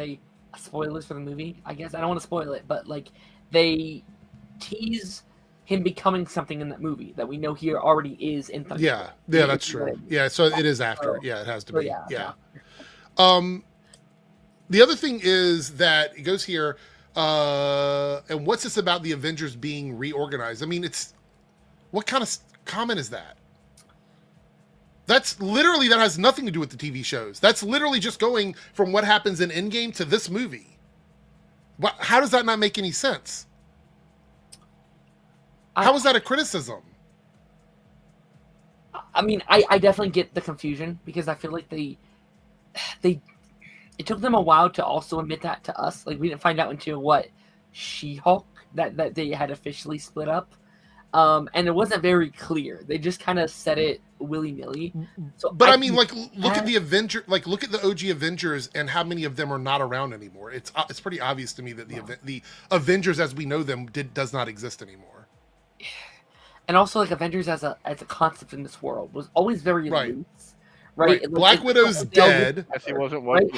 spoilers for the movie, I guess. I don't want to spoil it, but, like, they tease him becoming something in that movie that we know he already is in Thunderbolt.
Yeah, that's true. Yeah, so it is after. Yeah, it has to be. Yeah. The other thing is that it goes here, and what's this about the Avengers being reorganized? I mean, what kind of comment is that? That has nothing to do with the TV shows. That's literally just going from what happens in Endgame to this movie. How does that not make any sense? How is that a criticism?
I mean, I definitely get the confusion, because I feel like it took them a while to also admit that to us. Like, we didn't find out until She-Hulk that they had officially split up. And it wasn't very clear. They just kind of said it willy-nilly.
But I mean, like, look at the look at the OG Avengers and how many of them are not around anymore. It's pretty obvious to me that the Avengers as we know them does not exist anymore.
And also, like, Avengers as a concept in this world was always very loose, right?
Right. Black Widow's dead.
Yes, he wasn't watching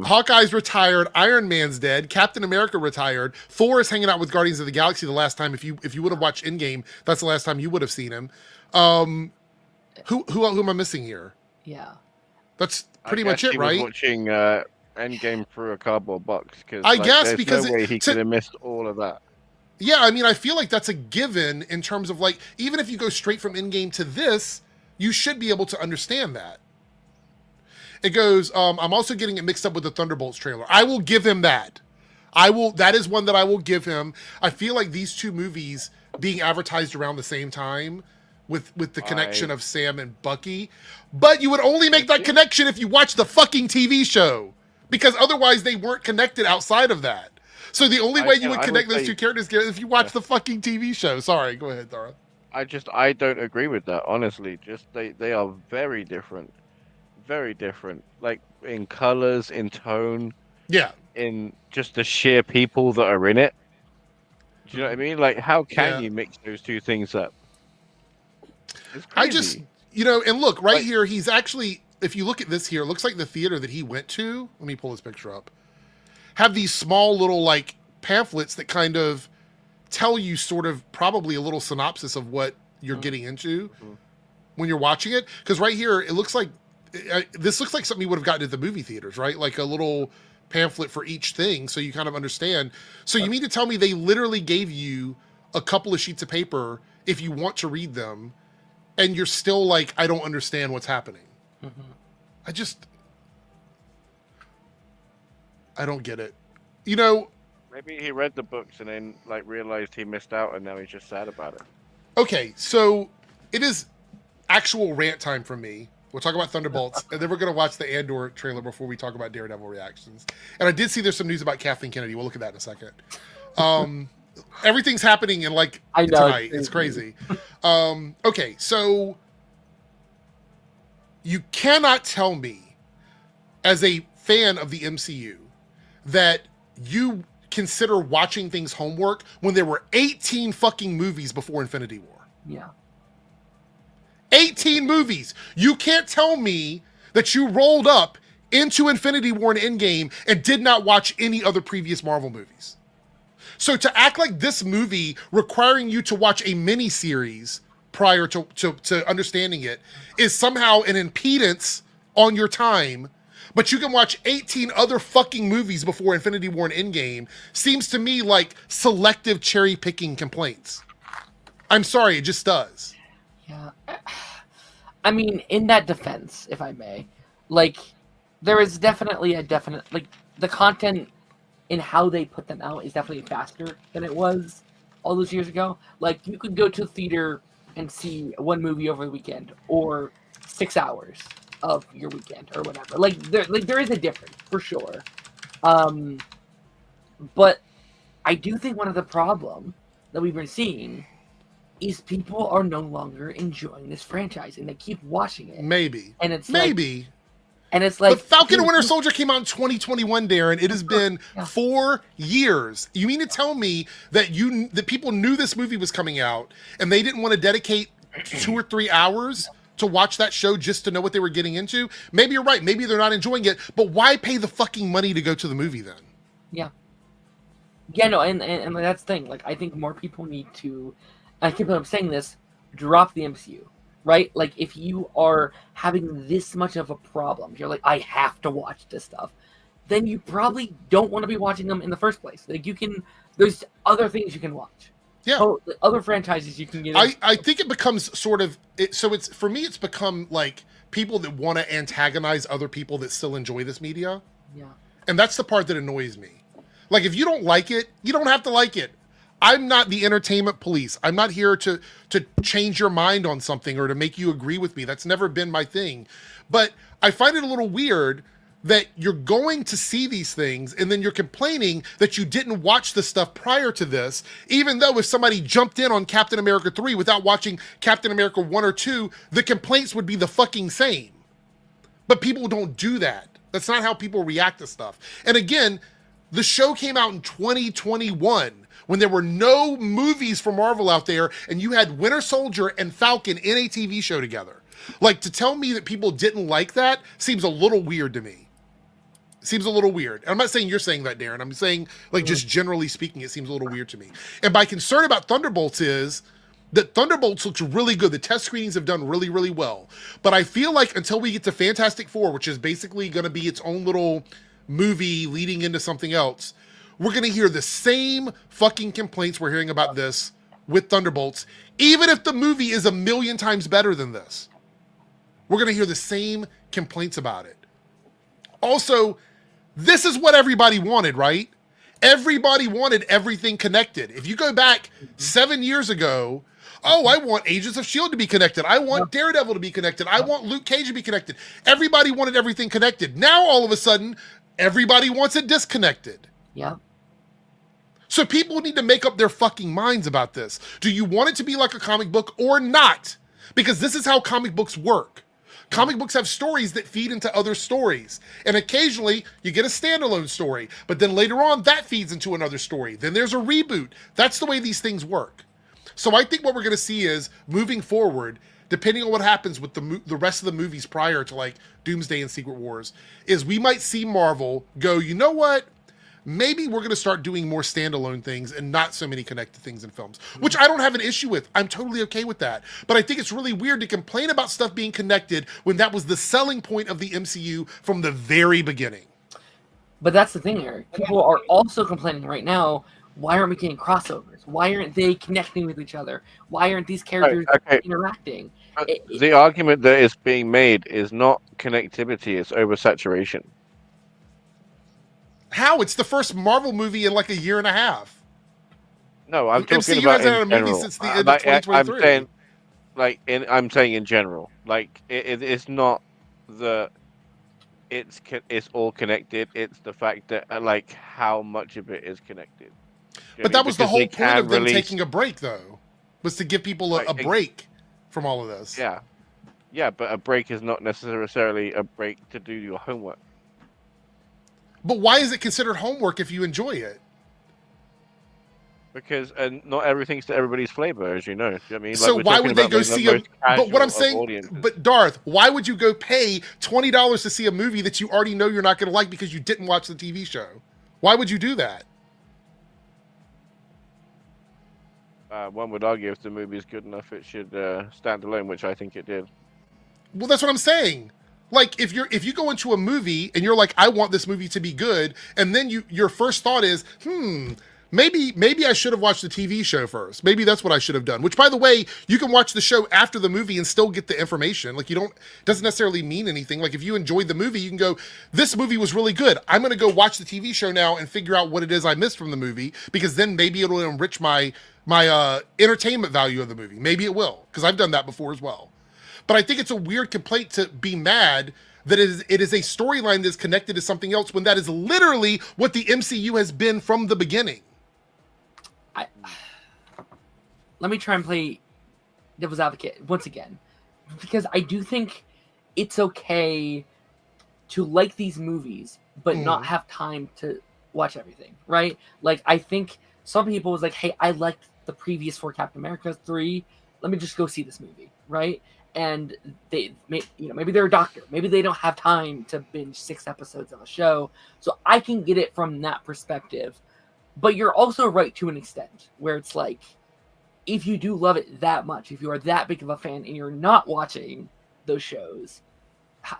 Hawkeye's retired. Iron Man's dead. Captain America retired. Thor is hanging out with Guardians of the Galaxy the last time. If you would have watched Endgame, that's the last time you would have seen him. Who am I missing here?
Yeah.
That's pretty much it, right?
Was watching Endgame through a cardboard box because
I guess because
no way he could have missed all of that.
Yeah, I mean, I feel like that's a given in terms of like, even if you go straight from Endgame to this, you should be able to understand that. It goes, I'm also getting it mixed up with the Thunderbolts trailer. I will give him that. That is one that I will give him. I feel like these two movies being advertised around the same time with the connection of Sam and Bucky, but you would only make that connection if you watch the fucking TV show, because otherwise they weren't connected outside of that. So the only way you would connect those two characters is if you watch the fucking TV show. Sorry, go ahead, Dara.
I don't agree with that, honestly. Just they are very different. Very different. Like in colors, in tone.
Yeah.
In just the sheer people that are in it. Do you know what I mean? Like, how can you mix those two things up?
I just, and look, right here, he's actually, if you look at this here, it looks like the theater that he went to, let me pull this picture up, have these small little, like, pamphlets that kind of tell you sort of probably a little synopsis of what you're getting into when you're watching it. Because right here, it looks like, this looks like something you would have gotten at the movie theaters, right? Like a little pamphlet for each thing, so you kind of understand. So you mean to tell me they literally gave you a couple of sheets of paper if you want to read them, and you're still like, I don't understand what's happening. I don't get it.
Maybe he read the books and then like realized he missed out, and now he's just sad about it.
Okay, so it is actual rant time from me. We'll talk about Thunderbolts, and then we're going to watch the Andor trailer before we talk about Daredevil reactions. And I did see there's some news about Kathleen Kennedy. We'll look at that in a second. Everything's happening in tonight. It's crazy. Okay, so you cannot tell me, as a fan of the MCU, that you consider watching things homework when there were 18 fucking movies before Infinity War.
Yeah.
18 movies. You can't tell me that you rolled up into Infinity War and Endgame and did not watch any other previous Marvel movies. So to act like this movie requiring you to watch a mini-series prior to understanding it is somehow an impedance on your time, but you can watch 18 other fucking movies before Infinity War and Endgame seems to me like selective cherry-picking complaints. I'm sorry, it just does.
Yeah. I mean, in that defense, if I may, like, there is definitely the content in how they put them out is definitely faster than it was all those years ago. Like, you could go to the theater and see one movie over the weekend, or 6 hours of your weekend, or whatever. There is a difference, for sure. But I do think one of the problems that we've been seeing is people are no longer enjoying this franchise, and they keep watching it.
Maybe.
And it's
maybe.
And it's like,
the Falcon and Winter Soldier came out in 2021, Darren. It has been 4 years. You mean to tell me that people knew this movie was coming out and they didn't want to dedicate 2 or 3 hours to watch that show just to know what they were getting into? Maybe you're right. Maybe they're not enjoying it, but why pay the fucking money to go to the movie then?
Yeah. Yeah, no, and that's the thing. Like, I think more people need to, I keep on saying this, drop the MCU. Right? Like, if you are having this much of a problem, you're like, I have to watch this stuff, then you probably don't want to be watching them in the first place. Like, there's other things you can watch.
Yeah.
Other franchises you can get
into. I think it becomes sort of, for me, it's become like people that want to antagonize other people that still enjoy this media.
Yeah.
And that's the part that annoys me. Like, if you don't like it, you don't have to like it. I'm not the entertainment police. I'm not here to change your mind on something or to make you agree with me. That's never been my thing. But I find it a little weird that you're going to see these things and then you're complaining that you didn't watch the stuff prior to this, even though if somebody jumped in on Captain America 3 without watching Captain America 1 or 2, the complaints would be the fucking same. But people don't do that. That's not how people react to stuff. And again, the show came out in 2021. When there were no movies for Marvel out there, and you had Winter Soldier and Falcon in a TV show together. Like, to tell me that people didn't like that seems a little weird to me. Seems a little weird. I'm not saying you're saying that, Darren. I'm saying, like, just generally speaking, it seems a little weird to me. And my concern about Thunderbolts is that Thunderbolts looks really good. The test screenings have done really, really well. But I feel like until we get to Fantastic Four, which is basically going to be its own little movie leading into something else, we're going to hear the same fucking complaints we're hearing about this with Thunderbolts, even if the movie is a million times better than this. We're going to hear the same complaints about it. Also, this is what everybody wanted, right? Everybody wanted everything connected. If you go back 7 years ago, oh, I want Agents of S.H.I.E.L.D. to be connected. I want Daredevil to be connected. I want Luke Cage to be connected. Everybody wanted everything connected. Now, all of a sudden, everybody wants it disconnected.
Yeah.
So people need to make up their fucking minds about this. Do you want it to be like a comic book or not? Because this is how comic books work. Comic books have stories that feed into other stories. And occasionally you get a standalone story, but then later on that feeds into another story. Then there's a reboot. That's the way these things work. So I think what we're going to see is, moving forward, depending on what happens with the rest of the movies prior to like Doomsday and Secret Wars, is we might see Marvel go, you know what? Maybe we're going to start doing more standalone things and not so many connected things in films, which I don't have an issue with. I'm totally okay with that. But I think it's really weird to complain about stuff being connected when that was the selling point of the MCU from the very beginning.
But that's the thing, Eric. People are also complaining right now, why aren't we getting crossovers? Why aren't they connecting with each other? Why aren't these characters interacting?
The argument that is being made is not connectivity, it's oversaturation.
How? It's the first Marvel movie in like a year and a half.
No, I'm talking
MCU
about
hasn't had
in
a movie
general.
since the end of 2023.
I'm saying in general. Like it's not the it's all connected. It's the fact that like how much of it is connected.
But that was the whole point of them taking a break, though, was to give people a break from all of this.
Yeah, yeah, but a break is not necessarily a break to do your homework.
But why is it considered homework if you enjoy it?
Because not everything's to everybody's flavor, as you know. I mean,
so why would they go see a? But what I'm saying, but Darth, why would you go pay $20 to see a movie that you already know you're not going to like because you didn't watch the TV show? Why would you do that?
One would argue if the movie is good enough, it should stand alone, which I think it did.
Well, that's what I'm saying. Like, if you go into a movie and you're like, I want this movie to be good, and then your first thought is, maybe I should have watched the TV show first. Maybe that's what I should have done. Which, by the way, you can watch the show after the movie and still get the information. Like, doesn't necessarily mean anything. Like, if you enjoyed the movie, you can go, this movie was really good. I'm going to go watch the TV show now and figure out what it is I missed from the movie, because then maybe it'll enrich my entertainment value of the movie. Maybe it will, because I've done that before as well. But I think it's a weird complaint to be mad that it is a storyline that's connected to something else when that is literally what the MCU has been from the beginning.
Let me try and play devil's advocate once again, because I do think it's okay to like these movies but not have time to watch everything, right? Like, I think some people was like, hey, I liked the previous 4 Captain America 3, let me just go see this movie, right? And maybe they're a doctor, maybe they don't have time to binge 6 episodes of a show, so I can get it from that perspective. But you're also right to an extent, where it's like, if you do love it that much, if you are that big of a fan and you're not watching those shows,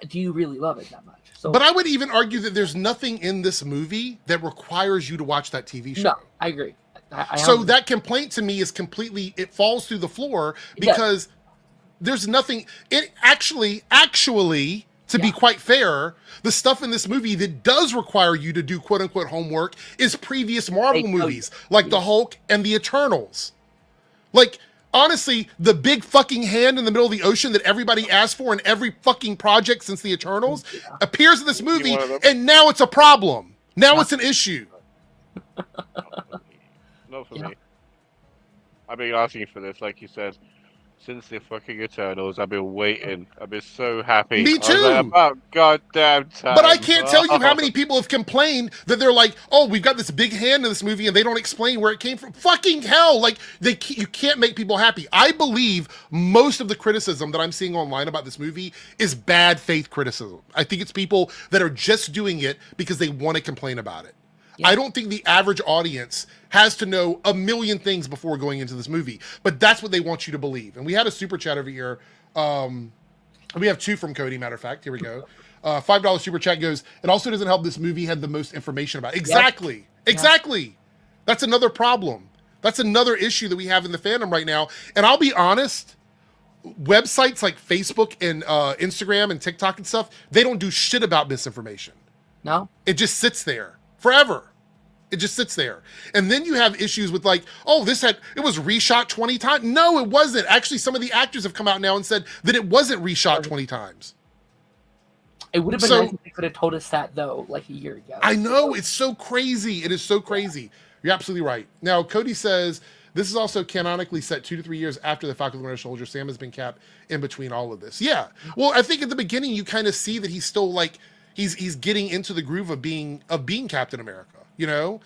do you really love it that much? So,
but I would even argue that there's nothing in this movie that requires you to watch that TV show.
No, I agree.
So that complaint to me is completely, it falls through the floor, because there's nothing. It actually, to be quite fair, the stuff in this movie that does require you to do quote unquote homework is previous Marvel movies, like the Hulk and the Eternals. Like, honestly, the big fucking hand in the middle of the ocean that everybody asked for in every fucking project since the Eternals appears in this movie, and now it's a problem. Now it's an issue.
Not for me. I've been asking for this, like you said. since the fucking Eternals. I've been waiting. I've been so happy.
Me
I was
too.
like, about goddamn time.
But I can't tell you how many people have complained that they're like, "Oh, we've got this big hand in this movie, and they don't explain where it came from." Fucking hell! Like you can't make people happy. I believe most of the criticism that I'm seeing online about this movie is bad faith criticism. I think it's people that are just doing it because they want to complain about it. Yeah. I don't think the average audience has to know a million things before going into this movie, but that's what they want you to believe. And we had a super chat over here. We have 2 from Cody, matter of fact. Here we go. $5 super chat goes, it also doesn't help this movie had the most information about it. Exactly. Yep. Exactly. Yep. That's another problem. That's another issue that we have in the fandom right now. And I'll be honest, websites like Facebook and Instagram and TikTok and stuff, they don't do shit about misinformation.
No.
It just sits there forever. It just sits there. And then you have issues with like, oh, it was reshot 20 times. No, it wasn't. Actually, some of the actors have come out now and said that it wasn't reshot 20 times.
It would have been nice if they could have told us that, though, like a year ago.
I know. It's so crazy. It is so crazy. You're absolutely right. Now, Cody says, this is also canonically set 2 to 3 years after the Falcon and the Winter Soldier. Sam has been capped in between all of this. Yeah. Well, I think at the beginning, you kind of see that he's still like, he's getting into the groove of being Captain America. You know,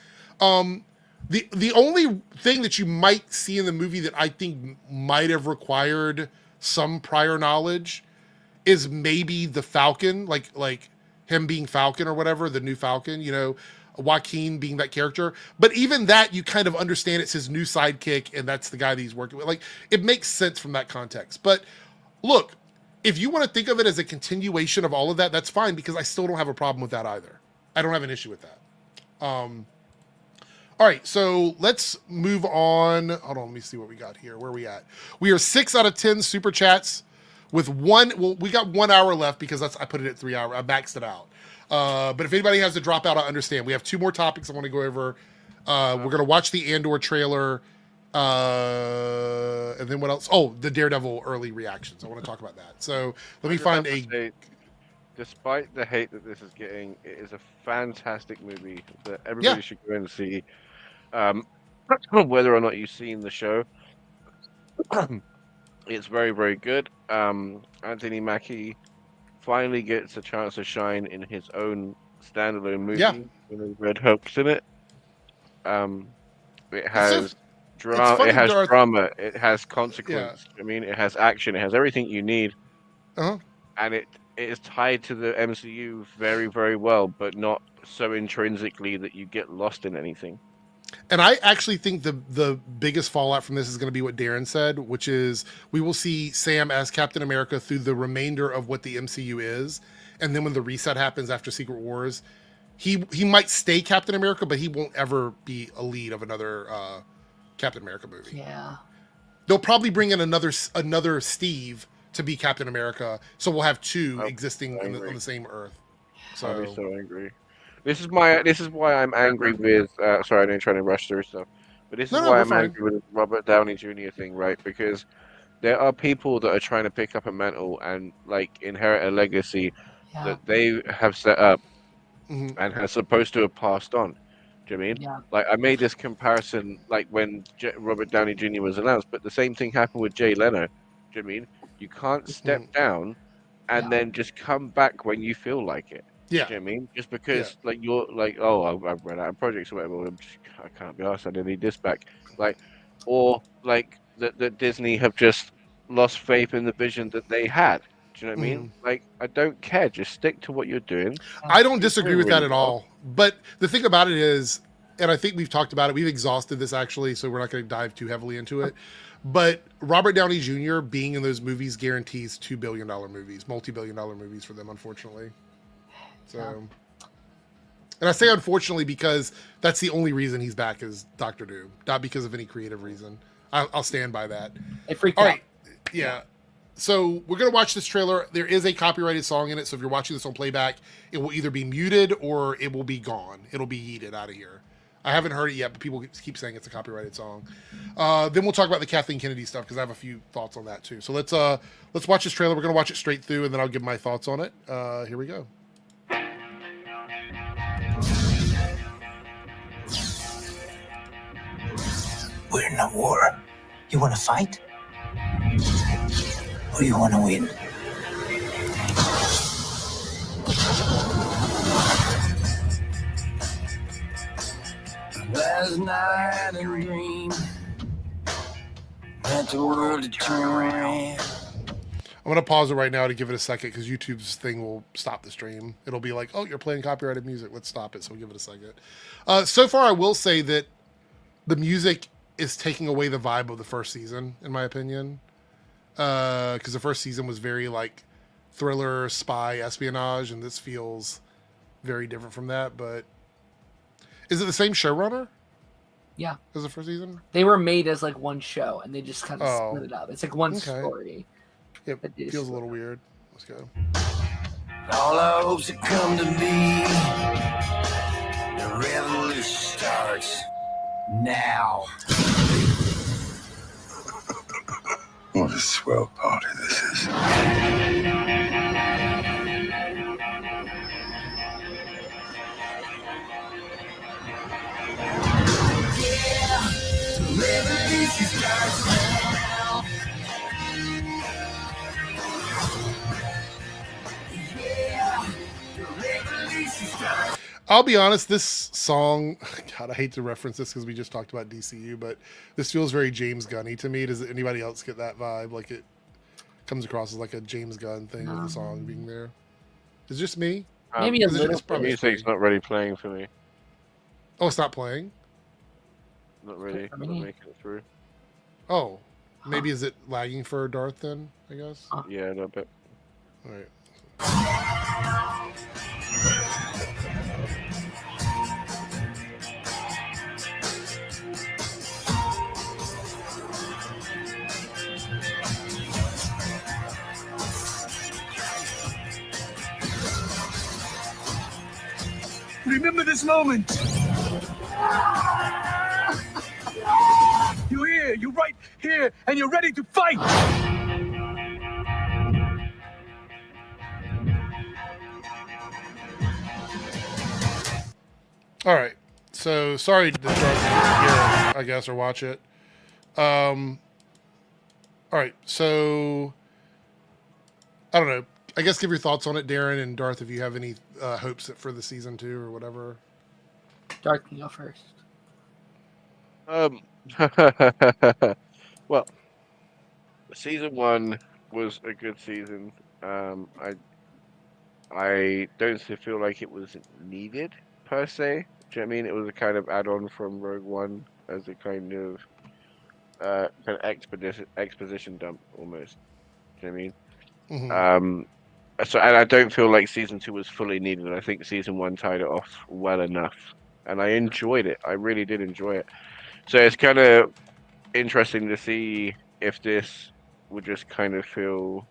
the only thing that you might see in the movie that I think might have required some prior knowledge is maybe the Falcon, like him being Falcon or whatever, the new Falcon, you know, Joaquin being that character. But even that, you kind of understand it's his new sidekick and that's the guy that he's working with. Like, it makes sense from that context. But look, if you want to think of it as a continuation of all of that, that's fine, because I still don't have a problem with that either. I don't have an issue with that. All right, so let's move on. Hold on, let me see what we got here. Where are we at? We are 6 out of 10 super chats with one. Well, we got 1 hour left because I put it at 3 hours. I maxed it out. But if anybody has to drop out, I understand. We have 2 more topics I want to go over. We're going to watch the Andor trailer. And then what else? Oh, the Daredevil early reactions. I want to talk about that. So let me find a...
Despite the hate that this is getting, it is a fantastic movie that everybody should go and see. Whether or not you've seen the show, it's very, very good. Anthony Mackie finally gets a chance to shine in his own standalone movie with Red Hulk's in it. It has drama. It has drama. It has consequence. Yeah. I mean, it has action. It has everything you need. And it is tied to the MCU very, very well, but not so intrinsically that you get lost in anything.
And I actually think the biggest fallout from this is going to be what Darren said, which is we will see Sam as Captain America through the remainder of what the MCU is. And then when the reset happens after Secret Wars, he might stay Captain America, but he won't ever be a lead of another Captain America movie.
Yeah.
They'll probably bring in another Steve to be Captain America, so we'll have 2 existing on the same Earth. So
I'll be so angry. This is why I'm angry with. Sorry, I didn't try to rush through stuff, but this is why I'm angry with the Robert Downey Jr. thing, right? Because there are people that are trying to pick up a mantle and like inherit a legacy that they have set up and are supposed to have passed on. Do you know what I mean?
Yeah.
Like, I made this comparison like when Robert Downey Jr. was announced, but the same thing happened with Jay Leno. Do you know what I mean? You can't step down and then just come back when you feel like it.
Yeah.
Do you know what I mean? Just because like you're like, oh, I've run out of projects or whatever, I can't be arsed, I need this back. Like, or like that Disney have just lost faith in the vision that they had. Do you know what I mean? Like, I don't care. Just stick to what you're doing.
I don't disagree with that at all. But the thing about it is, and I think we've talked about it, we've exhausted this actually, so we're not going to dive too heavily into it. But Robert Downey Jr. being in those movies guarantees $2 billion movies, multi-billion-dollar movies for them, unfortunately. So, and I say unfortunately because that's the only reason he's back as Doctor Doom, not because of any creative reason. I'll stand by that.
It freaked out.
All right, yeah. So we're gonna watch this trailer. There is a copyrighted song in it, so if you're watching this on playback, it will either be muted or it will be gone. It'll be yeeted out of here. I haven't heard it yet, but people keep saying it's a copyrighted song. Then we'll talk about the Kathleen Kennedy stuff because I have a few thoughts on that too. So let's watch this trailer. We're gonna watch it straight through, and then I'll give my thoughts on it. Here we go.
We're in a war. You want to fight? Or you want to win? Last night I dreamed that the world had turned around.
I'm going to pause it right now to give it a second because YouTube's thing will stop the stream. It'll be like, oh, you're playing copyrighted music. Let's stop it. So we'll give it a second. So far, I will say that the music is taking away the vibe of the first season, in my opinion. Because the first season was very like thriller, spy, espionage, and this feels very different from that. But is it the same showrunner?
Yeah.
As the first season?
They were made as like one show, and they just kind of split it up. It's like one story.
It feels a little weird. Let's go.
All our hopes have come to be. The revolution starts now.
What a swell party this is.
Yeah, the revolution starts now.
I'll be honest, this song, God, I hate to reference this because we just talked about DCU, but this feels very James Gunny to me. Does anybody else get that vibe? Like it comes across as like a James Gunn thing with the song being there. Is it just me?
Maybe a little.
The music's not really playing for me.
Oh, it's not playing?
Not really. Not making it through.
Oh, maybe is it lagging for Darth then, I guess?
Yeah, a little bit.
All right.
Remember this moment. You're here, you're right here, and you're ready to fight.
All right. So sorry to Darth here, I guess, or watch it. All right. So I don't know. I guess give your thoughts on it, Darren and Darth, if you have any hopes for the season 2 or whatever.
Darth can go first.
Well, season 1 was a good season. I don't feel like it was needed per se. Do you know what I mean? It was a kind of add-on from Rogue One as a kind of exposition dump almost. Do you know what I mean?
Mm-hmm.
So, and I don't feel like season 2 was fully needed. I think season 1 tied it off well enough, and I enjoyed it. I really did enjoy it. So it's kind of interesting to see if this would just kind of feel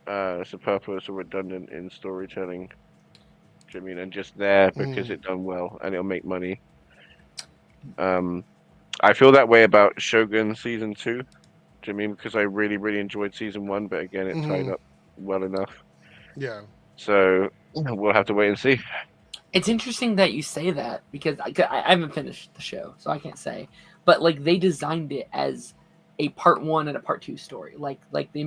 superfluous or redundant in storytelling. Do you know what I mean? And just there because it done well and it'll make money. I feel that way about Shogun season 2. Do you know what I mean? Because I really, really enjoyed season 1, but again, it tied up well enough.
Yeah.
So we'll have to wait and see.
It's interesting that you say that because I haven't finished the show, so I can't say. But like they designed it as a part 1 and a part 2 story. Like they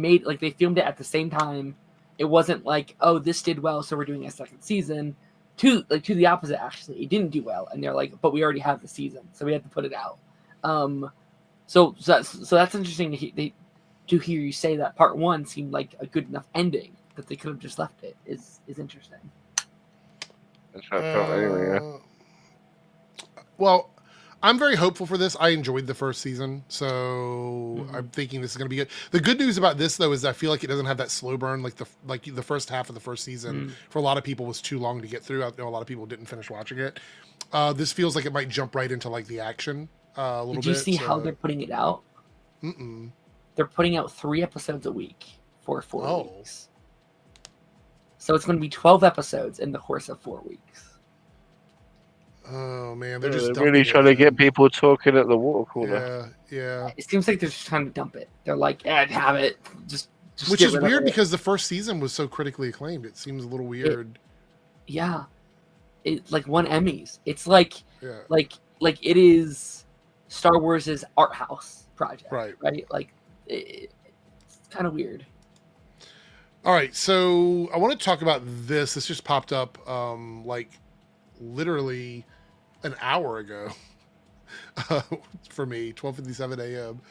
filmed it at the same time. It wasn't like, oh, this did well, so we're doing a second season. To the opposite, actually, it didn't do well, and they're like, but we already have the season, so we have to put it out. So that's interesting to hear you say that part 1 seemed like a good enough ending that they could have just left it is interesting.
That's how I felt anyway. Yeah.
Well, I'm very hopeful for this. I enjoyed the first season, so I'm thinking this is going to be good. The good news about this, though, is I feel like it doesn't have that slow burn like the first half of the first season. For a lot of people, was too long to get through. I know a lot of people didn't finish watching it. This feels like it might jump right into like the action a little bit.
Did you see how they're putting it out? They're putting out 3 episodes a week for 4 weeks. So it's going to be 12 episodes in the course of 4 weeks.
Oh man, they're just
really trying to get people talking at the water cooler.
Yeah.
It seems like they're just trying to dump it. They're like, have it. Just
which is weird because the first season was so critically acclaimed. It seems a little weird.
It like won Emmys. It's like it is Star Wars' art house project, right? Like kind of weird.
All right, so I want to talk about this. This just popped up like literally an hour ago for me, 12:57 a.m.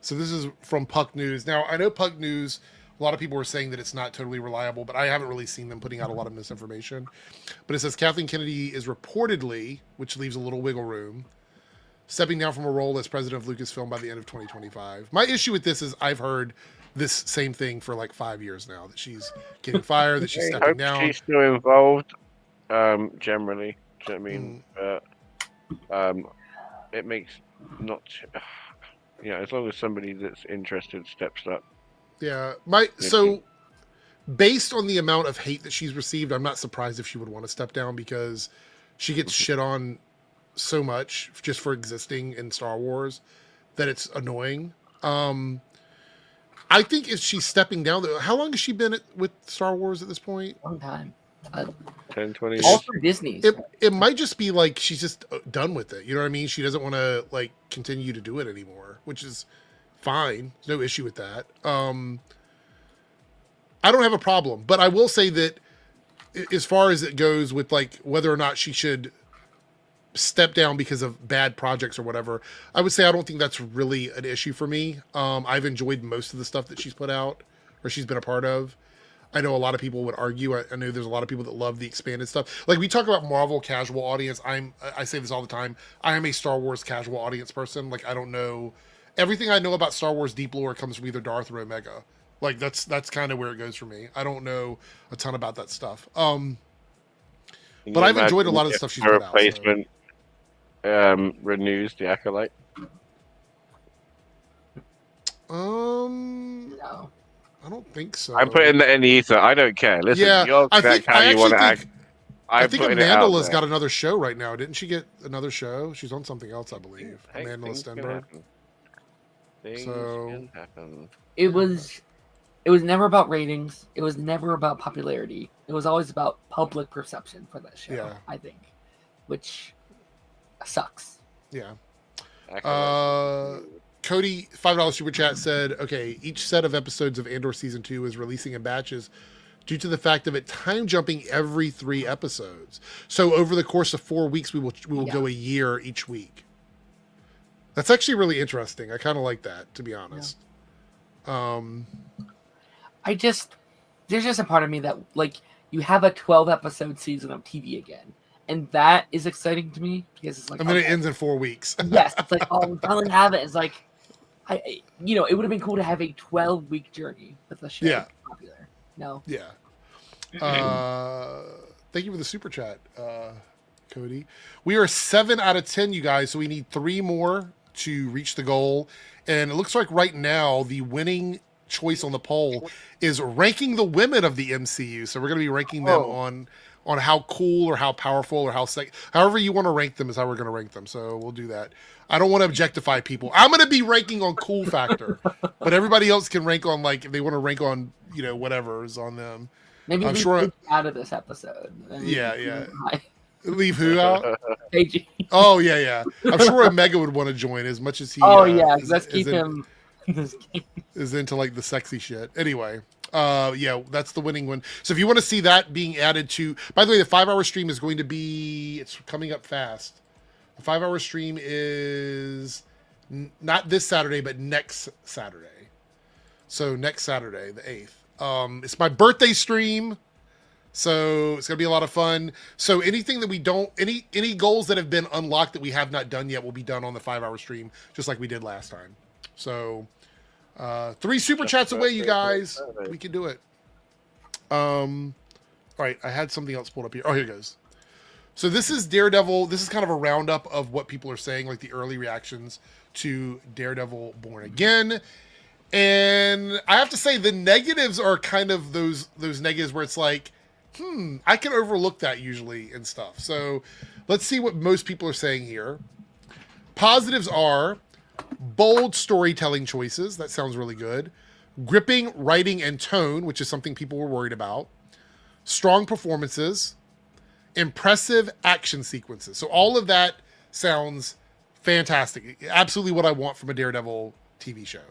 So this is from Puck News. Now, I know Puck News, a lot of people were saying that it's not totally reliable, but I haven't really seen them putting out a lot of misinformation. But it says Kathleen Kennedy is reportedly, which leaves a little wiggle room, stepping down from a role as president of Lucasfilm by the end of 2025. My issue with this is I've heard this same thing for like 5 years now, that she's getting fired, that she's stepping down.
She's still involved, generally. Do you know what I mean? It makes not... as long as somebody that's interested steps up.
Yeah. So based on the amount of hate that she's received, I'm not surprised if she would want to step down, because she gets shit on so much just for existing in Star Wars that it's annoying. I think if she's stepping down, how long has she been with Star Wars at this point?
Long time.
10, 20 years.
All for Disney.
It might just be like she's just done with it. You know what I mean? She doesn't want to like continue to do it anymore, which is fine. There's no issue with that. I don't have a problem, but I will say that as far as it goes with like whether or not she should step down because of bad projects or whatever, I would say I don't think that's really an issue for me. I've enjoyed most of the stuff that she's put out or she's been a part of. I know a lot of people would argue. I know there's a lot of people that love the expanded stuff. Like we talk about Marvel casual audience. I say this all the time. I am a Star Wars casual audience person. Like I don't know everything I know about Star Wars deep lore comes from either Darth or Omega. Like that's kind of where it goes for me. I don't know a ton about that stuff. But I've enjoyed a lot of the stuff she's put out.
Replacement renews the Acolyte.
No.
I don't think so.
I'm putting that in the ether. I don't care. Listen,
yeah, I think
I
think Amanda's got another show right now. Didn't she get another show? She's on something else, I believe. Amanda Stenberg.
Can happen.
It was never about ratings. It was never about popularity. It was always about public perception for that show.
Yeah.
I think, which sucks.
Yeah. Cody, $5 super chat said, okay, each set of episodes of Andor season 2 is releasing in batches due to the fact of it time jumping every 3 episodes. So over the course of 4 weeks, we will go a year each week. That's actually really interesting. I kind of like that, to be honest. Yeah.
There's just a part of me that like you have a 12 episode season of TV again. And that is exciting to me because it's like,
and then it ends in 4 weeks.
Yes. It's like, oh, we finally have it. It's like, it would have been cool to have a 12-week journey with the show.
Yeah.
Popular. No.
Yeah. Thank you for the super chat, Cody. We are 7 out of 10, you guys. So we need 3 more to reach the goal. And it looks like right now the winning choice on the poll is ranking the women of the MCU. So we're going to be ranking them on how cool or how powerful or however you want to rank them is how we're going to rank them. So we'll do that. I don't want to objectify people. I'm going to be ranking on cool factor, but everybody else can rank on like if they want to rank on whatever is on them.
Maybe
I'm sure
out of this episode.
Yeah. Leave who out?
AG.
Oh yeah. I'm sure Omega would want to join as much as he.
Let's keep him.
Is into like the sexy shit. Anyway. That's the winning one. So if you want to see that being added to, by the way, the 5-hour stream is going to be, it's coming up fast. The 5-hour stream is not this Saturday, but next Saturday. So next Saturday, the 8th. It's my birthday stream. So it's going to be a lot of fun. So anything that we don't, any goals that have been unlocked that we have not done yet will be done on the 5-hour stream, just like we did last time. So 3 super chats away, you guys. We can do it. All right, I had something else pulled up here. Oh, here it goes. So this is Daredevil. This is kind of a roundup of what people are saying, like the early reactions to Daredevil Born Again. And I have to say the negatives are kind of those negatives where it's like, I can overlook that usually and stuff. So let's see what most people are saying here. Positives are bold storytelling choices. That sounds really good. Gripping writing and tone, which is something people were worried about. Strong performances. Impressive action sequences. So all of that sounds fantastic. Absolutely what I want from a Daredevil TV show.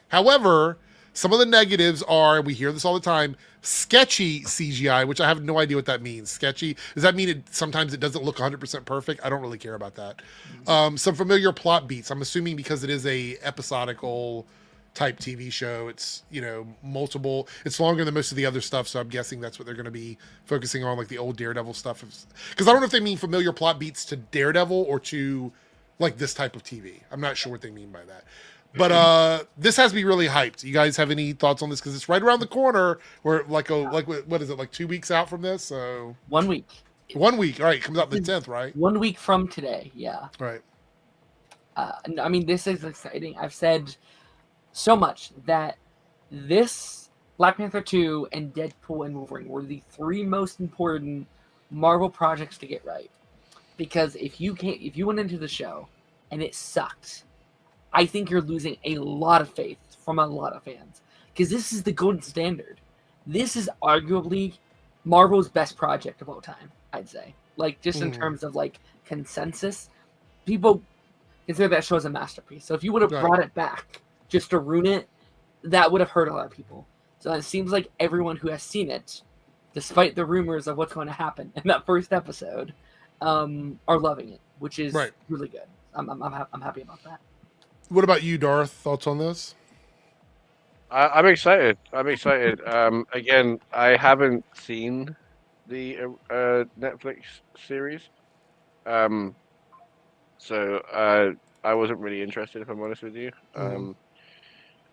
However, Some of the negatives are, we hear this all the time, sketchy CGI, which I have no idea what that means. Sketchy, does that mean sometimes it doesn't look 100% perfect? I don't really care about that. Some familiar plot beats. I'm assuming because it is a episodical type TV show, it's, you know, multiple, it's longer than most of the other stuff, so I'm guessing that's what they're going to be focusing on, like the old Daredevil stuff. Because I don't know if they mean familiar plot beats to Daredevil or to like this type of TV. I'm not sure what they mean by that. But this has me really hyped. You guys have any thoughts on this? Because it's right around the corner. We're like what is it, like 2 weeks out from this? So
1 week.
1 week. All right, it comes out the 10th, right?
1 week from today. Yeah.
Right.
I mean, this is exciting. I've said so much that this Black Panther 2 and Deadpool and Wolverine were the 3 most important Marvel projects to get right. Because if you went into the show and it sucked, I think you're losing a lot of faith from a lot of fans. Because this is the golden standard. This is arguably Marvel's best project of all time, I'd say. Like, just in terms of, like, consensus, people consider that show as a masterpiece. So if you would have brought it back just to ruin it, that would have hurt a lot of people. So it seems like everyone who has seen it, despite the rumors of what's going to happen in that first episode, are loving it, which is really good. I'm happy about that.
What about you, Darth? Thoughts on this?
I'm excited. Again, I haven't seen the Netflix series, so I wasn't really interested, if I'm honest with you.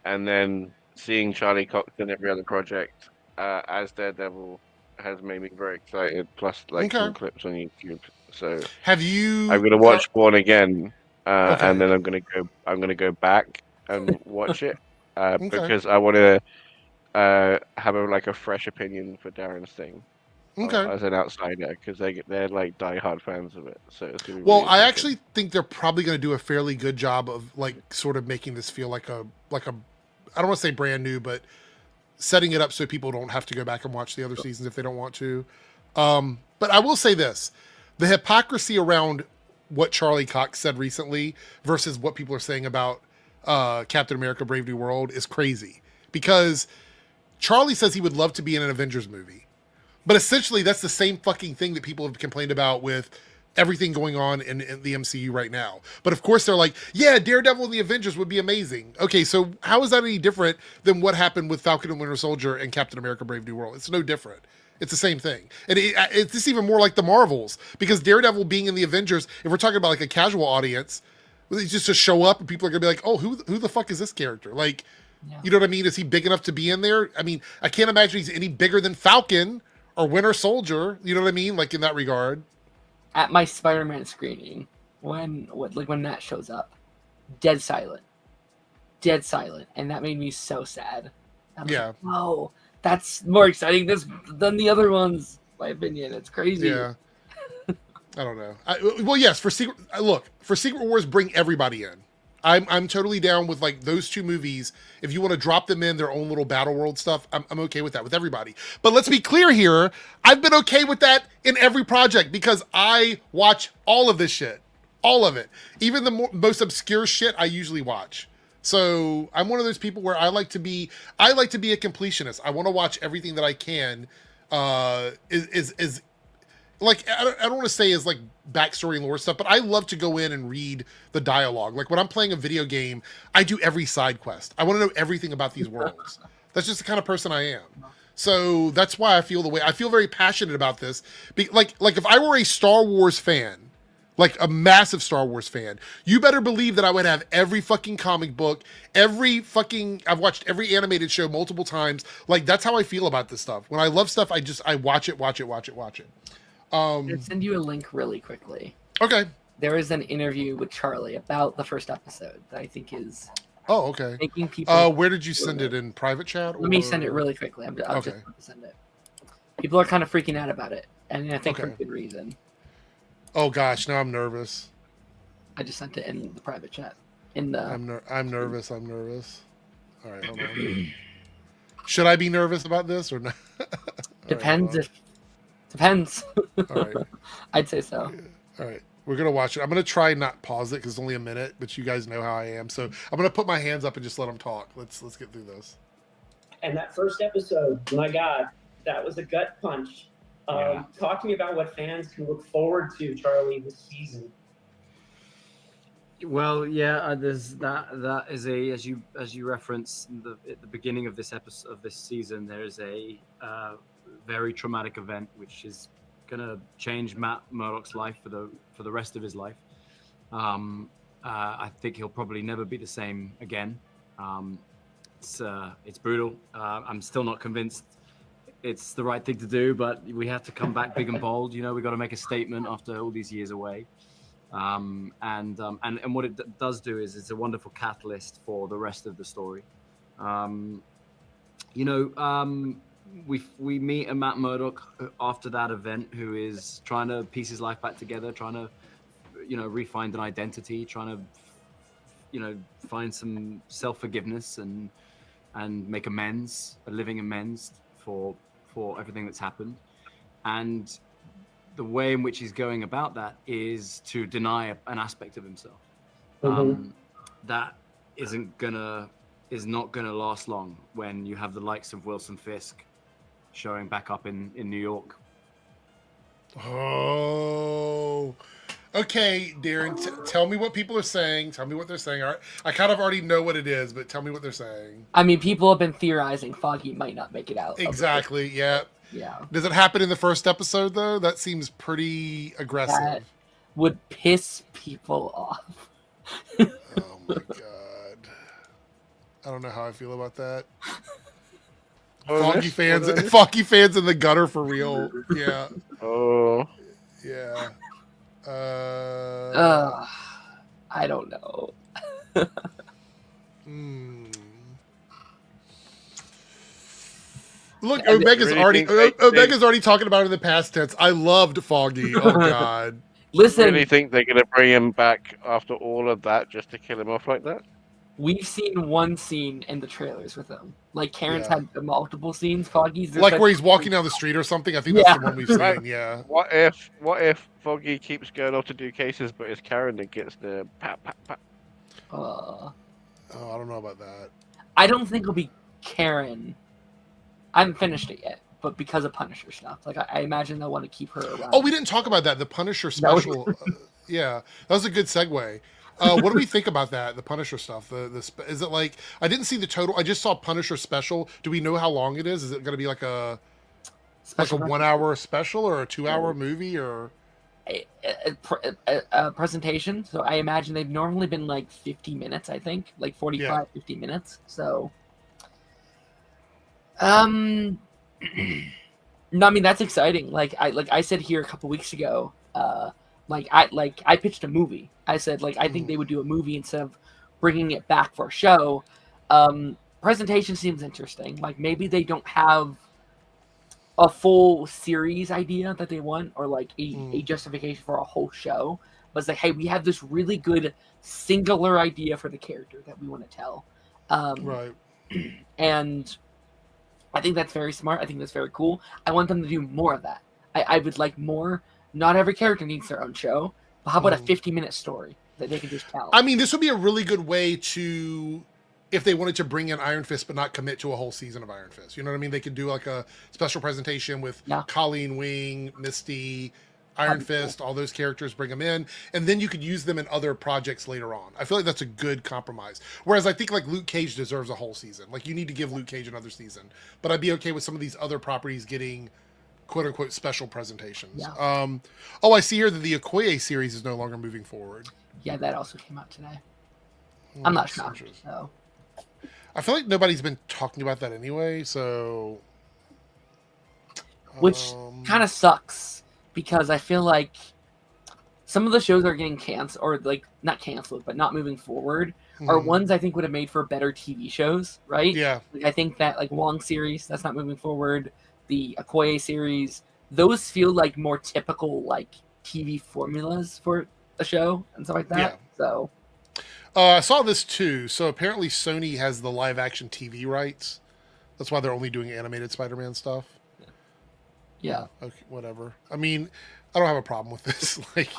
And then seeing Charlie Cox in every other project as Daredevil has made me very excited. Plus, like some clips on YouTube. So
have you?
I'm gonna watch Born Again, and then I'm gonna go back and watch it because I want to have a fresh opinion for Darren's thing. As an outsider, because they're like diehard fans of it. So it's gonna be really
I actually think they're probably going to do a fairly good job of like sort of making this feel like a I don't want to say brand new, but setting it up so people don't have to go back and watch the other seasons if they don't want to. But I will say this: the hypocrisy around what Charlie Cox said recently versus what people are saying about Captain America: Brave New World is crazy. Because Charlie says he would love to be in an Avengers movie. But essentially, that's the same fucking thing that people have complained about with everything going on in the MCU right now. But of course, they're like, yeah, Daredevil and the Avengers would be amazing. Okay, so how is that any different than what happened with Falcon and Winter Soldier and Captain America: Brave New World? It's no different. It's the same thing. And it's just even more like the Marvels. Because Daredevil being in the Avengers, if we're talking about like a casual audience, it's just to show up and people are going to be like, oh, who the fuck is this character? Like, you know what I mean? Is he big enough to be in there? I mean, I can't imagine he's any bigger than Falcon or Winter Soldier, you know what I mean? Like in that regard.
At my Spider-Man screening, when that shows up, dead silent, and that made me so sad. Like, oh, that's more exciting than the other ones. In my opinion, it's crazy.
Yeah. I don't know. Well, yes, for Secret Wars, bring everybody in. I'm totally down with like those 2 movies. If you want to drop them in their own little battle world stuff, I'm okay with that with everybody. But let's be clear here. I've been okay with that in every project because I watch all of this shit, all of it, even the most obscure shit I usually watch. So I'm one of those people where I like to be a completionist. I want to watch everything that I can. Is like I don't want to say is like backstory and lore stuff, but I love to go in and read the dialogue. Like when I'm playing a video game, I do every side quest. I want to know everything about these worlds. That's just the kind of person I am. So that's why I feel the way I feel. Very passionate about this. Like if I were a Star Wars fan, like a massive Star Wars fan, you better believe that I would have every fucking comic book, I've watched every animated show multiple times. Like that's how I feel about this stuff. When I love stuff, I watch it.
I'll send you a link really quickly.
Okay.
There is an interview with Charlie about the first episode that I think is making people.
Where did you send it? In private chat?
Let me send it really quickly. I'm just about to send it. People are kind of freaking out about it, and I think for good reason.
Oh gosh, now I'm nervous.
I just sent it in the private chat. I'm
nervous. All right, hold on. Should I be nervous about this or not?
Depends. All right. I'd say so.
All right. We're going to watch it. I'm going to try not pause it because it's only a minute, but you guys know how I am. So I'm going to put my hands up and just let them talk. Let's get through this.
And that first episode, my God, that was a gut punch. Talk to me about what fans can look forward to, Charlie, this season.
Well, yeah, there's that is a as you referenced at the beginning of this episode of this season, there is a very traumatic event which is gonna change Matt Murdock's life for the rest of his life. I think he'll probably never be the same again. It's brutal. I'm still not convinced it's the right thing to do, but we have to come back big and bold. You know, we got to make a statement after all these years away. And what it does do is it's a wonderful catalyst for the rest of the story. We meet a Matt Murdock after that event who is trying to piece his life back together, trying to, refine an identity, trying to, find some self-forgiveness and make amends, a living amends for everything that's happened. And the way in which he's going about that is to deny an aspect of himself. That is not gonna last long when you have the likes of Wilson Fisk showing back up in New York.
Oh, okay, Darren. Tell me what people are saying. Tell me what they're saying. I kind of already know what it is, but tell me what they're saying.
I mean, people have been theorizing Foggy might not make it out.
Exactly. Yeah.
Yeah.
Does it happen in the first episode though? That seems pretty aggressive. That
would piss people off.
Oh my god. I don't know how I feel about that. Foggy fans in the gutter for real. Yeah.
Oh.
Yeah.
I don't know.
Look, Omega's already talking about it in the past tense. I loved Foggy. Oh god.
Listen,
I really think they're gonna bring him back after all of that just to kill him off like that?
We've seen one scene in the trailers with him. Like Karen's had multiple scenes. Foggy's
like where he's walking down the street or something. I think that's the one we've seen. Yeah.
What if Foggy keeps going off to do cases, but it's Karen that gets the pat pat pat?
Oh, I don't know about that.
I don't think it'll be Karen. I haven't finished it yet, but because of Punisher stuff, like I imagine they'll want to keep her around.
Oh, we didn't talk about that. The Punisher special. Yeah, that was a good segue. What do we think about that? The Punisher stuff. Is it like I didn't see the total? I just saw Punisher special. Do we know how long it is? Is it going to be like a 1 hour special or a 2 hour movie or
a presentation? So I imagine they've normally been like 50 minutes. I think like 45, 50 minutes. So, no, I mean that's exciting. Like I said here a couple weeks ago. I pitched a movie. I said I think they would do a movie instead of bringing it back for a show. Presentation seems interesting. Like maybe they don't have a full series idea that they want, or like a justification for a whole show. But it's like, hey, we have this really good singular idea for the character that we want to tell.
Right.
And I think that's very smart. I think that's very cool. I want them to do more of that. I would like more. Not every character needs their own show, but how about a 50-minute story that they can just tell?
I mean, this would be a really good way to, if they wanted to bring in Iron Fist but not commit to a whole season of Iron Fist. You know what I mean? They could do like a special presentation with Colleen Wing, Misty, Iron Fist, all those characters, bring them in, and then you could use them in other projects later on. I feel like that's a good compromise. Whereas I think like Luke Cage deserves a whole season. Like you need to give Luke Cage another season. But I'd be okay with some of these other properties getting quote-unquote special presentations.
Yeah.
I see here that the Okoye series is no longer moving forward.
Yeah, that also came out today. I'm not shocked. So.
I feel like nobody's been talking about that anyway, so...
Which kind of sucks, because I feel like some of the shows are getting canceled, or like, not canceled, but not moving forward, are ones I think would have made for better TV shows, right?
Yeah.
Like, I think that like Wong series, that's not moving forward. The Okoye series, those feel like more typical like TV formulas for a show and stuff like that.
Yeah.
So
I saw this too. So apparently Sony has the live action TV rights. That's why they're only doing animated Spider-Man stuff.
Yeah.
Okay, whatever. I mean, I don't have a problem with this. Like,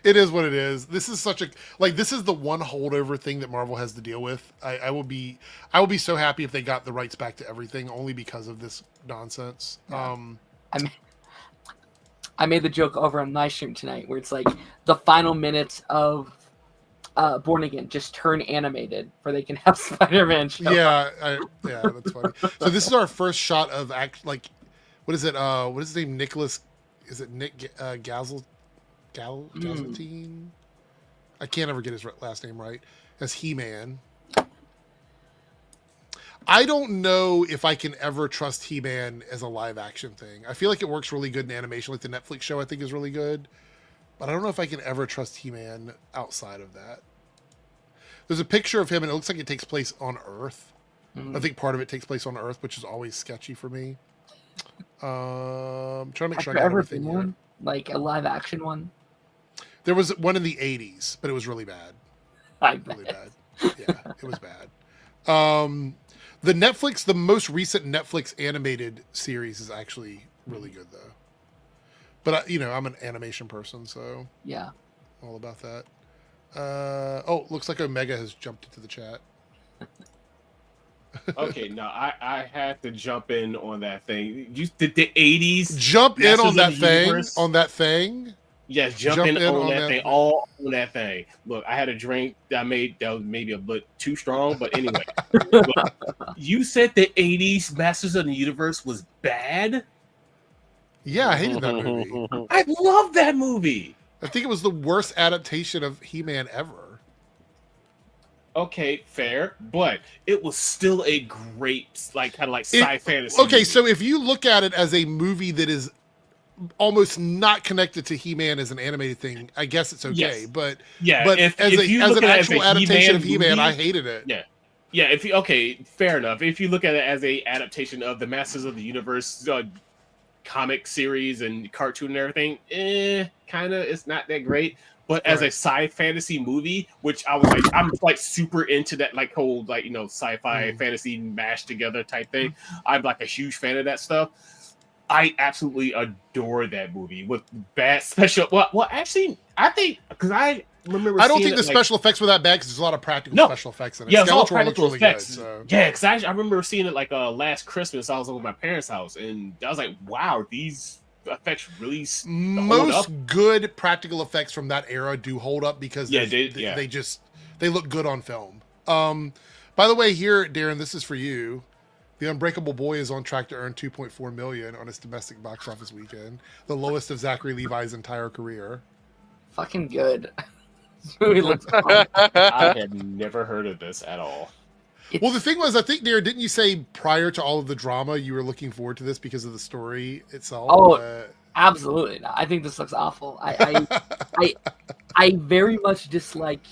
it is what it is. This is such a this is the one holdover thing that Marvel has to deal with. I will be so happy if they got the rights back to everything, only because of this nonsense.
Yeah. I made the joke over on my stream tonight where it's like the final minutes of Born Again just turn animated where they can have Spider-Man show up.
Yeah, that's funny. So this is our first shot of what is it? What is his name? Nicholas? Is it Nick Gazeltine? I can't ever get his last name right. As He-Man. I don't know if I can ever trust He-Man as a live action thing. I feel like it works really good in animation, like the Netflix show I think is really good. But I don't know if I can ever trust He-Man outside of that. There's a picture of him and it looks like it takes place on Earth. I think part of it takes place on Earth, which is always sketchy for me. I'm trying to make sure I got everything here.
Like a live action one?
There was one in the 80s, but it was really bad. Really bad. Yeah, it was bad. The most recent Netflix animated series is actually really good though. But I'm an animation person, so
yeah,
all about that. Looks like Omega has jumped into the chat.
Okay, no, I had to jump in on that thing. You did the 80s.
Jump in on that thing. On that thing.
Yes, jump in on that thing. All on that thing. Look, I had a drink that was maybe a bit too strong, but anyway. Look, you said the 80s Masters of the Universe was bad?
Yeah, I hated that movie.
I love that movie.
I think it was the worst adaptation of He-Man ever.
Okay, fair, but it was still a great, kind of sci fantasy.
Okay,
movie.
So if you look at it as a movie that is almost not connected to He-Man as an animated thing, I guess it's okay.
Yes.
But
if
as an actual adaptation of He-Man,
movie,
I hated it.
Yeah. Fair enough. If you look at it as a adaptation of the Masters of the Universe comic series and cartoon and everything, kind of, it's not that great. But as a sci-fantasy movie, which I'm super into that whole sci-fi fantasy mashed together type thing. I'm a huge fan of that stuff. I absolutely adore that movie with bad special. Well, actually, I think because I remember.
I don't think the special effects were that bad because there's a lot of practical special effects in it.
Yeah, it's all practical effects.
Really good, so.
Yeah, because I remember seeing it last Christmas. I was over at my parents' house, and I was like, "Wow, these effects really
most good practical effects from that era do hold up because they look good on film. By the way, here, Darren, this is for you. The Unbreakable Boy is on track to earn $2.4 million on its domestic box office weekend, the lowest of Zachary Levi's entire career.
Fucking good. This movie looks
fun. I had never heard of this at all.
Well, the thing was, I think, Darren, didn't you say prior to all of the drama, you were looking forward to this because of the story itself?
Oh, absolutely not. I think this looks awful. I very much dislike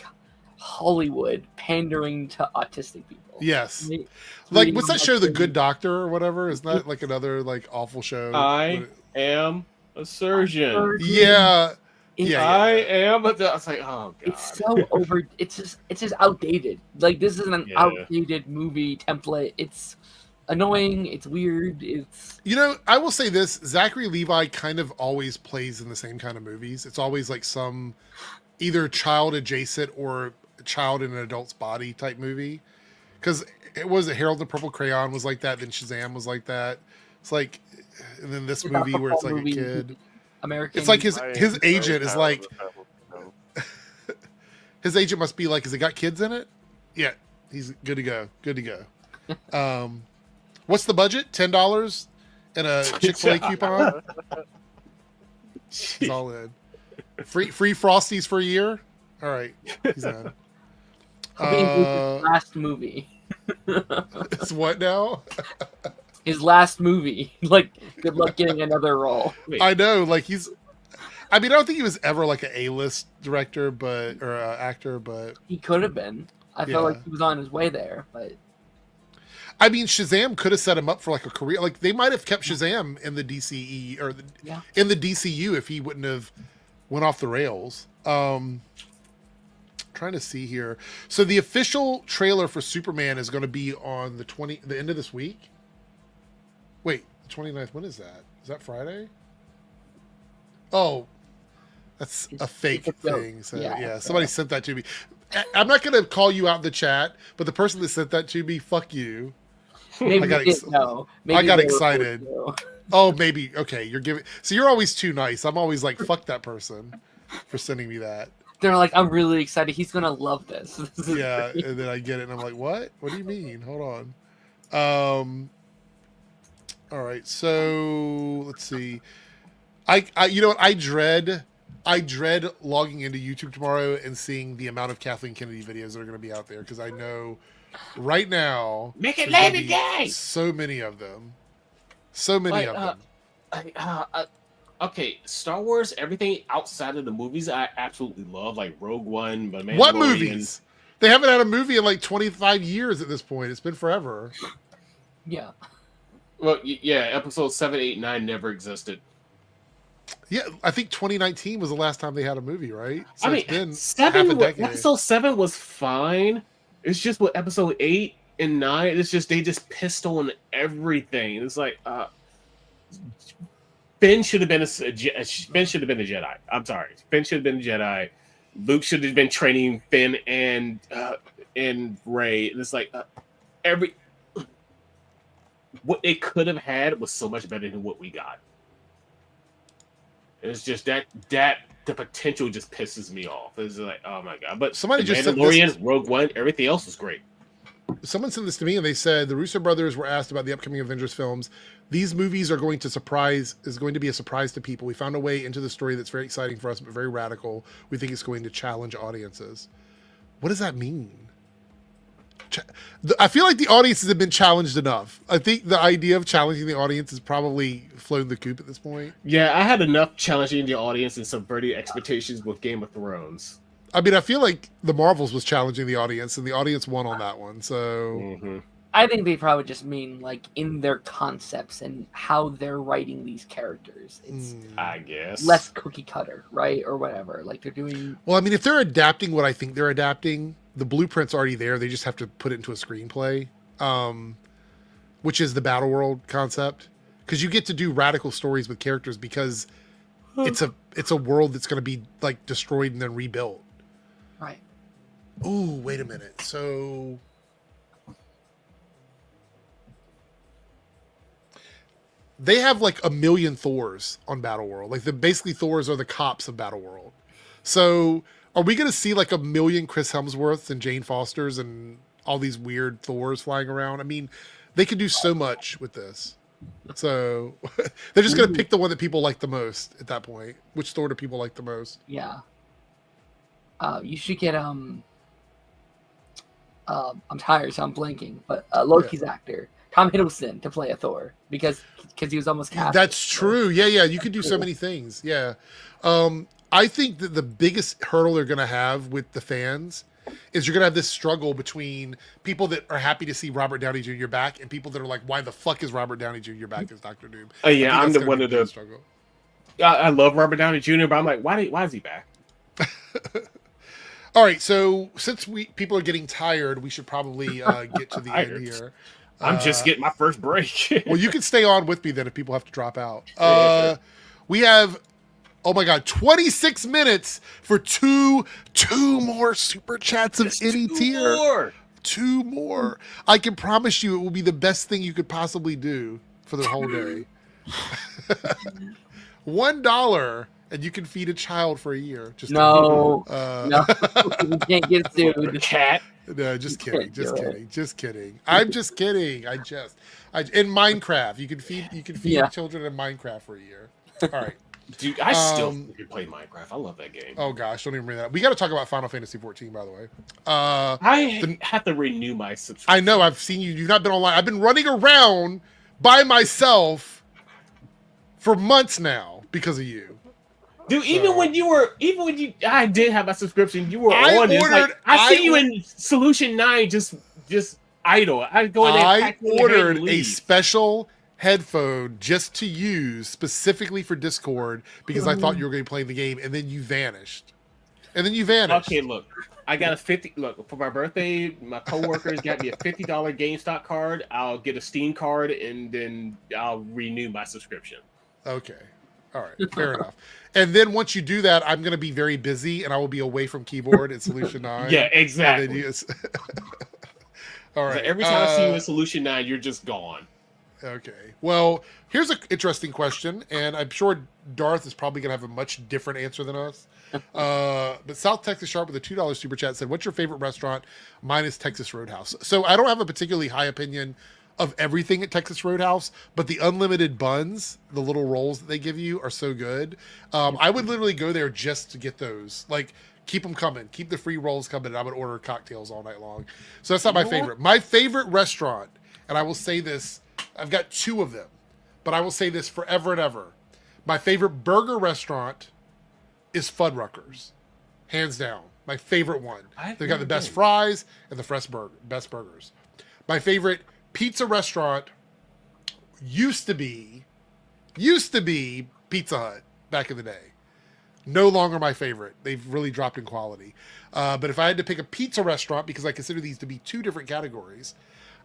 Hollywood pandering to autistic people.
Yes. What's that show, The Good Doctor or whatever? Isn't that another awful show?
I am a surgeon.
Yeah.
I am. I was like, oh god,
it's so over. It's just outdated. This is an outdated movie template. It's annoying. It's weird. It's
I will say this: Zachary Levi kind of always plays in the same kind of movies. It's always some either child adjacent or child in an adult's body type movie. Because it was Harold the Purple Crayon was like that. Then Shazam was like that. It's and then this movie where it's a kid.
American.
It's his agent is his agent must be has it got kids in it? Yeah, he's good to go. Good to go. What's the budget? $10 and a Chick-fil-A coupon. He's all in. Free Frosties for a year. All right, he's in.
His last movie.
It's what now?
His last movie. Good luck getting another role.
I know, he's. I mean, I don't think he was ever an A-list director, or actor, but
he could have been. I felt like he was on his way there, but.
I mean, Shazam could have set him up for a career. They might have kept Shazam in the DCE or in the DCU if he wouldn't have went off the rails. Trying to see here. So the official trailer for Superman is going to be on the end of this week. Wait, 29th. When is that? Is that Friday? Oh, that's a fake thing. So yeah, somebody sent that to me. I'm not gonna call you out in the chat, but the person that sent that to me, fuck you.
Maybe
I got,
I
got excited. Oh, maybe. Okay, you're giving. So you're always too nice. I'm always like, fuck that person for sending me that.
They're like, I'm really excited. He's gonna love this.
Yeah, and then I get it, and I'm like, what? What do you mean? Hold on. All right. So let's see. I you know what? I dread logging into YouTube tomorrow and seeing the amount of Kathleen Kennedy videos that are going to be out there, because I know right now
make it Lady Gay.
So many of them. So many of them.
Okay, Star Wars, everything outside of the movies, I absolutely love, like Rogue One, but
what movies? They haven't had a movie in like 25 years at this point. It's been forever.
Yeah.
Well, yeah, episode 7, 8, 9 never existed.
Yeah, I think 2019 was the last time they had a movie, right? So
I mean,
it's been half a decade.
Episode 7 was fine. It's just with episode 8 and 9, it's just they just pissed on everything. It's like Finn should have been a Jedi. I'm sorry, Finn should have been a Jedi. Luke should have been training Finn and Rey. And it's like what they could have had was so much better than what we got. It's just that the potential just pisses me off. It's like, oh my god! But
somebody just said
Mandalorian, Rogue One, everything else was great.
Someone sent this to me, and they said the Russo brothers were asked about the upcoming Avengers films. These movies are going to be a surprise to people. We found a way into the story that's very exciting for us, but very radical. We think it's going to challenge audiences. What does that mean? I feel like the audiences have been challenged enough. I think the idea of challenging the audience has probably flown the coop at this point.
Yeah, I had enough challenging the audience and subverting expectations with Game of Thrones.
I mean, I feel like the Marvels was challenging the audience, and the audience won on that one. So
I think they probably just mean like in their concepts and how they're writing these characters. It's
I guess
less cookie cutter, right? Or whatever. Like they're doing.
Well, I mean, if they're adapting what I think they're adapting, the blueprint's already there. They just have to put it into a screenplay, which is the Battle World concept. Because you get to do radical stories with characters because it's a world that's going to be like destroyed and then rebuilt.
Right.
Ooh, wait a minute. So they have like 1 million Thors on Battle World. Like basically Thors are the cops of Battle World. So are we going to see like 1 million Chris Hemsworths and Jane Fosters and all these weird Thors flying around? I mean, they could do so much with this. So they're just going to pick the one that people like the most at that point. Which Thor do people like the most?
Yeah. You should get I'm tired, so I'm blanking, but Loki's actor, Tom Hiddleston, to play a Thor because he was almost cast.
That's true. Yeah. You could do so many things. Yeah. I think that the biggest hurdle they're going to have with the fans is you're going to have this struggle between people that are happy to see Robert Downey Jr. back and people that are like, why the fuck is Robert Downey Jr. back as Dr. Doom?
Yeah, I'm the one of the struggle. I love Robert Downey Jr., but I'm like, why is he back?
All right, so since people are getting tired, we should probably get to the end here.
I'm just getting my first break.
Well, you can stay on with me then if people have to drop out. We have, oh my god, 26 minutes for two more super chats of any tier. Two more. I can promise you it will be the best thing you could possibly do for the whole day. $1. And you can feed a child for a year.
No, you can't get sued.
Cat.
No, just kidding. Just kidding. I'm just kidding. In Minecraft, you can feed children in Minecraft for a year. All right.
Dude, I still play Minecraft. I love that game.
Oh gosh, don't even bring that up. We got to talk about Final Fantasy 14, by the way.
I have to renew my subscription.
I know. I've seen you. You've not been online. I've been running around by myself for months now because of you.
Dude, even when I did have a subscription, you were on it. I see you in Solution 9 just idle. I go in there.
I ordered a special headphone just to use specifically for Discord because I thought you were going to be playing the game, and then you vanished. and then you vanish.
Okay, look, I got a 50. Look, for my birthday, my coworkers got me a $50 GameStop card. I'll get a Steam card, and then I'll renew my subscription.
Okay. All right, fair enough. And then once you do that, I'm going to be very busy, and I will be away from keyboard at Solution 9.
Yeah, exactly.
All right.
So every time I see you in Solution 9, you're just gone.
Okay. Well, here's an interesting question, and I'm sure Darth is probably going to have a much different answer than us. But South Texas Sharp with a $2 super chat said, "What's your favorite restaurant? Mine is Texas Roadhouse." So I don't have a particularly high opinion of everything at Texas Roadhouse, but the unlimited buns, the little rolls that they give you, are so good. I would literally go there just to get those. Like, keep them coming. Keep the free rolls coming. And I would order cocktails all night long. So that's not my favorite. My favorite restaurant, and I will say this, I've got 2 of them, but I will say this forever and ever. My favorite burger restaurant is Fuddruckers. Hands down. My favorite one. They've got the best fries and the best burgers. My favorite pizza restaurant used to be Pizza Hut back in the day. No longer my favorite. They've really dropped in quality. But if I had to pick a pizza restaurant, because I consider these to be 2 different categories,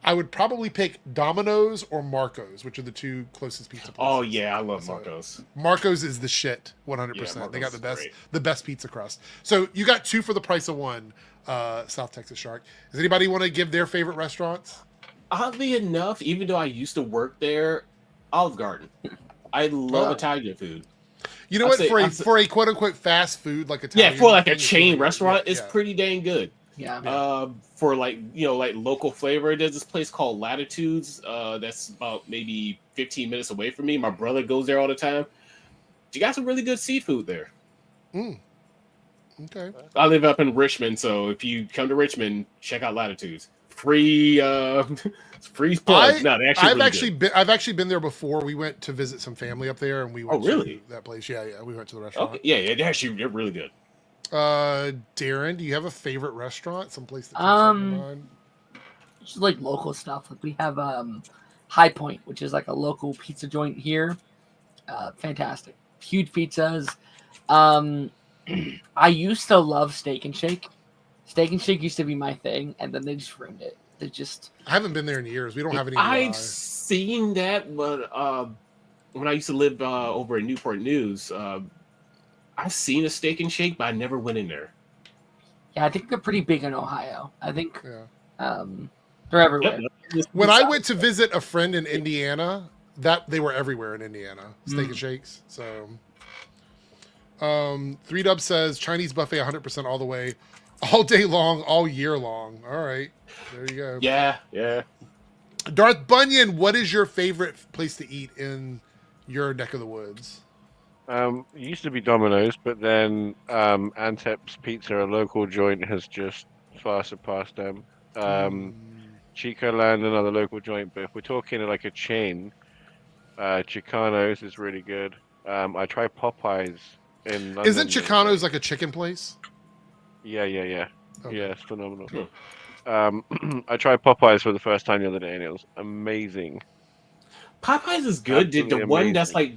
I would probably pick Domino's or Marco's, which are the 2 closest pizza places.
Oh yeah, I love Marco's.
Marco's is the shit, 100%.
Yeah,
they got
Marco's
the best pizza crust. So you got 2 for the price of 1, South Texas Shark. Does anybody want to give their favorite restaurants?
Oddly enough, even though I used to work there, Olive Garden. I love Italian food.
You know what? For a quote unquote fast food like Italian,
yeah, for like a chain restaurant, it's pretty dang good.
Yeah.
For like local flavor, there's this place called Latitudes. That's about maybe 15 minutes away from me. My brother goes there all the time. You got some really good seafood there.
Okay.
I live up in Richmond, so if you come to Richmond, check out Latitudes. Free plug. No,
I've actually been there before. We went to visit some family up there, and we went to that place. Yeah, we went to the restaurant.
Okay. Yeah, they're really good.
Darren, do you have a favorite restaurant? Someplace that comes to mind?
Just like local stuff. Like we have High Point, which is like a local pizza joint here. Fantastic, huge pizzas. I used to love Steak and Shake. Steak and Shake used to be my thing, and then they just ruined it.
I haven't been there in years. We don't have any.
I've seen that, but when I used to live over in Newport News, I've seen a Steak and Shake, but I never went in there.
Yeah, I think they're pretty big in Ohio. I think they're everywhere.
Yep. When I went to visit a friend in Indiana, they were everywhere in Indiana. Steak and Shakes. So, 3Dub says Chinese buffet 100% all the way. All day long, all year long. All right. There you go.
Yeah.
Darth Bunyan, what is your favorite place to eat in your neck of the woods?
It used to be Domino's, but then Antep's Pizza, a local joint, has just far surpassed them. Chico Land, another local joint, but if we're talking like a chain, Chicano's is really good. I tried Popeyes in London.
Isn't Chicano's like a chicken place?
Yeah.
Okay.
Yeah, it's phenomenal. I tried Popeyes for the first time the other day, and it was amazing.
Popeyes is good. The one that's like,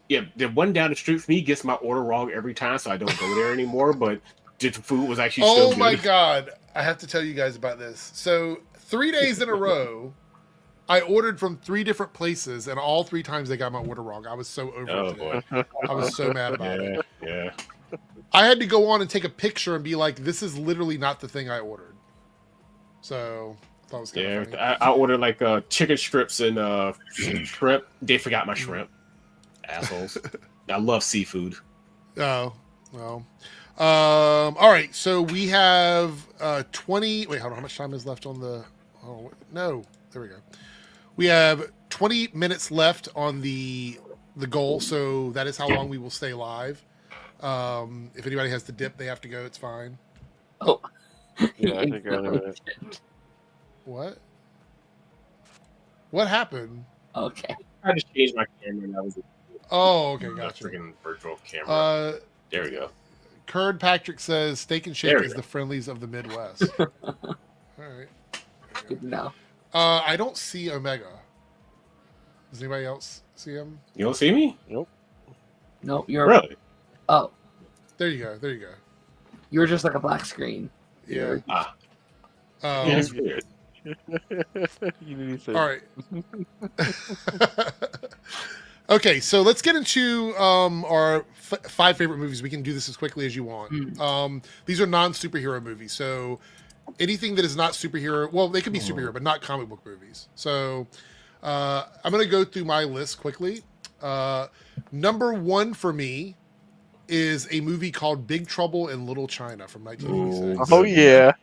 the one down the street from me gets my order wrong every time, so I don't go there anymore. But the food was actually still good.
Oh my god! I have to tell you guys about this. So 3 days in a row, I ordered from 3 different places, and all 3 times they got my order wrong. I was so over it. I was so mad about it.
Yeah.
I had to go on and take a picture and be like, "This is literally not the thing I ordered." So I thought it was kind of funny.
I ordered like chicken strips and shrimp. They forgot my shrimp. Assholes. I love seafood.
Oh, well. All right. So we have 20. Wait, hold on. How much time is left on the? Oh no. There we go. We have 20 minutes left on the goal. So that is how long we will stay live. If anybody has to dip, they have to go. It's fine.
Oh.
Yeah, I think I know it.
What? What happened?
Okay.
I just changed my camera and that was
okay, gotcha.
Freaking virtual camera. There we go.
Curd Patrick says Steak and Shake is the friendlies of the Midwest. All right.
Good to know.
I don't see Omega. Does anybody else see him?
You don't see me?
Nope.
No, you're
really.
Oh.
There you go.
You were just like a black screen.
Yeah.
That's weird.
All right. Okay, so let's get into our 5 favorite movies. We can do this as quickly as you want. These are non-superhero movies, so anything that is not superhero, well, they could be superhero, but not comic book movies. So I'm going to go through my list quickly. Number 1 for me is a movie called Big Trouble in Little China from 1986.
Oh yeah,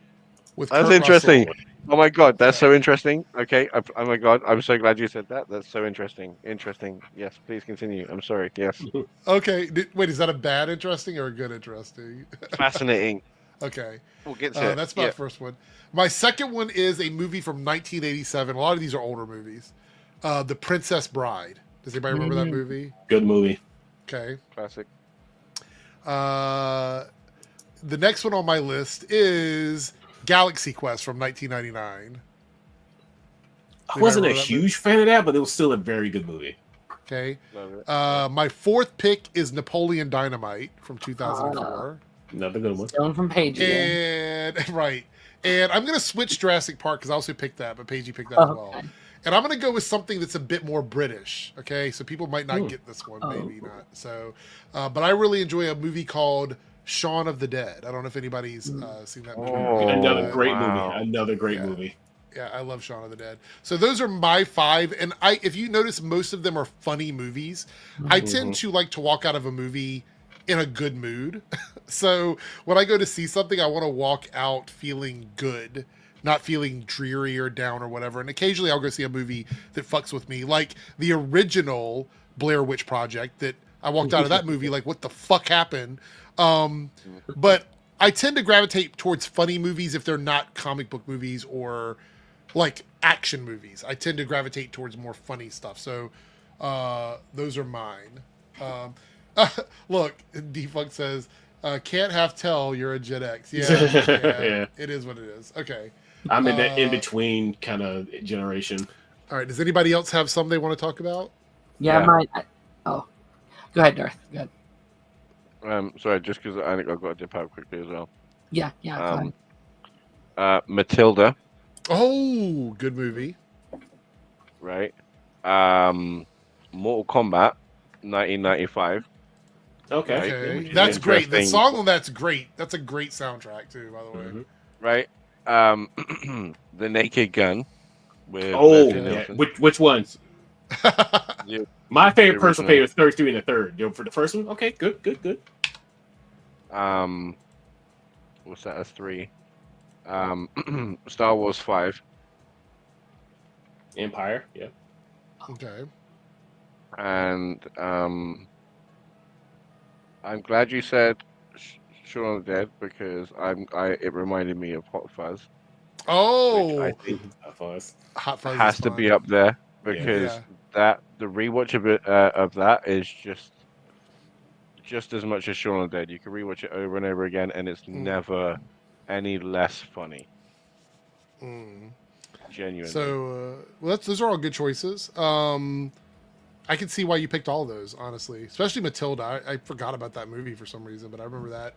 with
that's
Kurt
interesting.
Russell.
Oh my god, that's so interesting. Okay, oh my god, I'm so glad you said that. That's so interesting. Interesting. Yes, please continue. I'm sorry. Yes.
Okay, wait, is that a bad interesting or a good interesting?
Fascinating.
Okay.
We'll get to it.
That's my first one. My second one is a movie from 1987. A lot of these are older movies. The Princess Bride. Does anybody remember that movie?
Good movie.
Okay.
Classic.
The next one on my list is Galaxy Quest from 1999.
I wasn't a huge fan of that, but it was still a very good movie.
Okay. My fourth pick is Napoleon Dynamite from 2004.
Another good one.
Going from Paige.
And right. And I'm gonna switch Jurassic Park because I also picked that, but Paigey picked that as well. And I'm gonna go with something that's a bit more British. Okay, so people might not get this one, maybe not. So, but I really enjoy a movie called Shaun of the Dead. I don't know if anybody's seen that movie.
Another great movie. Another great movie.
Yeah, I love Shaun of the Dead. So those are my 5, and if you notice, most of them are funny movies. I tend to like to walk out of a movie in a good mood. So when I go to see something, I want to walk out feeling good, not feeling dreary or down or whatever. And occasionally I'll go see a movie that fucks with me, like the original Blair Witch Project that I walked out of that movie like, what the fuck happened? But I tend to gravitate towards funny movies if they're not comic book movies or like action movies. I tend to gravitate towards more funny stuff. So those are mine. Look, Defunct says, can't half tell you're a Gen X. Yeah,
Yeah.
It is what it is. Okay.
I'm in that in-between kind of generation.
All right. Does anybody else have something they want to talk about?
Yeah, mine. Go ahead, Darth. Go ahead.
Sorry, just because I think I've got to dip out quickly as well.
Yeah.
Matilda.
Oh, good movie.
Right. Mortal Kombat, 1995.
Okay. That's great. The song on that's great. That's a great soundtrack too, by the way.
Right. The Naked Gun. With
which ones?
Yeah.
My favorite personal favorite is 33 and the Third. For the first one, okay, good.
What's that? That's 3. Star Wars 5.
Empire, yeah.
Okay.
And I'm glad you said Shaun of the Dead because it reminded me of Hot Fuzz.
Oh,
I think
Hot Fuzz
has to be up there because the rewatch of that is just as much as Shaun of the Dead. You can rewatch it over and over again, and it's never any less funny. Genuinely.
So, those are all good choices. I can see why you picked all of those, honestly. Especially Matilda. I forgot about that movie for some reason, but I remember that.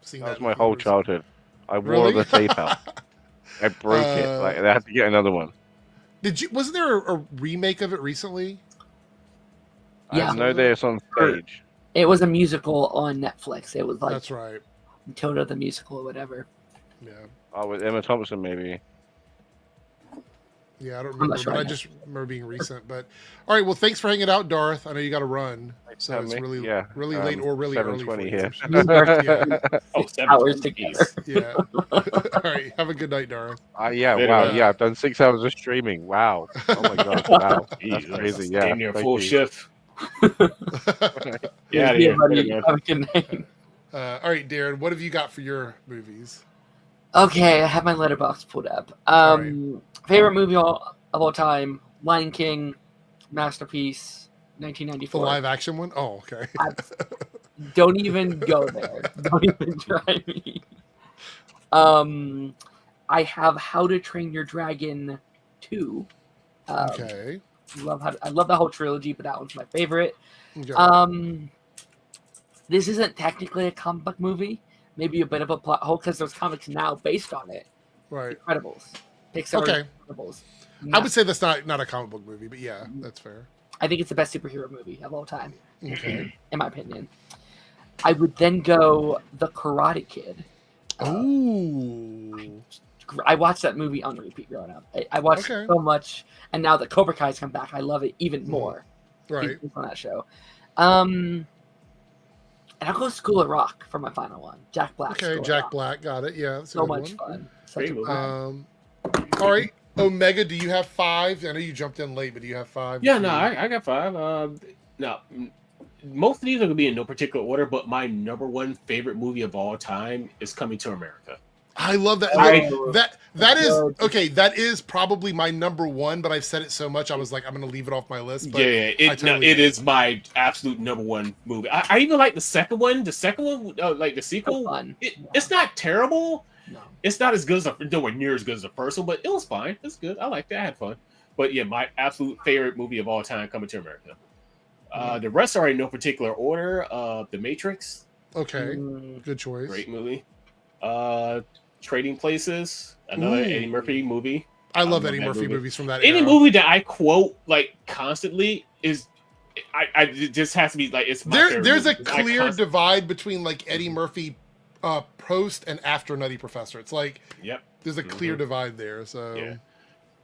Seeing
that was my whole childhood. I wore the tape out. I broke it. Like I had to get another one.
Wasn't there a remake of it recently?
Yeah.
I know there's on stage.
It was a musical on Netflix. It was like
that's right.
Matilda the musical or whatever.
Yeah.
Oh, with Emma Thompson maybe.
Yeah, I don't remember, but I just remember being recent. But all right, well, thanks for hanging out, Darth. I know you got to run, so it's really late or really early for you.
Here.
Oh, 7 hours together.
Yeah. All right, have a good night, Darth.
Yeah, I've done 6 hours of streaming. Wow. Oh my god. Wow. That's crazy. Yeah.
Damn near full shift.
Have a good night.
All right, Darren, what have you got for your movies?
Okay, I have my letterbox pulled up. Favorite movie of all time: Lion King, masterpiece, 1994.
The live action one? Oh, okay.
Don't even go there. Don't even try me. I have How to Train Your Dragon 2.
Okay.
I love the whole trilogy, but that one's my favorite.
Okay.
This isn't technically a comic book movie, maybe a bit of a plot hole because there's comics now based on it.
Right.
Incredibles. Pixar
Okay.
Incredibles.
I would say that's not a comic book movie, but yeah, that's fair.
I think it's the best superhero movie of all time.
Okay.
In my opinion. I would then go The Karate Kid.
Ooh.
I watched that movie on repeat growing up. I watched
Okay.
so much, and now that Cobra Kai's come back, I love it even more.
Right.
On that show. And I'll go School of Rock for my final one. Jack Black.
Okay,
School of
Jack
Rock.
Black, got it. Yeah, that's a
So
good
much
one.
fun. Such a
Great
fun.
All right, Omega, do you have 5? I know you jumped in late, but do you have 5?
Yeah, no, I got 5. No, most of these are gonna be in no particular order, but my number one favorite movie of all time is Coming to America.
I love that. That is okay. That is probably my number one, but I've said it so much, I was like, I'm going to leave it off my list. But
It is my absolute number one movie. I even like the second one. The second one, like the sequel, it's not terrible.
No.
It's not as good as nowhere near as good as the first one, but it was fine. It's good. I liked it. I had fun. But yeah, my absolute favorite movie of all time, Coming to America. The rest are in no particular order. The Matrix.
Okay, good choice.
Great movie. Trading Places, another Eddie Murphy movie.
I love Eddie Murphy movies from that
Any
era.
movie that I quote like constantly is, it just has to be like it's my favorite
There's a
movie.
clear divide between like Eddie Murphy, post and after Nutty Professor. It's like there's a clear divide there. So
yeah.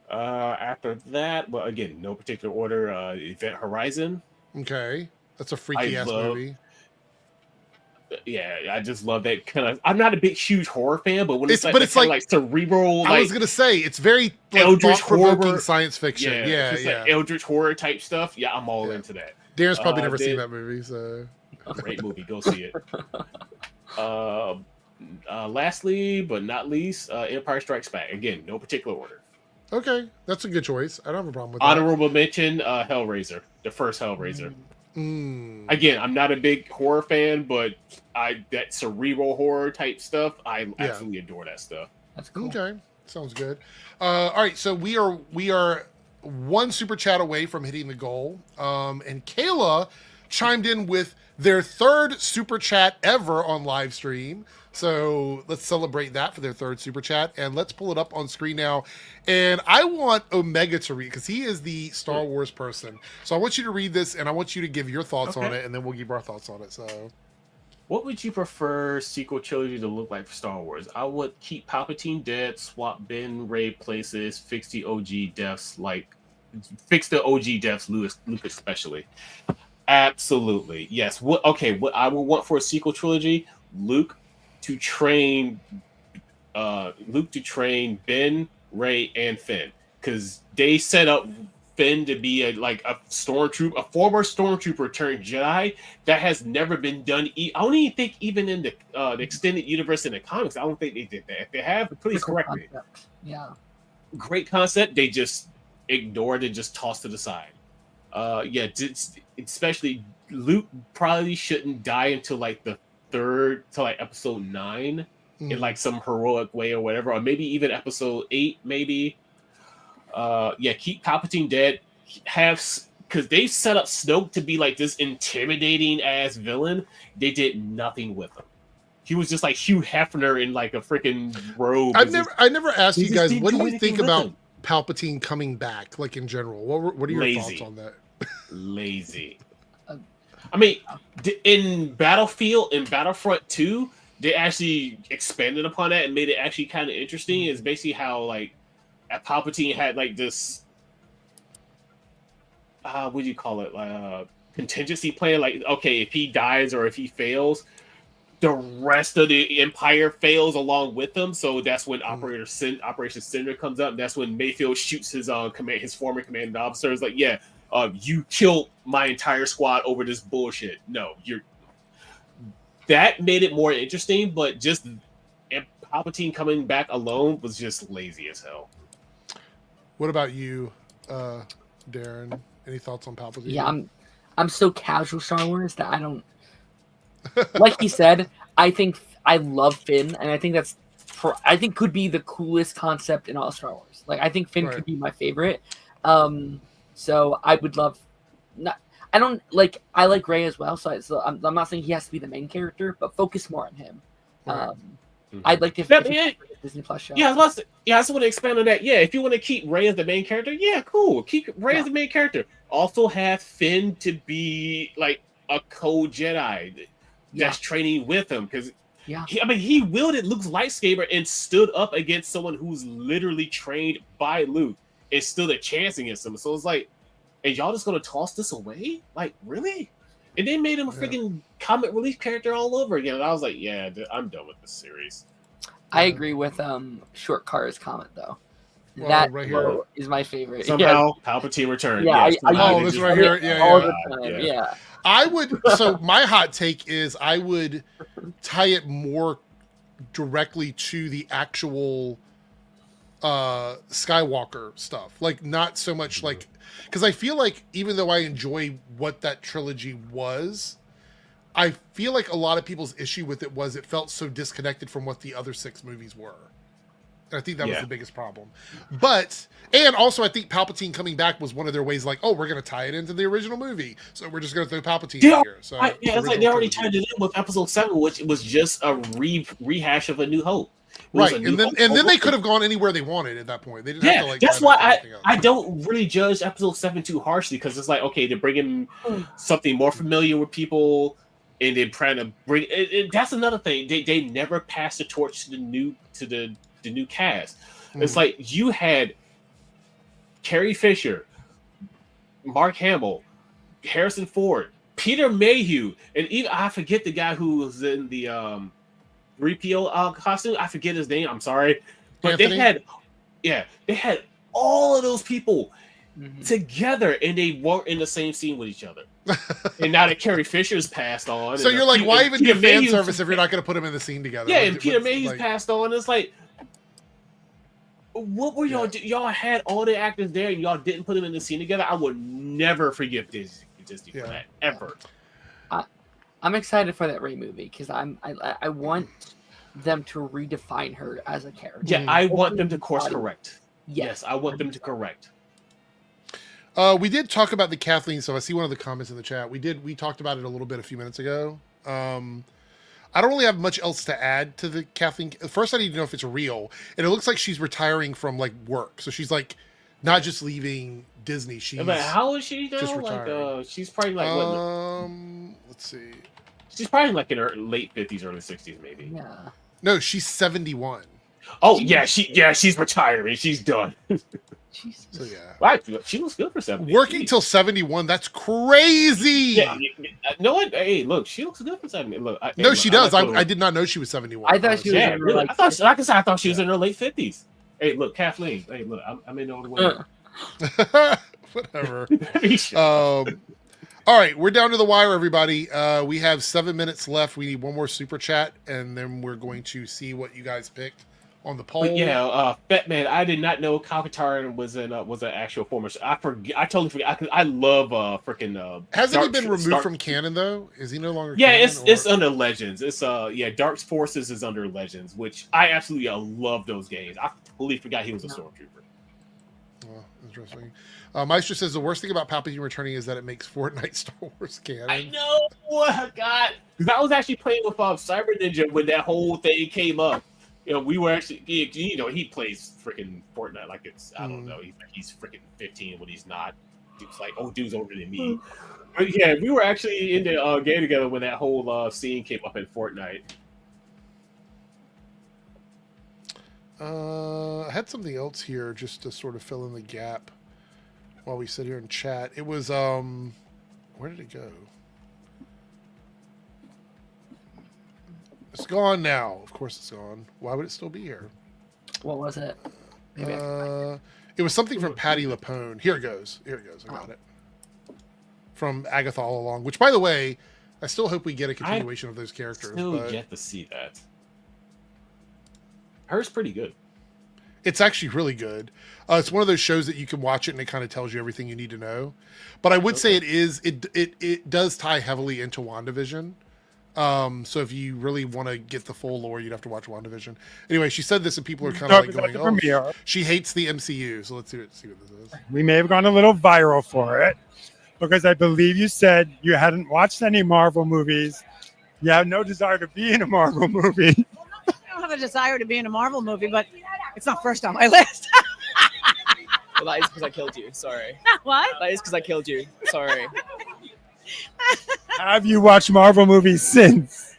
After that, well, again, no particular order. Event Horizon.
Okay, that's a freaky ass movie.
Yeah, I just love that kind of. I'm not a big, huge horror fan, but when it's like cerebral,
I was gonna say it's very like,
eldritch
thought-provoking
horror,
science fiction. Yeah,
like eldritch horror type stuff. Yeah, I'm all into that.
Darren's probably never seen that movie, so
great movie. Go see it. Lastly, but not least, Empire Strikes Back. Again, no particular order.
Okay, that's a good choice. I don't have a problem with that.
Honorable mention: Hellraiser, the first Hellraiser. Again, I'm not a big horror fan, but that cerebral horror type stuff, I absolutely adore that stuff.
That's cool.
Okay, sounds good. All right, so we are one super chat away from hitting the goal, and Kayla chimed in with their 3rd super chat ever on live stream. So let's celebrate that for their 3rd super chat, and let's pull it up on screen now. And I want Omega to read, because he is the Star Wars person. So I want you to read this, and I want you to give your thoughts on it, and then we'll give our thoughts on it. So,
what would you prefer sequel trilogy to look like for Star Wars? I would keep Palpatine dead, swap Ben, Rey places, fix the OG deaths, Luke especially. Absolutely, yes. What I would want for a sequel trilogy, Luke to train Ben, Rey, and Finn, because they set up Finn to be a stormtrooper, a former stormtrooper turned Jedi. That has never been done. I don't even think even in the extended universe in the comics, I don't think they did that. If they have, please correct me.
Yeah,
great concept. They just ignored and just tossed to the side. Especially Luke probably shouldn't die until like the 3rd to like episode 9 in like some heroic way or whatever, or maybe even episode 8 maybe. Keep Palpatine dead, because they set up Snoke to be like this intimidating ass villain. They did nothing with him. He was just like Hugh Hefner in like a freaking robe.
I never asked you guys, what do you think about Palpatine coming back, like in general? What are your thoughts on that?
Lazy. I mean, in Battlefront 2, they actually expanded upon that and made it actually kind of interesting. It's basically how like Palpatine had like this, what do you call it? Contingency plan. Like, okay, if he dies or if he fails, the rest of the Empire fails along with him. So that's when Operation Cinder comes up. And that's when Mayfield shoots his former commanding officer. It's like, you killed my entire squad over this bullshit. No, that made it more interesting, but just Palpatine coming back alone was just lazy as hell.
What about you, Darren? Any thoughts on Palpatine?
Yeah, I'm so casual Star Wars that I don't. Like he said, I think I love Finn, and I think could be the coolest concept in all Star Wars. Like, I think Finn could be my favorite. So I would love. I like Rey as well. So I'm not saying he has to be the main character, but focus more on him. I'd like to Disney Plus show.
Yeah, I just want to expand on that. Yeah, if you want to keep Rey as the main character, yeah, cool. Keep Rey as the main character. Also have Finn to be like a co-Jedi that's training with him, because he wielded Luke's lightsaber and stood up against someone who's literally trained by Luke and stood a chance against him. So it's like, and y'all just gonna toss this away? Like, really? And they made him a freaking comic relief character all over again. And I was like, yeah, I'm done with this series.
I agree with Short Car's comment though. That right here is my favorite.
Somehow Palpatine returned.
Yeah,
this right here.
All the time. Yeah.
I would. So my hot take is I would tie it more directly to the actual Skywalker stuff. Like, not so much like, because I feel like even though I enjoy what that trilogy was, I feel like a lot of people's issue with it was it felt so disconnected from what the other 6 movies were. And I think that was the biggest problem. And also I think Palpatine coming back was one of their ways, like, oh, we're going to tie it into the original movie, so we're just going to throw Palpatine in here. So
it's like they already tied it in with Episode 7, which was just a rehash of A New Hope.
Right, and then they could have gone anywhere they wanted at that point. They didn't have to, like,
that's why I don't really judge Episode 7 too harshly, because it's like, okay, they're bringing something more familiar with people, and they're trying to bring. And that's another thing. They never passed the torch to the new cast. It's like you had Carrie Fisher, Mark Hamill, Harrison Ford, Peter Mayhew, and even I forget the guy who was in the 3PO costume. I forget his name. I'm sorry, but
Anthony?
they had all of those people together, and they weren't in the same scene with each other. And now that Carrie Fisher's passed on,
so you're like, why even do fan service if you're not going to put them in the scene together?
Yeah, and Peter Mayhew's passed on. It's like, what were y'all? Y'all had all the actors there, and y'all didn't put them in the scene together. I would never forgive Disney for that ever.
I'm excited for that Rey movie because I want them to redefine her as a character.
Yeah, I want them to course correct. Yes, I want them to correct.
We did talk about the Kathleen stuff. I see one of the comments in the chat. We talked about it a little bit a few minutes ago. I don't really have much else to add to the Kathleen. First, I need to know if it's real. And it looks like she's retiring from, like, work. So she's, like, not just leaving Disney. She's
how is she now?
Just retiring.
Like, she's probably like what?
Let's see.
She's probably like in her late 50s, early 60s, maybe.
Yeah.
No, she's 71.
Oh yeah, she's retiring. She's done.
Jesus.
So yeah.
Right, she looks good for 70.
Working till 71. That's crazy.
Yeah, no one. Hey, look, she looks good for 70. Look,
she does. I did not know she was 71.
I thought she was.
Really. Like, I thought she was in her late 50s. Hey, look, Kathleen. Hey, look, I'm in all the way.
Whatever. All right, we're down to the wire, everybody. We have 7 minutes left. We need one more super chat, and then we're going to see what you guys picked on the poll.
But Batman, I did not know Katarn was an actual former. I totally forgot. I love freaking.
Hasn't he been removed from canon though? Is he no longer?
Yeah,
canon,
it's under Legends. It's Dark Forces is under Legends, which I absolutely love those games. I totally forgot he was a stormtrooper.
Oh, interesting. Meister says the worst thing about Palpatine returning is that it makes Fortnite Star Wars canon.
I know. God, because I was actually playing with Cyber Ninja when that whole thing came up. We were actually, he plays freaking Fortnite like it's, I don't know, he's freaking 15 when he's not. Dude's like, oh, dude's older than me. But yeah, we were actually in the game together when that whole scene came up in Fortnite.
I had something else here just to sort of fill in the gap while we sit here and chat. It was, where did it go? It's gone now. Of course it's gone. Why would it still be here?
What was it? Maybe
it was something from Patty Lapone. Here it goes. I got it. From Agatha All Along, which, by the way, I still hope we get a continuation of those characters.
Still yet to see that. Hers pretty good.
It's actually really good. It's one of those shows that you can watch it and it kind of tells you everything you need to know. But I would say it does tie heavily into WandaVision. So if you really want to get the full lore, you'd have to watch WandaVision. Anyway, she said this and people are kind of like going, oh, she hates the MCU. So let's see what this is.
We may have gone a little viral for it because I believe you said you hadn't watched any Marvel movies You have no desire to be in a Marvel movie.
I don't have a desire to be in a Marvel movie, but it's not first on my list.
Well, that is because I killed you. Sorry.
What?
That is because I killed you. Sorry.
Have you watched Marvel movies since?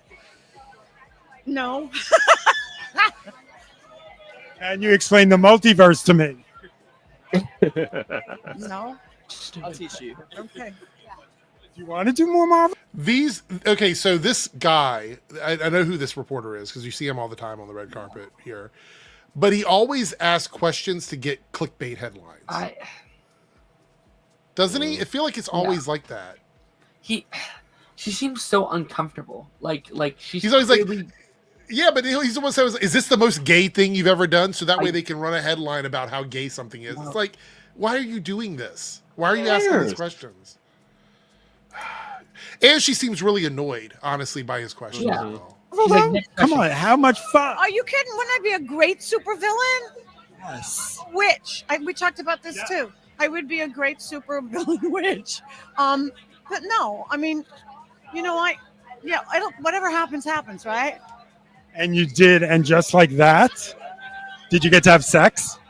No.
Can you explain the multiverse to me?
No.
I'll teach you.
Okay.
Do you want to do more Marvel?
Okay, so this guy, I know who this reporter is because you see him all the time on the red carpet here, but he always asks questions to get clickbait headlines. Doesn't he? I feel like it's always like that.
She seems so uncomfortable. Like
he's always
really...
like, yeah, but he's the one who says, "Is this the most gay thing you've ever done?" So that way they can run a headline about how gay something is. It's like, why are you doing this? Why are you asking these questions? And she seems really annoyed, honestly, by his questions.
Yeah. Come on, how much fun?
Are you kidding? Wouldn't I be a great supervillain?
Yes.
Witch. We talked about this too. I would be a great supervillain witch. But no, I mean, I don't. Whatever happens, happens, right?
And you did, and just like that, did you get to have sex?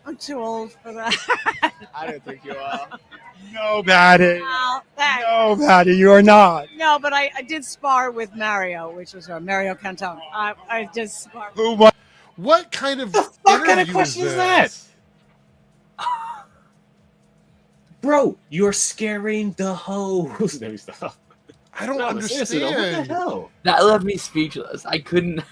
I'm too old for that.
I don't think you are.
No, Patty.
Well,
No, Patty, you are not.
No, but I did spar with Mario, which was Mario Cantone. I did spar.
What kind of
What kind of question is that? Bro, you're scaring the hoes. Let me stop.
I don't understand.
Seriously, what the hell?
That left me speechless. I couldn't.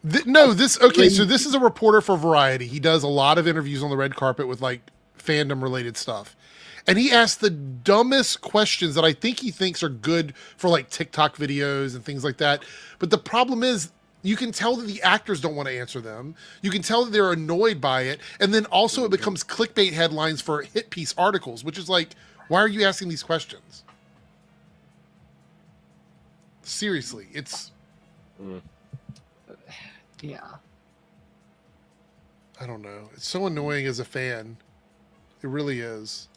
So this is a reporter for Variety. He does a lot of interviews on the red carpet with like fandom related stuff. And he asked the dumbest questions that I think he thinks are good for like TikTok videos and things like that. But the problem is you can tell that the actors don't want to answer them. You can tell that they're annoyed by it. And then also it becomes clickbait headlines for hit piece articles, which is like, why are you asking these questions? Seriously, it's...
Yeah.
I don't know. It's so annoying as a fan. It really is.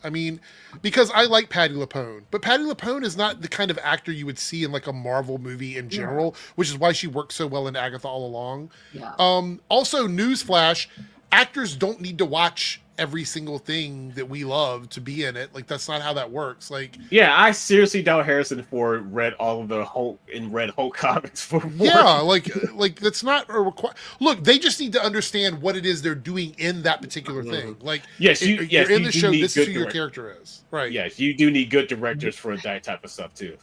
I mean, because I like Patti LuPone, but Patti LuPone is not the kind of actor you would see in like a Marvel movie in general, which is why she worked so well in Agatha all along.
Yeah.
Also, newsflash, actors don't need to watch every single thing that we love to be in it. Like, that's not how that works. Like,
yeah, I seriously doubt Harrison Ford read all of the Hulk comics for work.
Yeah, like that's not a require. Look, they just need to understand what it is they're doing in that particular thing. Like,
yes, you're
in the show.
This
This is who your character is, right?
Yes, you do need good directors for that type of stuff too.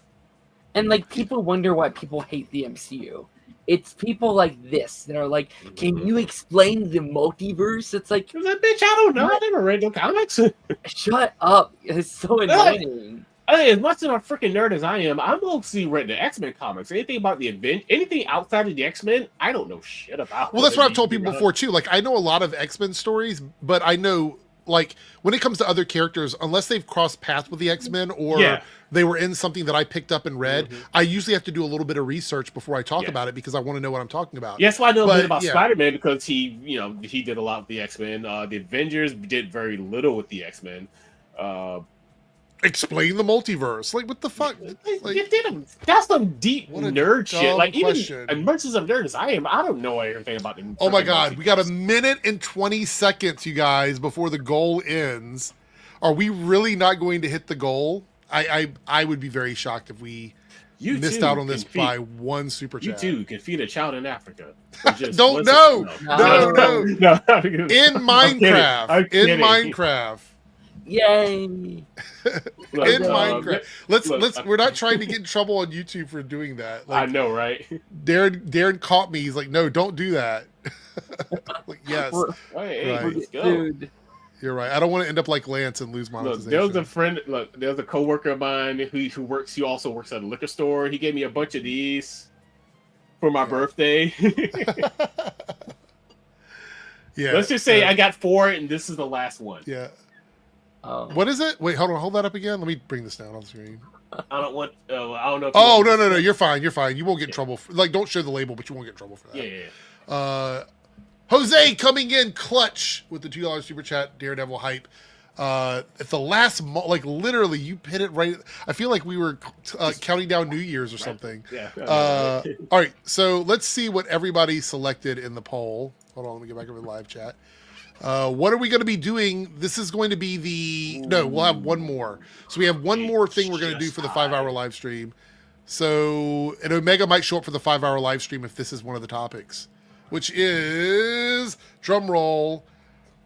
And like, people wonder why people hate the MCU. It's people like this that are like, can you explain the multiverse? It's like,
bitch, I don't know. I never read no comics.
Shut up. It's so annoying.
As much of a freaking nerd as I am, I'm mostly read the X-Men comics. Anything about the event, anything outside of the X-Men, I don't know shit about.
Well, that's what I've told people before too. Like, I know a lot of X-Men stories, but I know, like, when it comes to other characters, unless they've crossed paths with the X-Men or they were in something that I picked up and read, I usually have to do a little bit of research before I talk about it because I want to know what I'm talking about.
Yes, well, I know a bit about Spider-Man because he did a lot with the X-Men. The Avengers did very little with the X-Men.
Explain the multiverse. Like, what the fuck? Like,
that's some deep nerd shit. Like,
question.
Even as much as a nerd as I am, I don't know everything about them.
Oh my god, we got a minute and 20 seconds, you guys, before the goal ends. Are we really not going to hit the goal? I would be very shocked if we missed out on this by one super chat.
You too can feed a child in Africa.
No. In Minecraft. In Minecraft.
Yay.
In Minecraft. Let's we're not trying to get in trouble on YouTube for doing that. Like,
I know, right?
Darren caught me. He's like, no, don't do that. Like, yes.
Let's go.
Dude.
You're right. I don't want to end up like Lance and lose monetization.
Look, there was a friend. Look, there's a coworker of mine who also works at a liquor store. He gave me a bunch of these for my birthday.
Yeah.
Let's just say I got 4, and this is the last one.
Yeah. What is it? Wait, hold on. Hold that up again. Let me bring this down on the screen.
I don't want. I don't know.
Oh no! You're fine. You're fine. You won't get in trouble. Don't show the label, but you won't get in trouble for that.
Yeah.
Jose coming in clutch with the $2 super chat. Daredevil hype. at the last, like literally, you hit it right. I feel like we were counting down New Year's or something.
Yeah.
All right, so let's see what everybody selected in the poll. Hold on, let me get back over the live chat. What are we going to be doing? This is going to be we'll have one more. So we have one more thing we're going to do for the 5-hour live stream. So, and Omega might show up for the 5-hour live stream if this is one of the topics, which is, drum roll,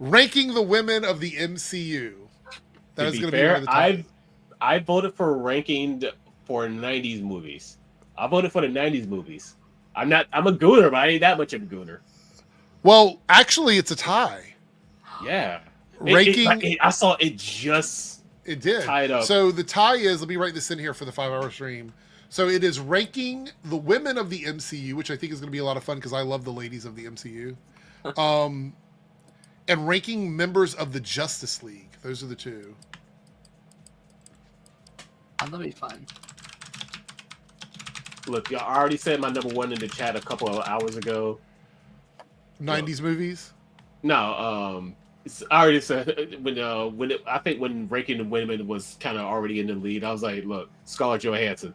ranking the women of the MCU. That is going to be one of the topics.
I voted for ranking for 90s movies. I voted for the 90s movies. I'm a gooner, but I ain't that much of a gooner.
Well, actually, it's a tie.
Yeah.
Ranking.
I saw it just.
It did.
Tied up.
So the tie is, let me write this in here for the 5-hour stream. So it is ranking the women of the MCU, which I think is going to be a lot of fun because I love the ladies of the MCU. And ranking members of the Justice League. Those are the two.
That'll be fun.
Look, I already said my number one in the chat a couple of hours ago.
90s movies?
No, I already said I think when ranking the women was kind of already in the lead, I was like, look, Scarlett Johansson.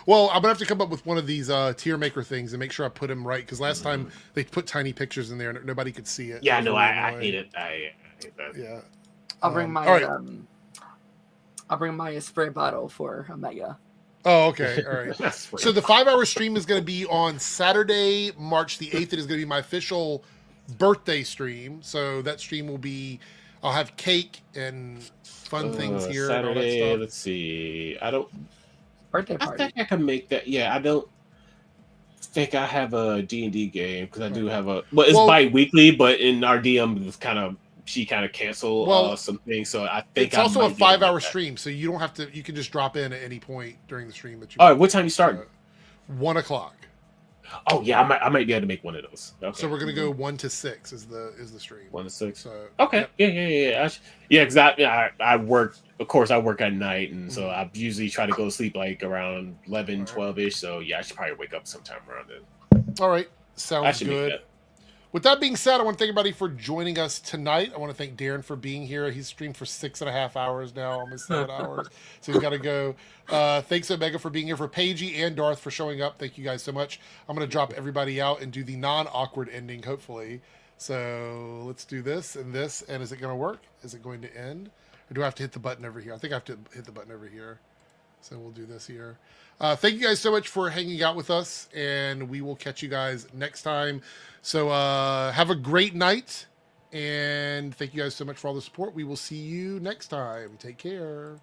Well, I'm gonna have to come up with one of these tier maker things and make sure I put them right because last time they put tiny pictures in there and nobody could see it.
Yeah, no, I hate it. I hate that.
Yeah.
I'll bring my I'll bring my spray bottle for Omega.
Oh, okay. All right. So the 5-hour stream is going to be on Saturday, March the 8th. It is going to be my official birthday stream. So that stream will be, I'll have cake and fun things here.
Saturday,
and all that stuff.
let's see.
Birthday
I
party.
think I can make that. Yeah, I don't think I have a D&D game because I do have a. Well, it's bi-weekly, but in our DM, it's she kind of canceled some things, so I think
it's also a 5-hour stream, so you don't have to. You can just drop in at any point during the stream that you.
All right, what time you start?
1 o'clock.
Oh yeah, I might be able to make one of those. Okay.
So we're gonna go 1 to 6 is the stream.
1 to 6.
So,
okay, yeah. Because I work. Of course, I work at night, and so I usually try to go to sleep like around 11, 12-ish. So yeah, I should probably wake up sometime around then.
All right, sounds good. With that being said, I want to thank everybody for joining us tonight. I want to thank Darren for being here. He's streamed for 6.5 hours now, almost 7 hours. So he's got to go. Thanks, Omega, for being here. For Paigey and Darth for showing up. Thank you guys so much. I'm going to drop everybody out and do the non-awkward ending, hopefully. So let's do this. And is it going to work? Is it going to end? Or do I have to hit the button over here? I think I have to hit the button over here. So we'll do this here. Thank you guys so much for hanging out with us, and we will catch you guys next time. So have a great night, and thank you guys so much for all the support. We will see you next time. Take care.